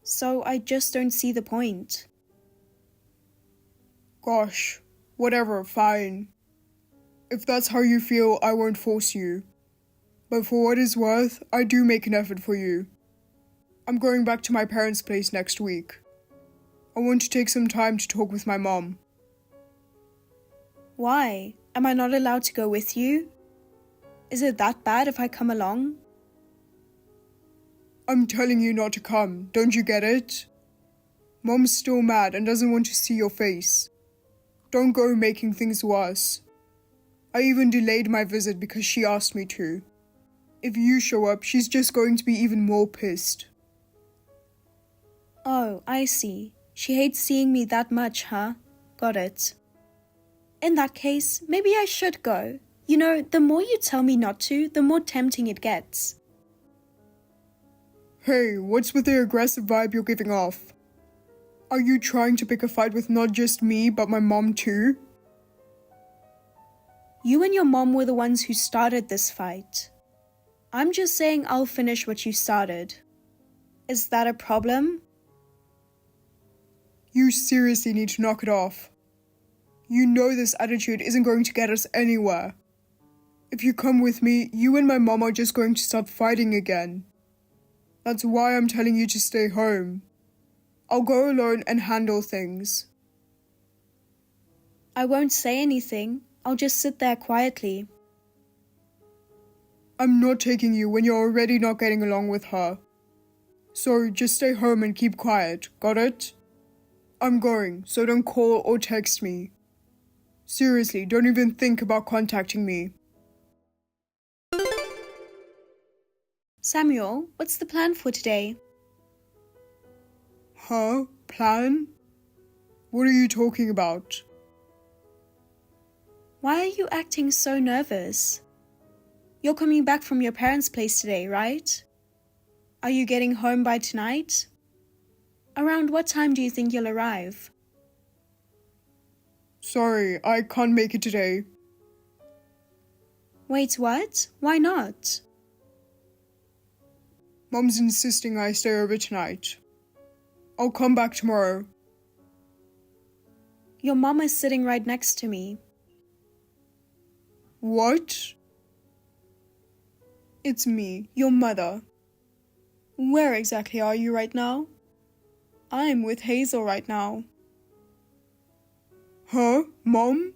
So I just don't see the point. Gosh, whatever, fine. If that's how you feel, I won't force you. But for what it's worth, I do make an effort for you. I'm going back to my parents' place next week. I want to take some time to talk with my mom. Why? Am I not allowed to go with you? Is it that bad if I come along? I'm telling you not to come, don't you get it? Mom's still mad and doesn't want to see your face. Don't go making things worse. I even delayed my visit because she asked me to. If you show up, she's just going to be even more pissed. Oh, I see. She hates seeing me that much, huh? Got it. In that case, maybe I should go. You know, the more you tell me not to, the more tempting it gets. Hey, what's with the aggressive vibe you're giving off? Are you trying to pick a fight with not just me, but my mom too? You and your mom were the ones who started this fight. I'm just saying I'll finish what you started. Is that a problem? You seriously need to knock it off. You know this attitude isn't going to get us anywhere. If you come with me, you and my mom are just going to start fighting again. That's why I'm telling you to stay home. I'll go alone and handle things. I won't say anything. I'll just sit there quietly. I'm not taking you when you're already not getting along with her. So just stay home and keep quiet, got it? I'm going, so don't call or text me. Seriously, don't even think about contacting me. Samuel, what's the plan for today? Huh? Plan? What are you talking about? Why are you acting so nervous? You're coming back from your parents' place today, right? Are you getting home by tonight? Around what time do you think you'll arrive? Sorry, I can't make it today. Wait, what? Why not? Mom's insisting I stay over tonight. I'll come back tomorrow. Your mom is sitting right next to me. What? It's me, your mother. Where exactly are you right now? I'm with Hazel right now. Huh? Mom?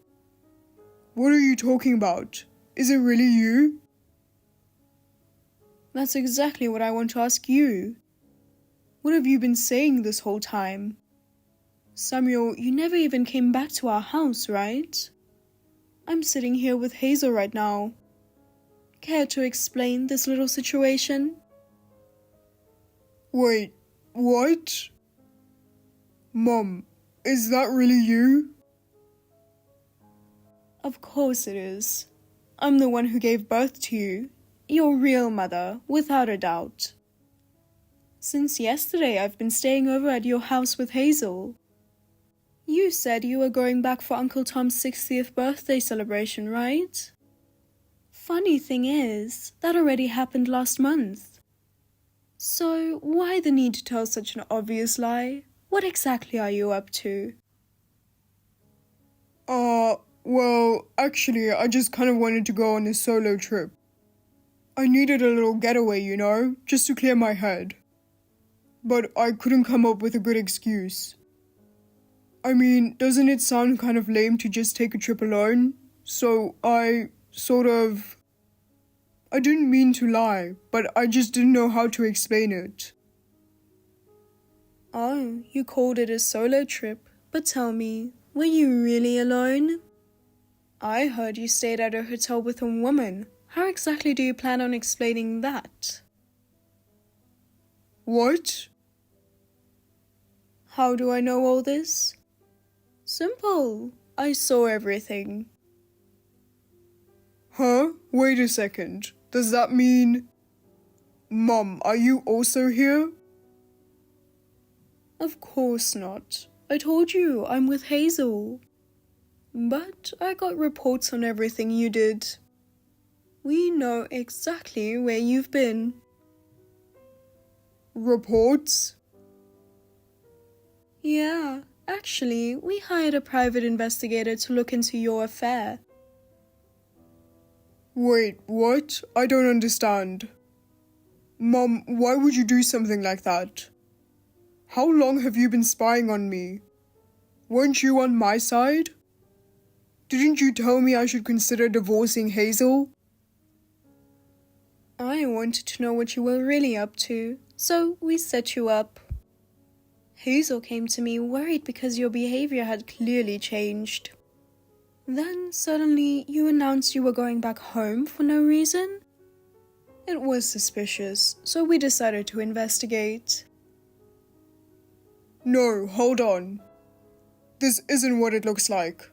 What are you talking about? Is it really you? That's exactly what I want to ask you. What have you been saying this whole time? Samuel, you never even came back to our house, right? I'm sitting here with Hazel right now. Care to explain this little situation? Wait, what? Mom, is that really you? Of course it is. I'm the one who gave birth to you. Your real mother, without a doubt. Since yesterday, I've been staying over at your house with Hazel. You said you were going back for Uncle Tom's 60th birthday celebration, right? Funny thing is, that already happened last month. So, why the need to tell such an obvious lie? What exactly are you up to? Well, actually, I just kind of wanted to go on a solo trip. I needed a little getaway, you know, just to clear my head. But I couldn't come up with a good excuse. I mean, doesn't it sound kind of lame to just take a trip alone? So I didn't mean to lie, but I just didn't know how to explain it. Oh, you called it a solo trip, but tell me, were you really alone? I heard you stayed at a hotel with a woman. How exactly do you plan on explaining that? What? How do I know all this? Simple. I saw everything. Huh? Wait a second. Does that mean... Mom, are you also here? Of course not. I told you, I'm with Hazel. But I got reports on everything you did. We know exactly where you've been. Reports? Yeah, actually, we hired a private investigator to look into your affair. Wait, what? I don't understand. Mom, why would you do something like that? How long have you been spying on me? Weren't you on my side? Didn't you tell me I should consider divorcing Hazel? I wanted to know what you were really up to, so we set you up. Hazel came to me worried because your behavior had clearly changed. Then suddenly you announced you were going back home for no reason? It was suspicious, so we decided to investigate. No, hold on. This isn't what it looks like.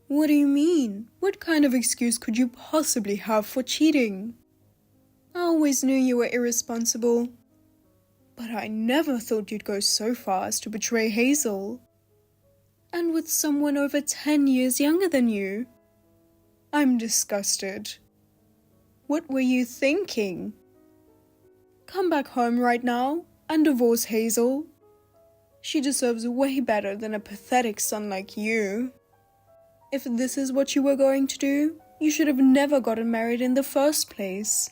What do you mean? What kind of excuse could you possibly have for cheating? I always knew you were irresponsible. But I never thought you'd go so far as to betray Hazel. And with someone over 10 years younger than you. I'm disgusted. What were you thinking? Come back home right now and divorce Hazel. She deserves way better than a pathetic son like you. If this is what you were going to do, you should have never gotten married in the first place.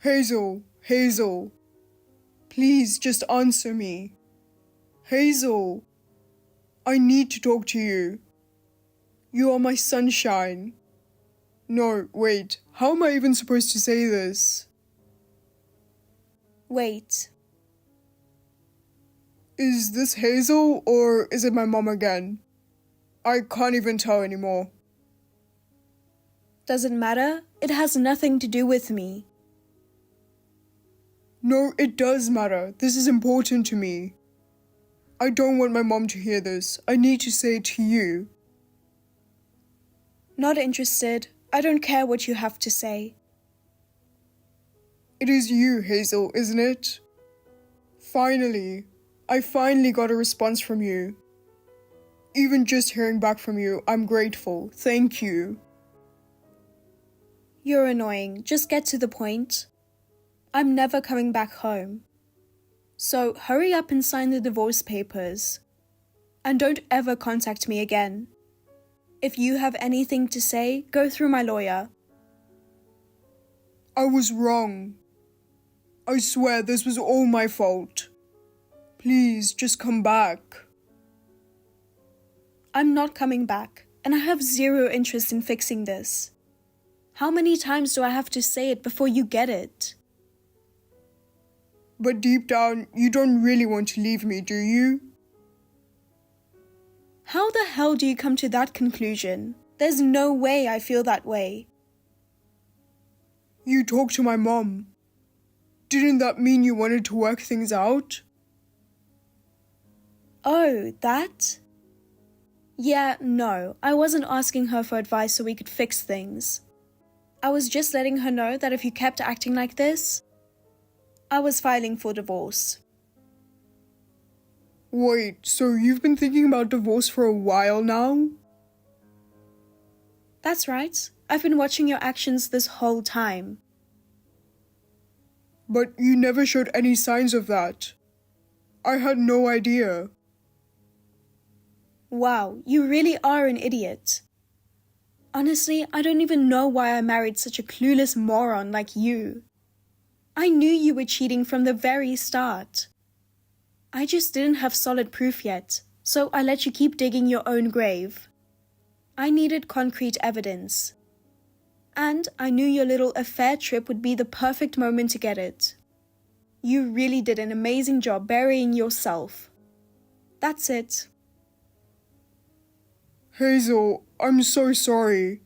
Hazel, please just answer me. Hazel, I need to talk to you. You are my sunshine. No, wait, how am I even supposed to say this? Wait. Is this Hazel or is it my mom again? I can't even tell anymore. Doesn't matter. It has nothing to do with me. No, it does matter. This is important to me. I don't want my mom to hear this. I need to say it to you. Not interested. I don't care what you have to say. It is you, Hazel, isn't it? Finally. I finally got a response from you. Even just hearing back from you, I'm grateful. Thank you. You're annoying. Just get to the point. I'm never coming back home. So hurry up and sign the divorce papers. And don't ever contact me again. If you have anything to say, go through my lawyer. I was wrong. I swear this was all my fault. Please, just come back. I'm not coming back, and I have zero interest in fixing this. How many times do I have to say it before you get it? But deep down, you don't really want to leave me, do you? How the hell do you come to that conclusion? There's no way I feel that way. You talked to my mom. Didn't that mean you wanted to work things out? Oh, that? Yeah, no, I wasn't asking her for advice so we could fix things. I was just letting her know that if you kept acting like this, I was filing for divorce. Wait, so you've been thinking about divorce for a while now? That's right. I've been watching your actions this whole time. But you never showed any signs of that. I had no idea. Wow, you really are an idiot. Honestly, I don't even know why I married such a clueless moron like you. I knew you were cheating from the very start. I just didn't have solid proof yet, so I let you keep digging your own grave. I needed concrete evidence. And I knew your little affair trip would be the perfect moment to get it. You really did an amazing job burying yourself. That's it. Hazel, I'm so sorry.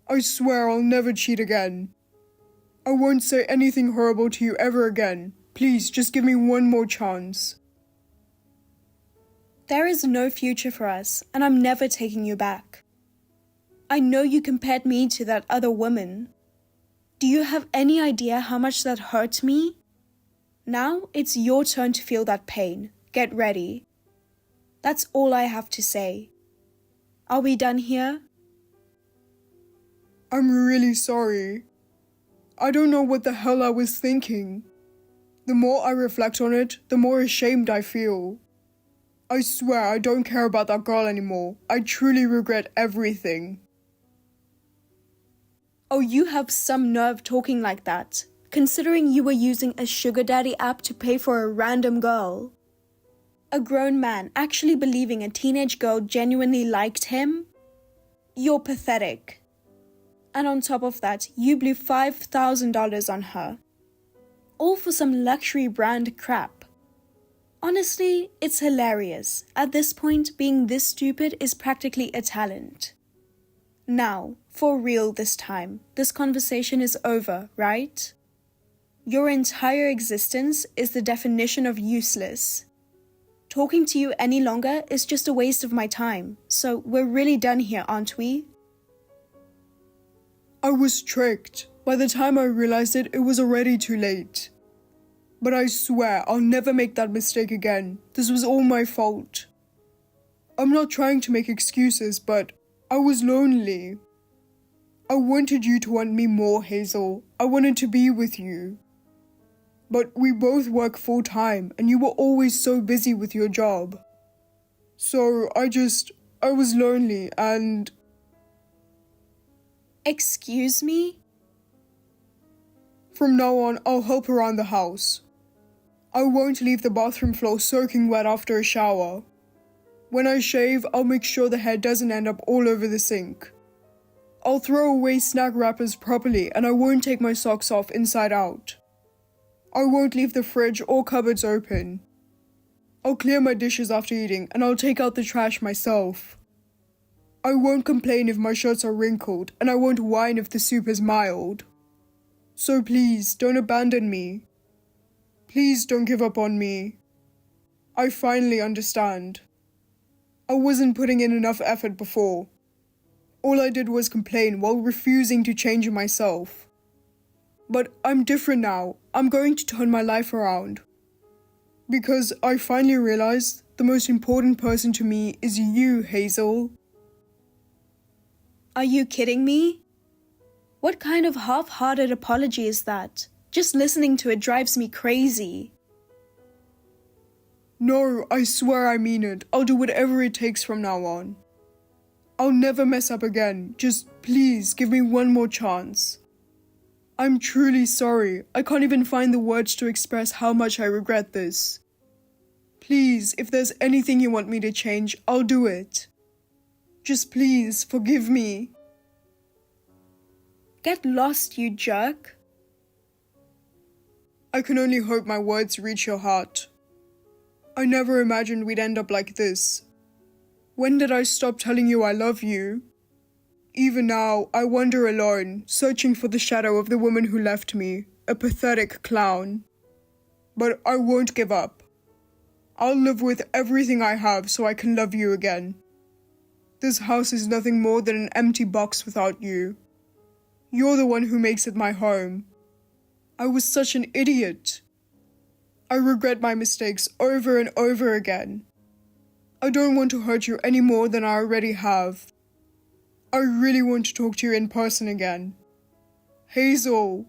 I swear I'll never cheat again. I won't say anything horrible to you ever again. Please, just give me one more chance. There is no future for us, and I'm never taking you back. I know you compared me to that other woman. Do you have any idea how much that hurt me? Now it's your turn to feel that pain. Get ready. That's all I have to say. Are we done here? I'm really sorry. I don't know what the hell I was thinking. The more I reflect on it, the more ashamed I feel. I swear I don't care about that girl anymore. I truly regret everything. Oh, you have some nerve talking like that, considering you were using a sugar daddy app to pay for a random girl. A grown man actually believing a teenage girl genuinely liked him? You're pathetic. And on top of that, you blew $5,000 on her. All for some luxury brand crap. Honestly, it's hilarious. At this point, being this stupid is practically a talent. Now, for real this time, this conversation is over, right? Your entire existence is the definition of useless. Talking to you any longer is just a waste of my time, so we're really done here, aren't we? I was tricked. By the time I realized it, it was already too late. But I swear I'll never make that mistake again. This was all my fault. I'm not trying to make excuses, but I was lonely. I wanted you to want me more, Hazel. I wanted to be with you. But we both work full-time, and you were always so busy with your job. So I was lonely, and... Excuse me? From now on, I'll help around the house. I won't leave the bathroom floor soaking wet after a shower. When I shave, I'll make sure the hair doesn't end up all over the sink. I'll throw away snack wrappers properly, and I won't take my socks off inside out. I won't leave the fridge or cupboards open. I'll clear my dishes after eating, and I'll take out the trash myself. I won't complain if my shirts are wrinkled, and I won't whine if the soup is mild. So please, don't abandon me. Please don't give up on me. I finally understand. I wasn't putting in enough effort before. All I did was complain while refusing to change myself. But I'm different now. I'm going to turn my life around. Because I finally realized the most important person to me is you, Hazel. Are you kidding me? What kind of half-hearted apology is that? Just listening to it drives me crazy. No, I swear I mean it. I'll do whatever it takes from now on. I'll never mess up again. Just please give me one more chance. I'm truly sorry. I can't even find the words to express how much I regret this. Please, if there's anything you want me to change, I'll do it. Just please, forgive me. Get lost, you jerk. I can only hope my words reach your heart. I never imagined we'd end up like this. When did I stop telling you I love you? Even now, I wander alone, searching for the shadow of the woman who left me, a pathetic clown. But I won't give up. I'll live with everything I have so I can love you again. This house is nothing more than an empty box without you. You're the one who makes it my home. I was such an idiot. I regret my mistakes over and over again. I don't want to hurt you any more than I already have. I really want to talk to you in person again. Hazel.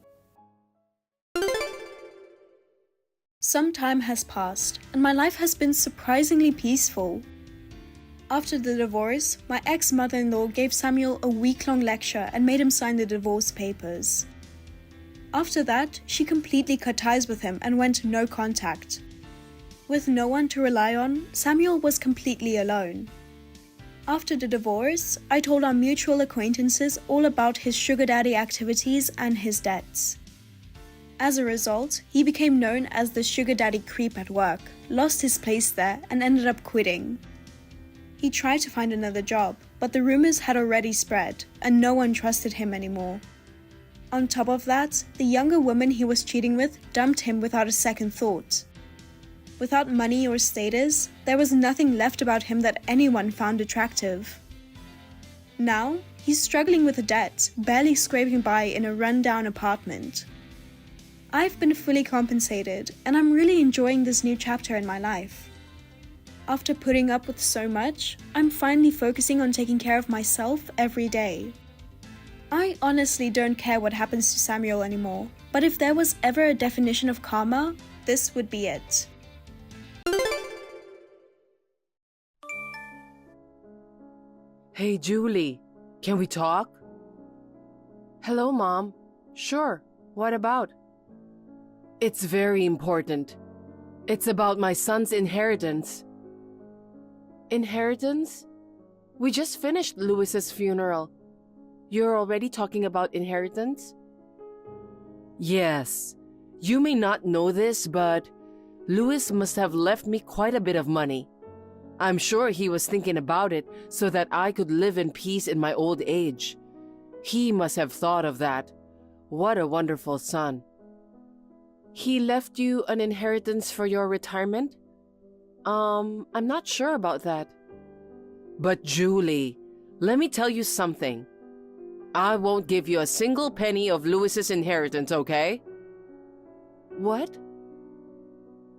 Some time has passed, and my life has been surprisingly peaceful. After the divorce, my ex-mother-in-law gave Samuel a week-long lecture and made him sign the divorce papers. After that, she completely cut ties with him and went no contact. With no one to rely on, Samuel was completely alone. After the divorce, I told our mutual acquaintances all about his sugar daddy activities and his debts. As a result, he became known as the sugar daddy creep at work, lost his place there, and ended up quitting. He tried to find another job, but the rumors had already spread, and no one trusted him anymore. On top of that, the younger woman he was cheating with dumped him without a second thought. Without money or status, there was nothing left about him that anyone found attractive. Now, he's struggling with a debt, barely scraping by in a run-down apartment. I've been fully compensated, and I'm really enjoying this new chapter in my life. After putting up with so much, I'm finally focusing on taking care of myself every day. I honestly don't care what happens to Samuel anymore, but if there was ever a definition of karma, this would be it. Hey, Julie, can we talk? Hello, Mom. Sure, what about? It's very important. It's about my son's inheritance. Inheritance? We just finished Louis's funeral. You're already talking about inheritance? Yes. You may not know this, but Louis must have left me quite a bit of money. I'm sure he was thinking about it so that I could live in peace in my old age. He must have thought of that. What a wonderful son. He left you an inheritance for your retirement? I'm not sure about that. But Julie, let me tell you something. I won't give you a single penny of Louis's inheritance, okay? What?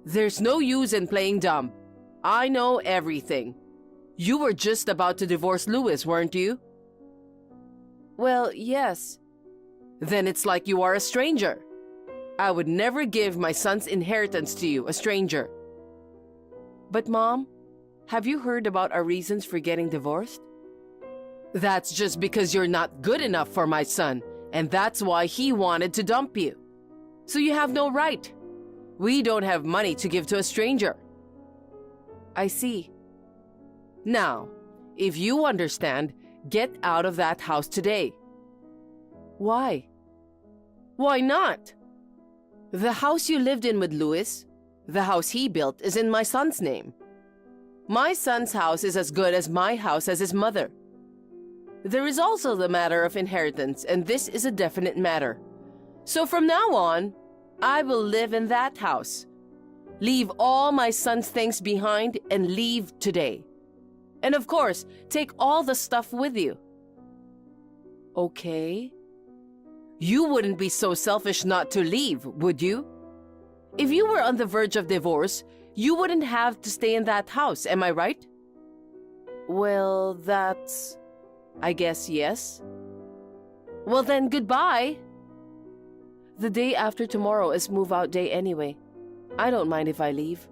There's no use in playing dumb. I know everything. You were just about to divorce Louis, weren't you? Well, yes. Then it's like you are a stranger. I would never give my son's inheritance to you, a stranger. But Mom, have you heard about our reasons for getting divorced? That's just because you're not good enough for my son, and that's why he wanted to dump you. So you have no right. We don't have money to give to a stranger. I see. Now, if you understand, get out of that house today. Why? Why not? The house you lived in with Louis, the house he built, is in my son's name. My son's house is as good as my house as his mother. There is also the matter of inheritance, and this is a definite matter. So from now on, I will live in that house. Leave all my son's things behind and leave today. And of course, take all the stuff with you. Okay? You wouldn't be so selfish not to leave, would you? If you were on the verge of divorce, you wouldn't have to stay in that house, am I right? Well, that's... I guess yes. Well then, goodbye. The day after tomorrow is move-out day anyway. I don't mind if I leave.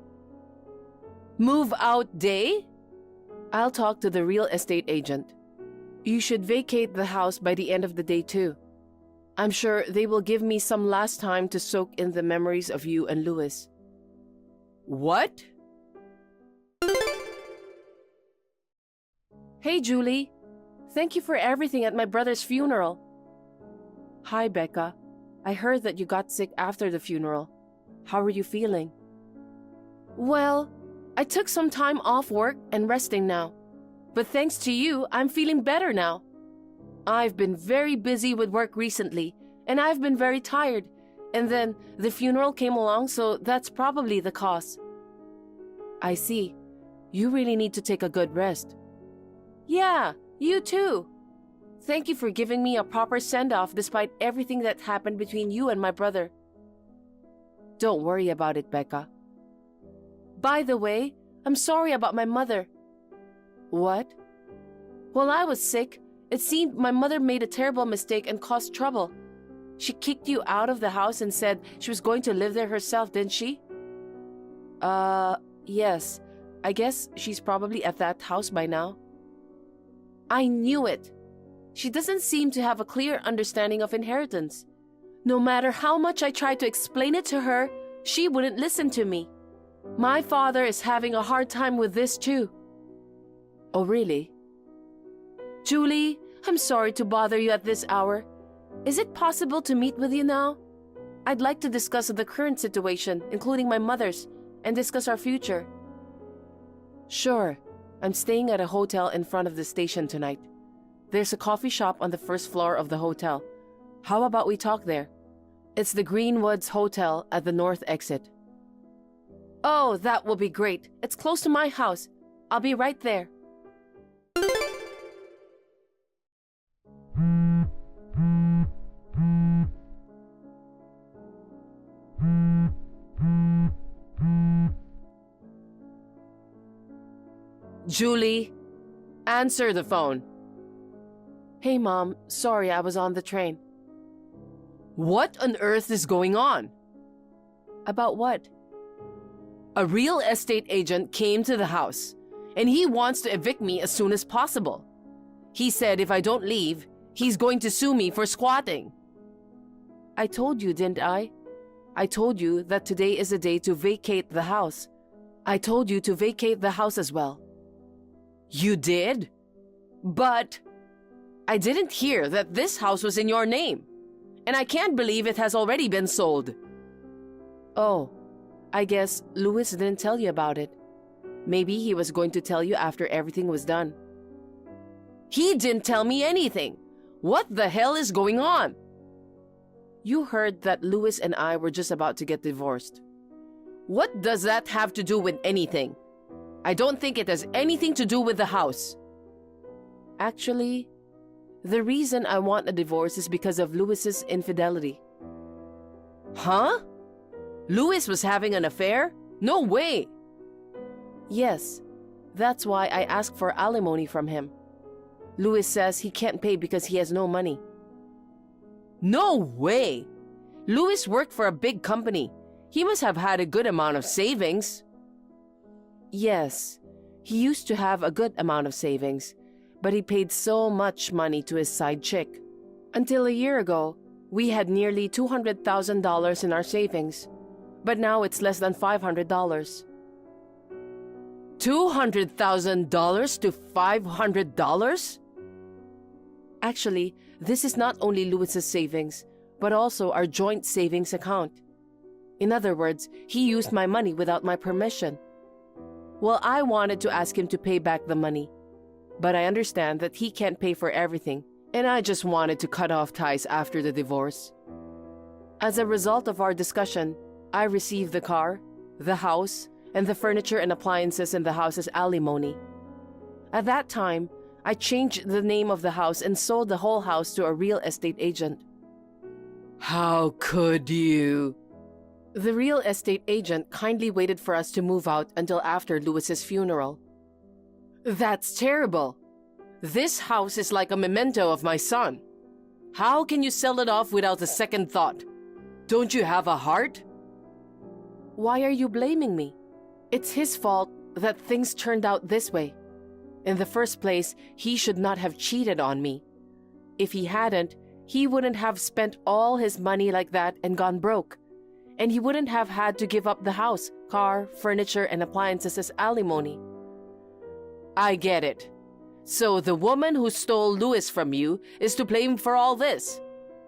Move-out day? I'll talk to the real estate agent. You should vacate the house by the end of the day too. I'm sure they will give me some last time to soak in the memories of you and Louis. What? Hey, Julie. Thank you for everything at my brother's funeral. Hi, Becca. I heard that you got sick after the funeral. How are you feeling? Well, I took some time off work and resting now. But thanks to you, I'm feeling better now. I've been very busy with work recently, and I've been very tired. And then the funeral came along, so that's probably the cause. I see. You really need to take a good rest. Yeah, you too. Thank you for giving me a proper send-off despite everything that happened between you and my brother. Don't worry about it, Becca. By the way, I'm sorry about my mother. What? While I was sick, it seemed my mother made a terrible mistake and caused trouble. She kicked you out of the house and said she was going to live there herself, didn't she? Yes. I guess she's probably at that house by now. I knew it. She doesn't seem to have a clear understanding of inheritance. No matter how much I tried to explain it to her, she wouldn't listen to me. My father is having a hard time with this too. Oh, really? Julie, I'm sorry to bother you at this hour. Is it possible to meet with you now? I'd like to discuss the current situation, including my mother's, and discuss our future. Sure. I'm staying at a hotel in front of the station tonight. There's a coffee shop on the first floor of the hotel. How about we talk there? It's the Greenwoods Hotel at the north exit. Oh, that will be great. It's close to my house. I'll be right there. Julie, answer the phone. Hey, Mom. Sorry, I was on the train. What on earth is going on? About what? A real estate agent came to the house, and he wants to evict me as soon as possible. He said if I don't leave, he's going to sue me for squatting. I told you, didn't I? I told you that today is the day to vacate the house. I told you to vacate the house as well. You did? But I didn't hear that this house was in your name, and I can't believe it has already been sold. Oh, I guess Louis didn't tell you about it. Maybe he was going to tell you after everything was done. He didn't tell me anything. What the hell is going on? You heard that Louis and I were just about to get divorced. What does that have to do with anything? I don't think it has anything to do with the house. Actually, the reason I want a divorce is because of Louis's infidelity. Huh? Louis was having an affair? No way! Yes, that's why I asked for alimony from him. Louis says he can't pay because he has no money. No way! Louis worked for a big company. He must have had a good amount of savings. Yes, he used to have a good amount of savings, but he paid so much money to his side chick. Until a year ago, we had nearly $200,000 in our savings, but now it's less than $500. $200,000 to $500? Actually, this is not only Louis's savings, but also our joint savings account. In other words, he used my money without my permission. Well, I wanted to ask him to pay back the money, but I understand that he can't pay for everything, and I just wanted to cut off ties after the divorce. As a result of our discussion, I received the car, the house, and the furniture and appliances in the house as alimony. At that time, I changed the name of the house and sold the whole house to a real estate agent. How could you? The real estate agent kindly waited for us to move out until after Louis's funeral. That's terrible. This house is like a memento of my son. How can you sell it off without a second thought? Don't you have a heart? Why are you blaming me? It's his fault that things turned out this way. In the first place, he should not have cheated on me. If he hadn't, he wouldn't have spent all his money like that and gone broke. And he wouldn't have had to give up the house, car, furniture, and appliances as alimony. I get it. So the woman who stole Louis from you is to blame for all this.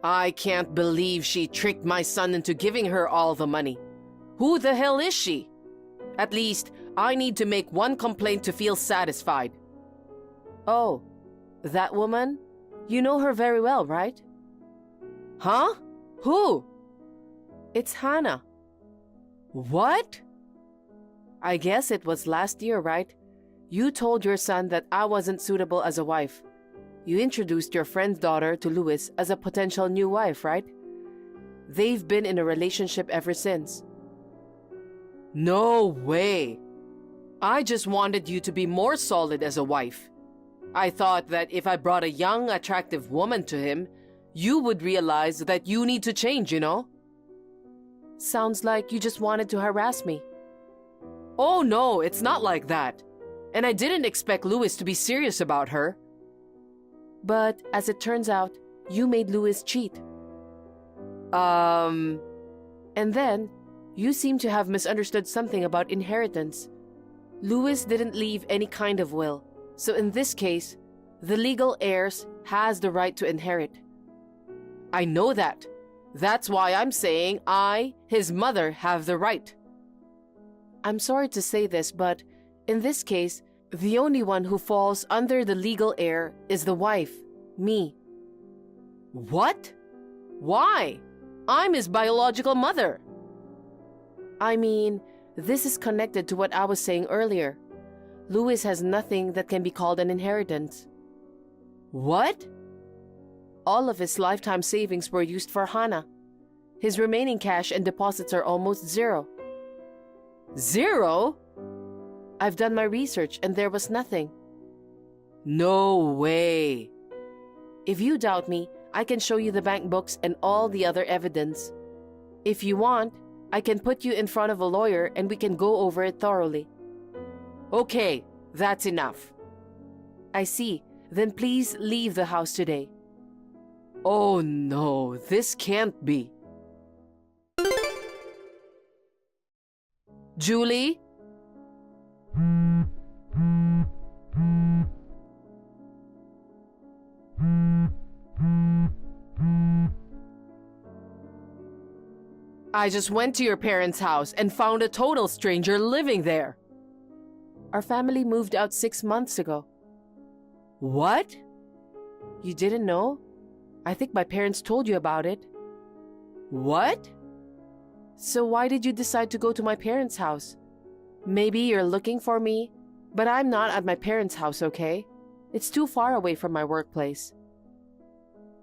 I can't believe she tricked my son into giving her all the money. Who the hell is she? At least, I need to make one complaint to feel satisfied. Oh, that woman? You know her very well, right? Huh? Who? It's Hannah. What? I guess it was last year, right? You told your son that I wasn't suitable as a wife. You introduced your friend's daughter to Louis as a potential new wife, right? They've been in a relationship ever since. No way! I just wanted you to be more solid as a wife. I thought that if I brought a young, attractive woman to him, you would realize that you need to change, you know? Sounds like you just wanted to harass me. Oh no, it's not like that. And I didn't expect Louis to be serious about her. But as it turns out, you made Louis cheat. And then, you seem to have misunderstood something about inheritance. Louis didn't leave any kind of will, so in this case, the legal heirs has the right to inherit. I know that. That's why I'm saying I, his mother, have the right. I'm sorry to say this, but in this case, the only one who falls under the legal heir is the wife, me. What? Why? I'm his biological mother. I mean, this is connected to what I was saying earlier. Louis has nothing that can be called an inheritance. What? All of his lifetime savings were used for Hannah. His remaining cash and deposits are almost zero. Zero? I've done my research and there was nothing. No way. If you doubt me, I can show you the bank books and all the other evidence. If you want, I can put you in front of a lawyer and we can go over it thoroughly. Okay, that's enough. I see. Then please leave the house today. Oh no, this can't be. Julie? I just went to your parents' house and found a total stranger living there. Our family moved out 6 months ago. What? You didn't know? I think my parents told you about it. What? So why did you decide to go to my parents' house? Maybe you're looking for me, but I'm not at my parents' house, okay? It's too far away from my workplace.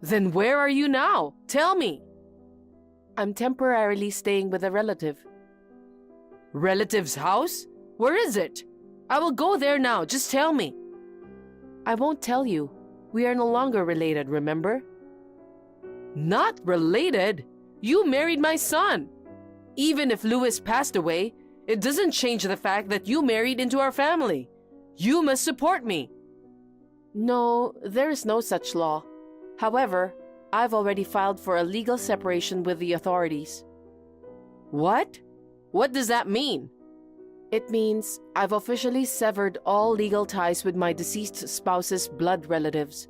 Then where are you now? Tell me. I'm temporarily staying with a relative. Relative's house? Where is it? I will go there now. Just tell me. I won't tell you. We are no longer related, remember? Not related? You married my son. Even if Louis passed away, it doesn't change the fact that you married into our family. You must support me. No, there is no such law. However, I've already filed for a legal separation with the authorities. What? What does that mean? It means I've officially severed all legal ties with my deceased spouse's blood relatives.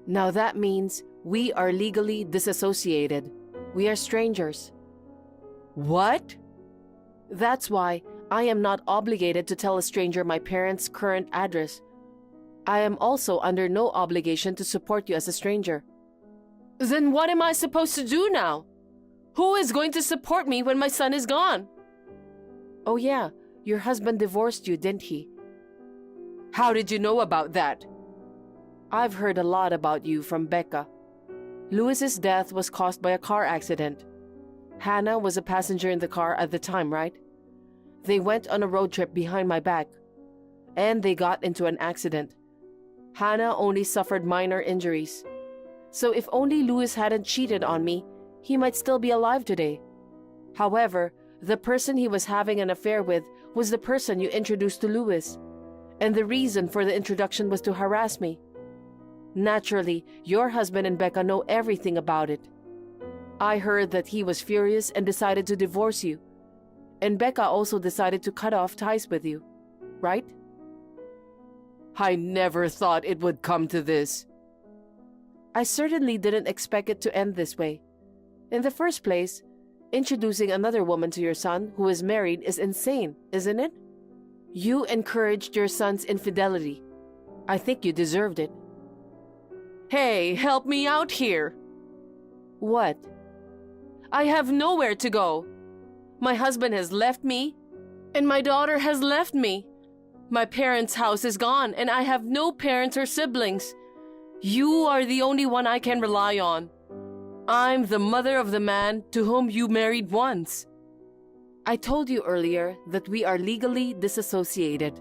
Now that means we are legally disassociated. We are strangers. What? That's why I am not obligated to tell a stranger my parents' current address. I am also under no obligation to support you as a stranger. Then what am I supposed to do now? Who is going to support me when my son is gone? Oh yeah, your husband divorced you, didn't he? How did you know about that? I've heard a lot about you from Becca. Lewis's death was caused by a car accident. Hannah was a passenger in the car at the time, right? They went on a road trip behind my back, and they got into an accident. Hannah only suffered minor injuries. So if only Lewis hadn't cheated on me, he might still be alive today. However, the person he was having an affair with was the person you introduced to Lewis, and the reason for the introduction was to harass me. Naturally, your husband and Becca know everything about it. I heard that he was furious and decided to divorce you, and Becca also decided to cut off ties with you, right? I never thought it would come to this. I certainly didn't expect it to end this way. In the first place, introducing another woman to your son who is married is insane, isn't it? You encouraged your son's infidelity. I think you deserved it. Hey, help me out here. What? I have nowhere to go. My husband has left me, and my daughter has left me. My parents' house is gone, and I have no parents or siblings. You are the only one I can rely on. I'm the mother of the man to whom you married once. I told you earlier that we are legally disassociated.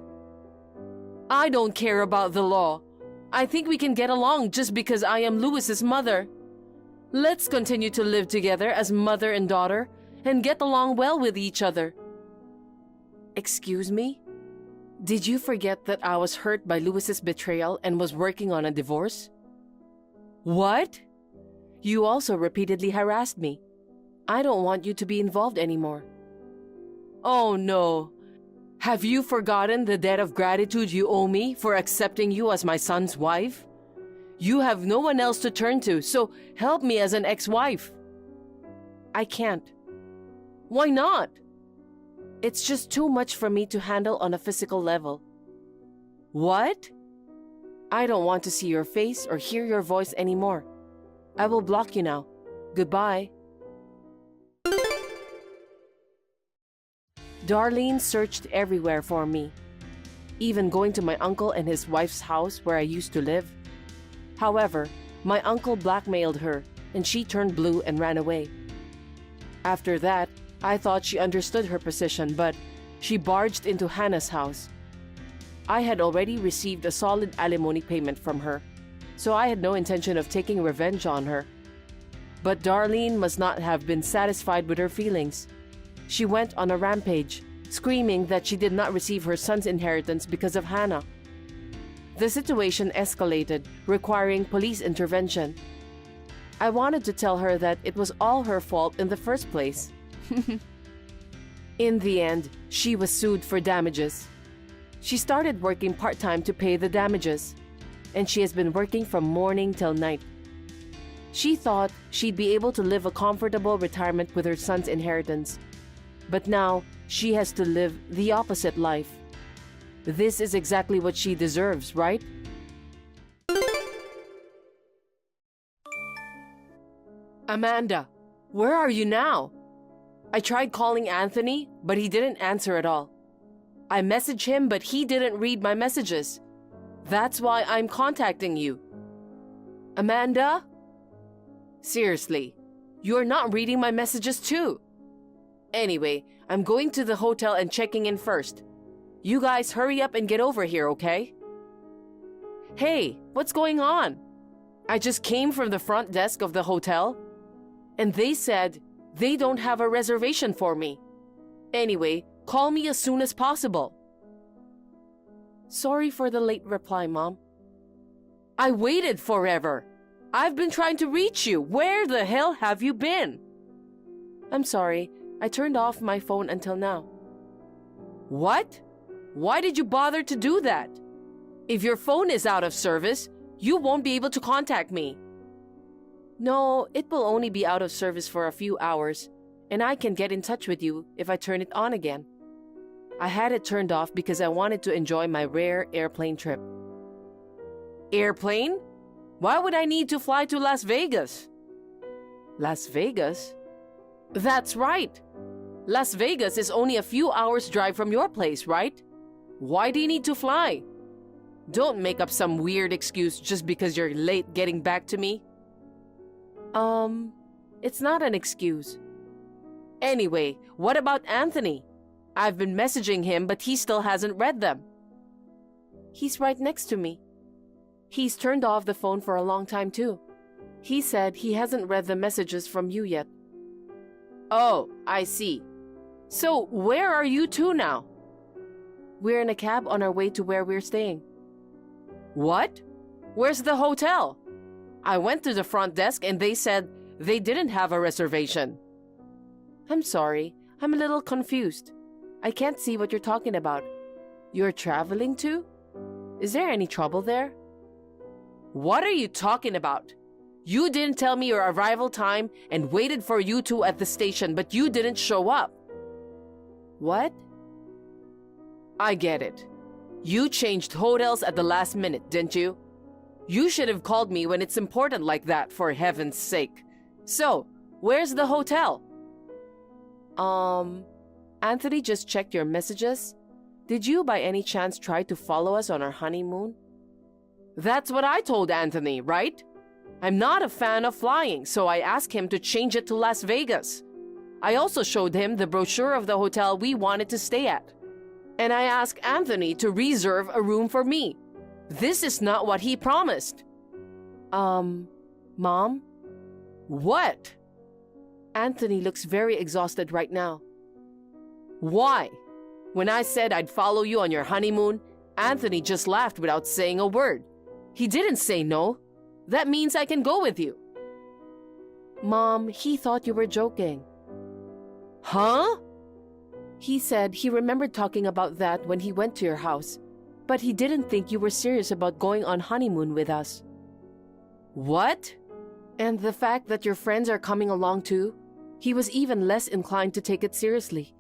I don't care about the law. I think we can get along just because I am Lewis's mother. Let's continue to live together as mother and daughter and get along well with each other. Excuse me? Did you forget that I was hurt by Lewis's betrayal and was working on a divorce? What? You also repeatedly harassed me. I don't want you to be involved anymore. Oh no. Have you forgotten the debt of gratitude you owe me for accepting you as my son's wife? You have no one else to turn to, so help me as an ex-wife. I can't. Why not? It's just too much for me to handle on a physical level. What? I don't want to see your face or hear your voice anymore. I will block you now. Goodbye. Darlene searched everywhere for me, even going to my uncle and his wife's house where I used to live. However, my uncle blackmailed her and she turned blue and ran away. After that, I thought she understood her position, but she barged into Hannah's house. I had already received a solid alimony payment from her, so I had no intention of taking revenge on her. But Darlene must not have been satisfied with her feelings. She went on a rampage, screaming that she did not receive her son's inheritance because of Hannah. The situation escalated, requiring police intervention. I wanted to tell her that it was all her fault in the first place. In the end, she was sued for damages. She started working part-time to pay the damages, and she has been working from morning till night. She thought she'd be able to live a comfortable retirement with her son's inheritance, but now she has to live the opposite life. This is exactly what she deserves, right? Amanda, where are you now? I tried calling Anthony, but he didn't answer at all. I messaged him, but he didn't read my messages. That's why I'm contacting you. Amanda? Seriously, you're not reading my messages too. Anyway, I'm going to the hotel and checking in first. You guys hurry up and get over here, okay? Hey, what's going on? I just came from the front desk of the hotel, and they said they don't have a reservation for me. Anyway, call me as soon as possible. Sorry for the late reply, Mom. I waited forever. I've been trying to reach you. Where the hell have you been? I'm sorry. I turned off my phone until now. What? Why did you bother to do that? If your phone is out of service, you won't be able to contact me. No, it will only be out of service for a few hours, and I can get in touch with you if I turn it on again. I had it turned off because I wanted to enjoy my rare airplane trip. Airplane? Why would I need to fly to Las Vegas? Las Vegas? That's right. Las Vegas is only a few hours' drive from your place, right? Why do you need to fly? Don't make up some weird excuse just because you're late getting back to me. It's not an excuse. Anyway, what about Anthony? I've been messaging him, but he still hasn't read them. He's right next to me. He's turned off the phone for a long time too. He said he hasn't read the messages from you yet. Oh, I see. So, where are you two now? We're in a cab on our way to where we're staying. What? Where's the hotel? I went to the front desk and they said they didn't have a reservation. I'm sorry, I'm a little confused. I can't see what you're talking about. You're traveling too? Is there any trouble there? What are you talking about? You didn't tell me your arrival time and waited for you two at the station, but you didn't show up. What? I get it. You changed hotels at the last minute, didn't you? You should have called me when it's important like that, for heaven's sake. So, where's the hotel? Anthony just checked your messages. Did you by any chance try to follow us on our honeymoon? That's what I told Anthony, right? I'm not a fan of flying, so I asked him to change it to Las Vegas. I also showed him the brochure of the hotel we wanted to stay at. And I asked Anthony to reserve a room for me. This is not what he promised. Mom? What? Anthony looks very exhausted right now. Why? When I said I'd follow you on your honeymoon, Anthony just laughed without saying a word. He didn't say no. That means I can go with you. Mom, he thought you were joking. Huh? He said he remembered talking about that when he went to your house, but he didn't think you were serious about going on honeymoon with us. What? And the fact that your friends are coming along too, he was even less inclined to take it seriously.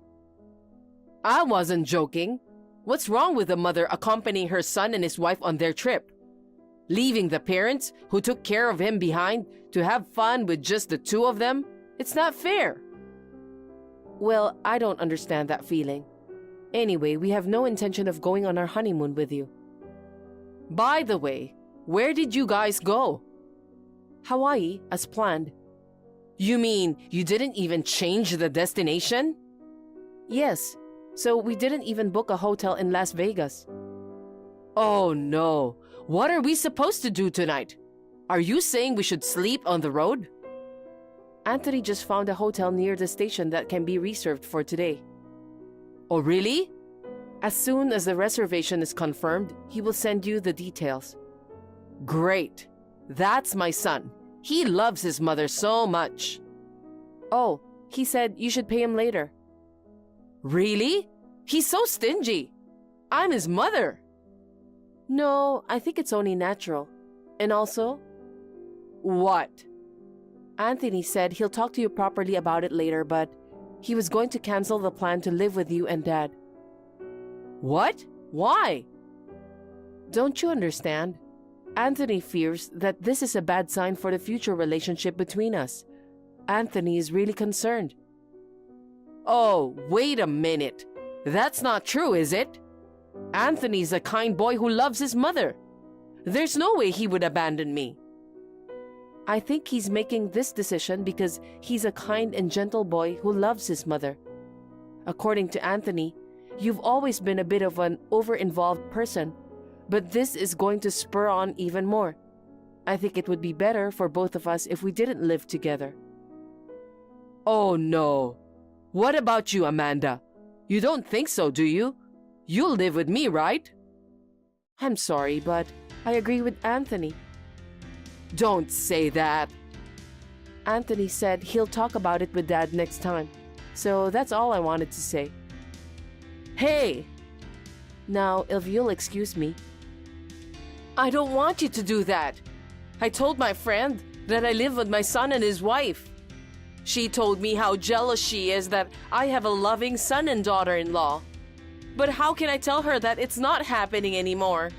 I wasn't joking. What's wrong with a mother accompanying her son and his wife on their trip? Leaving the parents who took care of him behind to have fun with just the two of them? It's not fair. Well, I don't understand that feeling. Anyway, we have no intention of going on our honeymoon with you. By the way, where did you guys go? Hawaii, as planned. You mean you didn't even change the destination? Yes, so we didn't even book a hotel in Las Vegas. Oh no, what are we supposed to do tonight? Are you saying we should sleep on the road? Anthony just found a hotel near the station that can be reserved for today. Oh really? As soon as the reservation is confirmed, he will send you the details. Great. That's my son. He loves his mother so much. Oh, he said you should pay him later. Really? He's so stingy. I'm his mother. No, I think it's only natural. And also? What? Anthony said he'll talk to you properly about it later, but he was going to cancel the plan to live with you and Dad. What? Why? Don't you understand? Anthony fears that this is a bad sign for the future relationship between us. Anthony is really concerned. Oh, wait a minute. That's not true, is it? Anthony's a kind boy who loves his mother. There's no way he would abandon me. I think he's making this decision because he's a kind and gentle boy who loves his mother. According to Anthony, you've always been a bit of an over-involved person, but this is going to spur on even more. I think it would be better for both of us if we didn't live together. Oh no. What about you, Amanda? You don't think so, do you? You'll live with me, right? I'm sorry, but I agree with Anthony. Don't say that. Anthony said he'll talk about it with Dad next time. So that's all I wanted to say. Hey! Now, if you'll excuse me. I don't want you to do that. I told my friend that I live with my son and his wife. She told me how jealous she is that I have a loving son and daughter-in-law. But how can I tell her that it's not happening anymore?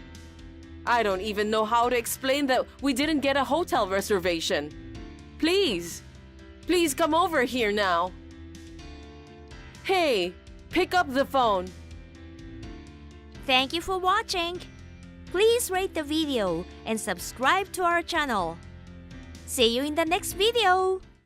I don't even know how to explain that we didn't get a hotel reservation. Please come over here now. Hey, pick up the phone. Thank you for watching. Please rate the video and subscribe to our channel. See you in the next video!